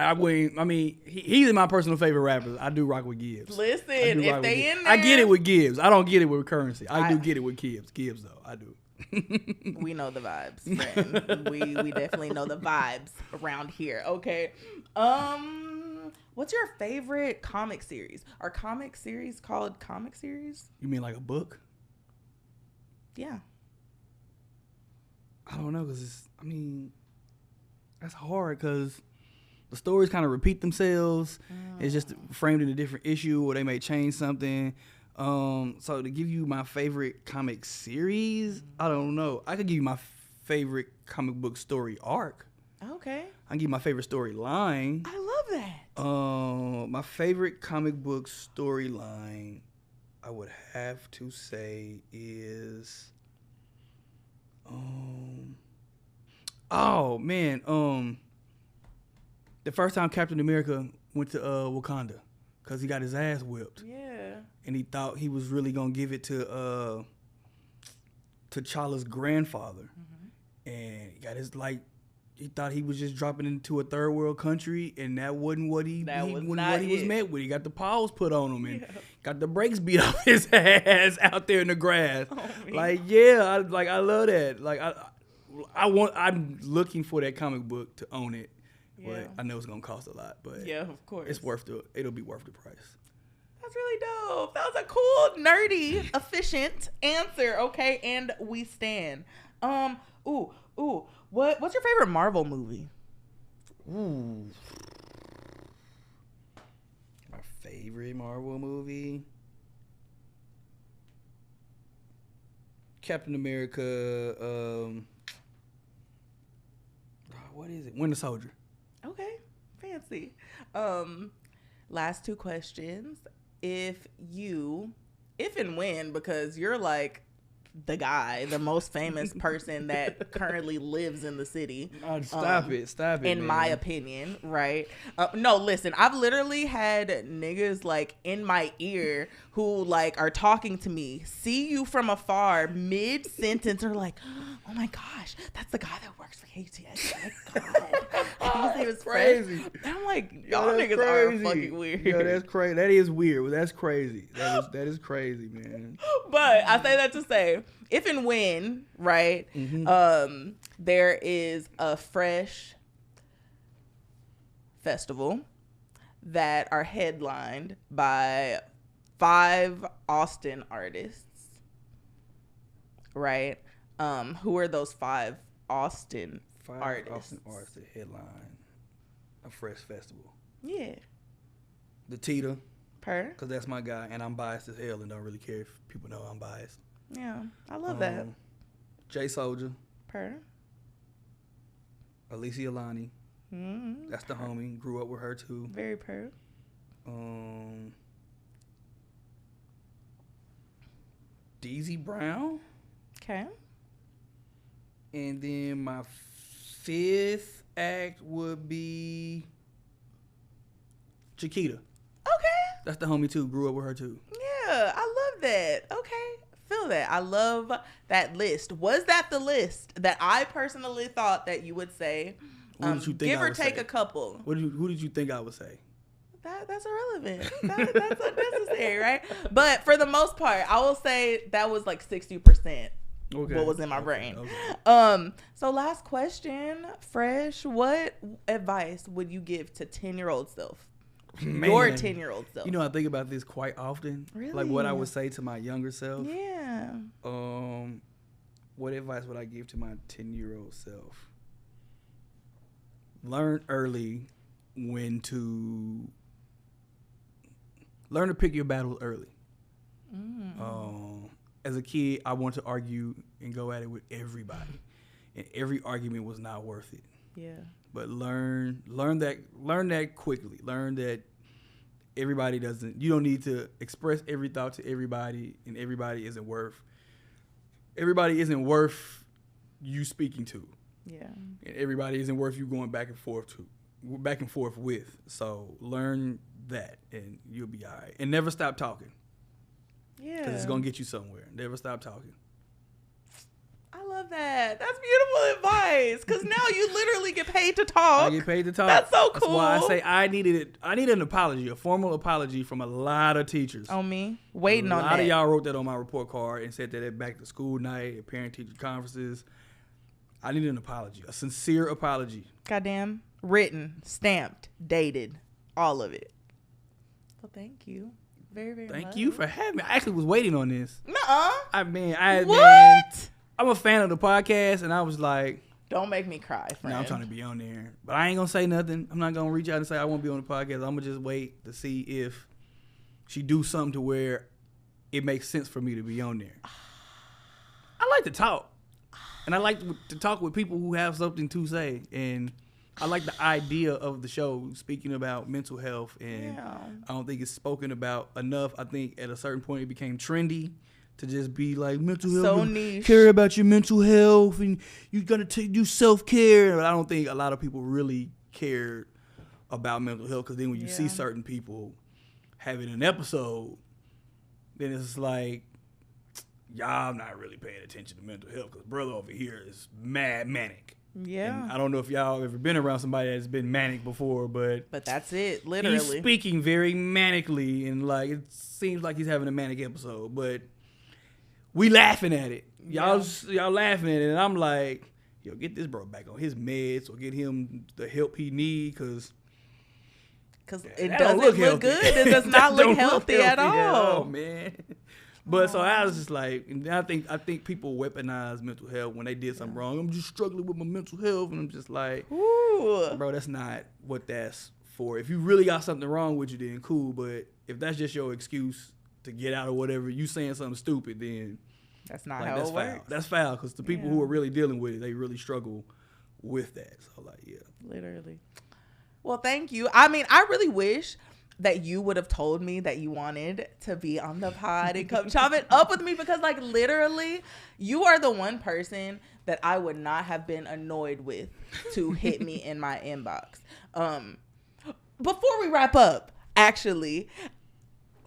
He's in my personal favorite rappers. I do rock with Gibbs. Listen, if they in there. I get it with Gibbs. I don't get it with Currency. I do get it with Gibbs. Gibbs, though. I do. We know the vibes, friend. we definitely know the vibes around here. Okay. What's your favorite comic series? Are comic series called comic series? You mean like a book? Yeah. I don't know, because that's hard, because the stories kind of repeat themselves. It's just framed in a different issue, or they may change something. So to give you my favorite comic series, I don't know. I could give you my favorite comic book story arc. Okay. I can give you my favorite storyline. I love that. My favorite comic book storyline, I would have to say, is the first time Captain America went to Wakanda, because he got his ass whipped. Yeah. And he thought he was really gonna give it to T'Challa's grandfather, and he got his he thought he was just dropping into a third world country, and that wasn't what he was met with. He got the paws put on him and got the brakes beat off his ass out there in the grass. Oh, I love that. Like I'm looking for that comic book to own it, but I know it's gonna cost a lot. But yeah, of course, it'll be worth the price. That's really dope. That was a cool, nerdy, efficient answer. Okay, and we stand. What's your favorite Marvel movie? Ooh. My favorite Marvel movie? Captain America, what is it? Winter Soldier. Okay, fancy. Last two questions. If and when, because you're like the guy, the most famous person that currently lives in the city. Stop it, in man. My opinion, right? No, listen, I've literally had niggas like in my ear who like are talking to me, see you from afar, mid sentence, are like, oh my gosh, that's the guy that works for ATS. Oh my god, I think his name is crazy. And I'm like, y'all niggas are fucking weird. Yo, that's crazy. That is weird. That's crazy. That is crazy, man. But I say that to say, if and when, right, there is a fresh festival that are headlined by 5 Austin artists, right? Who are those 5 Austin artists? 5 Austin artists that headline a fresh festival. Yeah. The Tita. Because that's my guy, and I'm biased as hell and don't really care if people know I'm biased. Yeah, I love that. J Soldier. Per. Alicia Lani. Mm-hmm. That's the homie. Grew up with her too. Very per. DZ Brown. Okay. And then my 5th act would be Chiquita. Okay. That's the homie too. Grew up with her too. Yeah, I love that. Okay. Feel that. I love that list. Was that the list that I personally thought that you would say? What did you think give I or would take say? A couple. Who did you think I would say? That's irrelevant. That's unnecessary, right? But for the most part, I will say that was like 60%. Okay. What was in my brain. Okay. So last question, Fresh, what advice would you give to 10-year-old self? Man, your 10-year-old self. You know, I think about this quite often. Really? Like what I would say to my younger self. Yeah. What advice would I give to my 10-year-old self? Learn early when to pick your battles early. As a kid, I wanted to argue and go at it with everybody, and every argument was not worth it. Yeah. But learn that quickly. Learn that you don't need to express every thought to everybody, and everybody isn't worth you speaking to. Yeah. And everybody isn't worth you going back and forth with. So learn that and you'll be all right. And never stop talking. Yeah. Because it's going to get you somewhere. Never stop talking. I love that. That's beautiful advice. Because now you literally get paid to talk. I get paid to talk. That's so cool. That's why I say I needed an apology, a formal apology from a lot of teachers. On me? Waiting on that. A lot of y'all wrote that on my report card and said that at back to school night, at parent-teacher conferences. I needed an apology, a sincere apology. Goddamn. Written, stamped, dated, all of it. So thank you. Very, very much. Thank you for having me. I actually was waiting on this. Nuh-uh. What? I'm a fan of the podcast, and I was like, don't make me cry, friend. No, I'm trying to be on there. But I ain't going to say nothing. I'm not going to reach out and say I want to be on the podcast. I'm going to just wait to see if she do something to where it makes sense for me to be on there. I like to talk. And I like to talk with people who have something to say. And I like the idea of the show, speaking about mental health. And I don't think it's spoken about enough. I think at a certain point it became trendy to just be like mental health. So niche. Care about your mental health. And you got to do self-care. But I don't think a lot of people really care about mental health. Because then when you see certain people having an episode, then it's like, y'all not really paying attention to mental health because brother over here is mad manic. Yeah. And I don't know if y'all ever been around somebody that's been manic before, but that's it, literally. he's speaking very manically, and like it seems like he's having a manic episode, but we laughing at it. Y'all laughing at it, and I'm like, yo, get this bro back on his meds or get him the help he need, because it doesn't look good. It does not look healthy at all, man. But so I was just like, and I think people weaponize mental health when they did something wrong. I'm just struggling with my mental health, and I'm just like, ooh, bro, that's not what that's for. If you really got something wrong with you, then cool. But if that's just your excuse to get out of whatever, you saying something stupid, then that's not how it works. That's foul, because the people who are really dealing with it, they really struggle with that. So like, yeah, literally. Well, thank you. I mean, I really wish that you would have told me that you wanted to be on the pod and come chop it up with me, because like literally you are the one person that I would not have been annoyed with to hit me in my inbox. Before we wrap up, actually,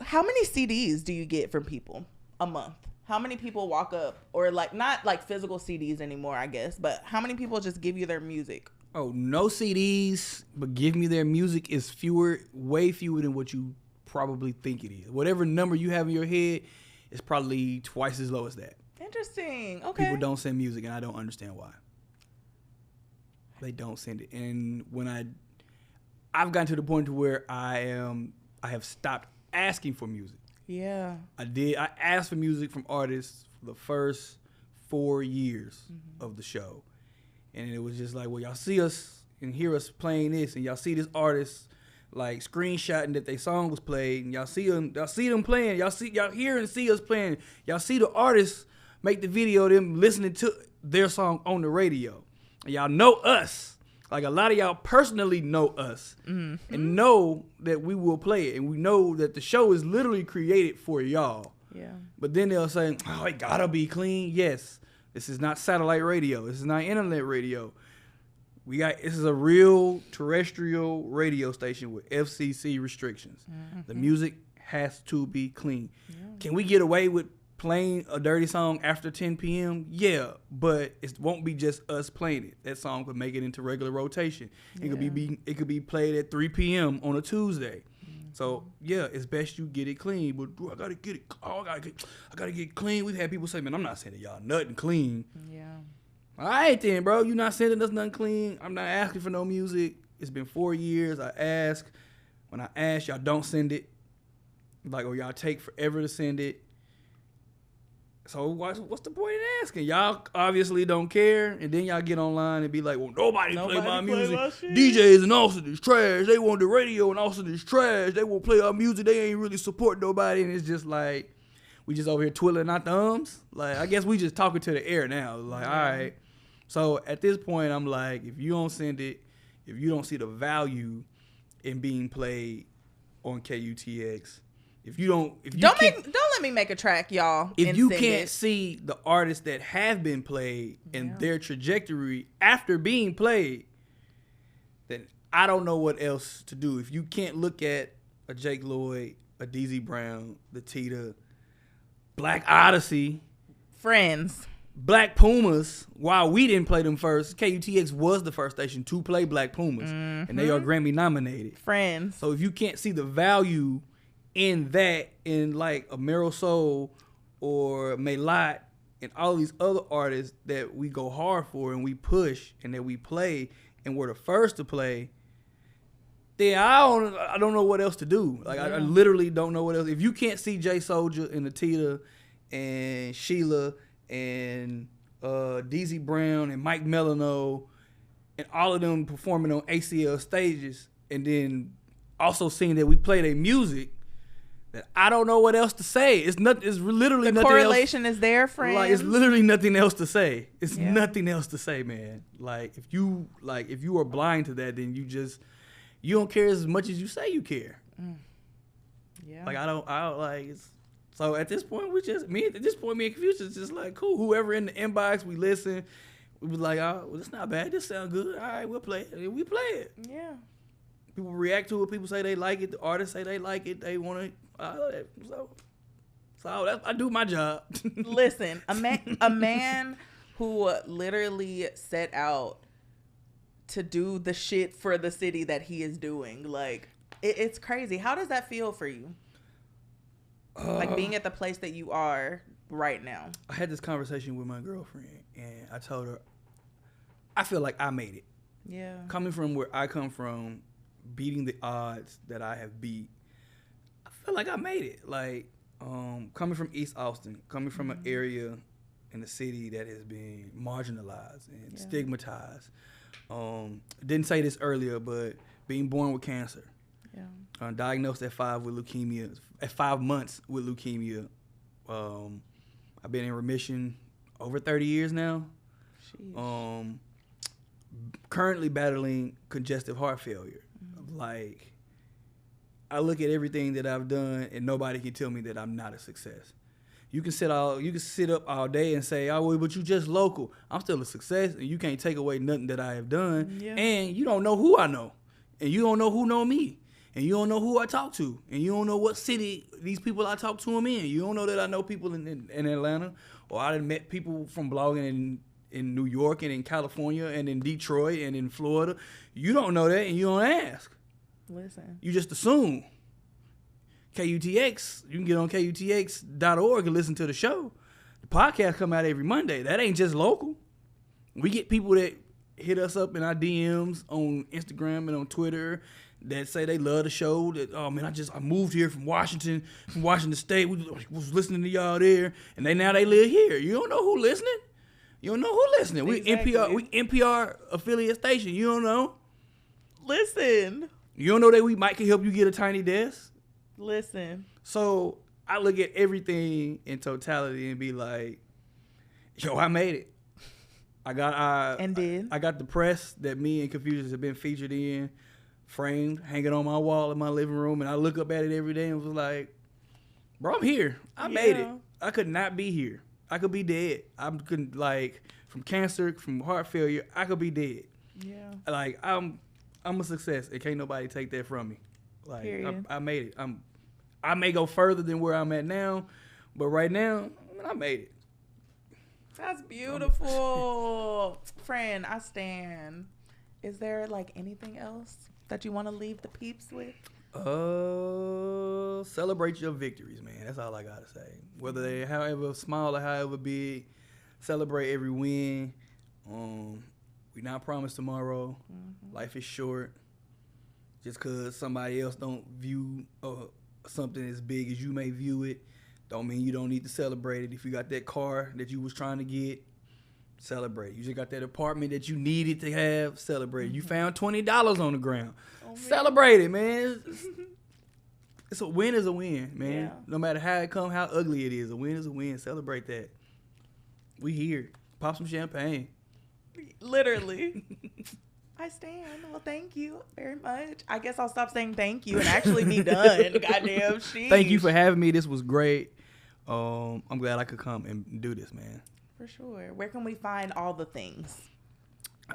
how many CDs do you get from people a month? How many people walk up, or like not like physical CDs anymore, I guess, but how many people just give you their music? Oh, no CDs, but give me their music is way fewer than what you probably think it is. Whatever number you have in your head is probably twice as low as that. Interesting. Okay. People don't send music, and I don't understand why. They don't send it. And when I've gotten to the point to where I have stopped asking for music. Yeah. I asked for music from artists for the first 4 years of the show. And it was just like, well, y'all see us and hear us playing this, and y'all see this artist like screenshotting that their song was played, and y'all see them playing, y'all hear and see us playing, y'all see the artists make the video of them listening to their song on the radio, and y'all know us. Like a lot of y'all personally know us and know that we will play it, and we know that the show is literally created for y'all. Yeah. But then they'll say, oh, it gotta be clean. Yes. This is not satellite radio. This is not internet radio. This is a real terrestrial radio station with FCC restrictions. The music has to be clean. Yeah. Can we get away with playing a dirty song after 10 p.m.? Yeah, but it won't be just us playing it. That song could make it into regular rotation. It could be played at 3 p.m. on a Tuesday. So yeah, it's best you get it clean. But I gotta get it. Oh, I gotta get clean. We've had people say, "Man, I'm not sending y'all nothing clean." Yeah. All right then, bro. You not sending us nothing clean. I'm not asking for no music. It's been 4 years. I ask. When I ask, y'all don't send it. Like, or y'all take forever to send it. So what's the point in asking? Y'all obviously don't care, and then y'all get online and be like, well, nobody play my music. DJs in Austin is trash. They want the radio in Austin is trash. They won't play our music. They ain't really support nobody. And it's just like, we just over here twiddling our thumbs. Like, I guess we just talking to the air now. Like, all right. So at this point, I'm like, if you don't send it, if you don't see the value in being played on KUTX, don't let me make a track, y'all. If you can't see the artists that have been played and their trajectory after being played, then I don't know what else to do. If you can't look at a Jake Lloyd, a DZ Brown, the Tita, Black Odyssey, Friends, Black Pumas, while we didn't play them first, KUTX was the first station to play Black Pumas, and they are Grammy nominated. Friends. So if you can't see the value in that, in like a Meryl Soul or Maylot and all these other artists that we go hard for and we push and that we play and we're the first to play, then I don't know what else to do. Like I literally don't know what else. If you can't see Jay Soulja and Atita and Sheila and DZ Brown and Mike Melano and all of them performing on ACL stages, and then also seeing that we play their music, that I don't know what else to say. It's literally nothing else. The correlation is there, friends. Like, it's literally nothing else to say. It's nothing else to say, man. Like, if you are blind to that, then you don't care as much as you say you care. Yeah. Like, I don't like. So at this point, me and Confucius just like, cool. Whoever in the inbox, we listen. We was like, oh, well, it's not bad. This sounds good. All right, we'll play it. And we play it. Yeah. People react to it. People say they like it. The artists say they like it. They want it. So I do my job. Listen, a man who literally set out to do the shit for the city that he is doing. Like, it's crazy. How does that feel for you? Like being at the place that you are right now. I had this conversation with my girlfriend, and I told her, I feel like I made it. Yeah. Coming from where I come from, beating the odds that I have beat, I feel like I made it. Like, coming from East Austin, coming from an area in the city that has been marginalized and stigmatized. Didn't say this earlier, but being born with cancer. Yeah. Diagnosed at 5 with leukemia. At 5 months with leukemia. I've been in remission over 30 years now. Currently battling congestive heart failure. Like, I look at everything that I've done, and nobody can tell me that I'm not a success. You can sit up all day and say, "Oh, well, but you just local." I'm still a success, and you can't take away nothing that I have done. Yeah. And you don't know who I know, and you don't know who know me, and you don't know who I talk to, and you don't know what city these people I talk to them in. You don't know that I know people in Atlanta, or I done met people from blogging in New York and in California and in Detroit and in Florida. You don't know that, and you don't ask. Listen. You just assume. KUTX, you can get on KUTX.org and listen to the show. The podcast come out every Monday. That ain't just local. We get people that hit us up in our DMs on Instagram and on Twitter that say they love the show. That, oh man, I moved here from Washington State. We was listening to y'all there, and now they live here. You don't know who listening. You don't know who listening. Exactly. We NPR affiliate station. You don't know. Listen. You don't know that we might can help you get a tiny desk. Listen. So I look at everything in totality and be like, yo, I made it. I got the press that me and Confucius have been featured in, framed, hanging on my wall in my living room, and I look up at it every day and was like, bro, I'm here. I made it. I could not be here. I could be dead. I couldn't, like, from cancer, from heart failure, I could be dead. Yeah. Like, I'm a success. And can't nobody take that from me. Like, I made it. I may go further than where I'm at now, but right now, I made it. That's beautiful. Friend, I stand. Is there, like, anything else that you want to leave the peeps with? Celebrate your victories, man. That's all I got to say. Whether they however small or however big, celebrate every win. We not promised tomorrow. Life is short. Just because somebody else don't view something as big as you may view it, don't mean you don't need to celebrate it. If you got that car that you was trying to get, celebrate. You just got that apartment that you needed to have, celebrate. You found $20 on the ground. Celebrate it, man. It's a win is a win, man. Yeah. No matter how it come, how ugly it is, a win is a win. Celebrate that. We here. Pop some champagne. Literally. I stand. Well, thank you very much. I guess I'll stop saying thank you and actually be done. Goddamn shit. Thank you for having me. This was great. I'm glad I could come and do this, man. For sure. Where can we find all the things?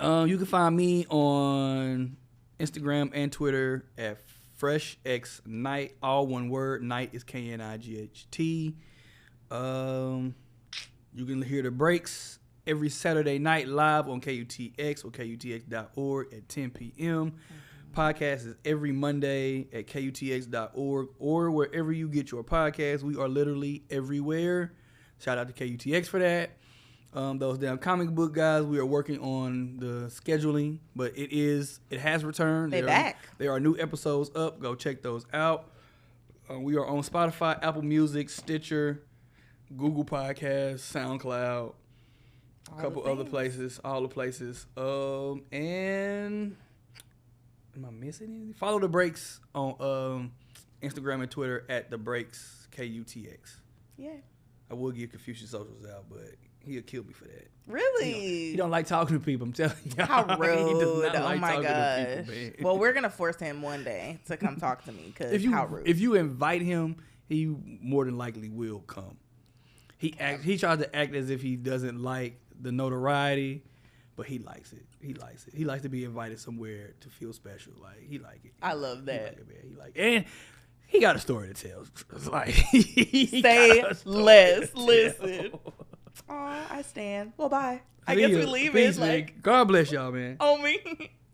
You can find me on Instagram and Twitter at FreshXNight. All one word. Night is KNIGHT. You can hear the breaks every Saturday night live on KUTX or KUTX.org at 10 p.m. Podcast is every Monday at KUTX.org or wherever you get your podcast. We are literally everywhere. Shout out to KUTX for that. Those damn comic book guys, we are working on the scheduling, but it has returned. They're back. There are new episodes up. Go check those out. We are on Spotify, Apple Music, Stitcher, Google Podcasts, SoundCloud, a couple other places, all the places. And am I missing anything? Follow The Breaks on Instagram and Twitter at The Breaks KUTX. Yeah. I will give Confucius socials out, but he'll kill me for that. Really? He don't like talking to people. I'm telling you. How rude. He does not like talking to people, man. Well, we're going to force him one day to come talk to me because how rude. If you invite him, he more than likely will come. He tries to act as if he doesn't like the notoriety, but he likes it. He likes it. He likes to be invited somewhere to feel special. Like, he like it. I love that. He like it, man. He like it. And he got a story to tell. It's like, say less. Listen. Aw, I stand. Well, bye. I See guess ya. we leave Peace, it man. like God bless y'all, man. on me.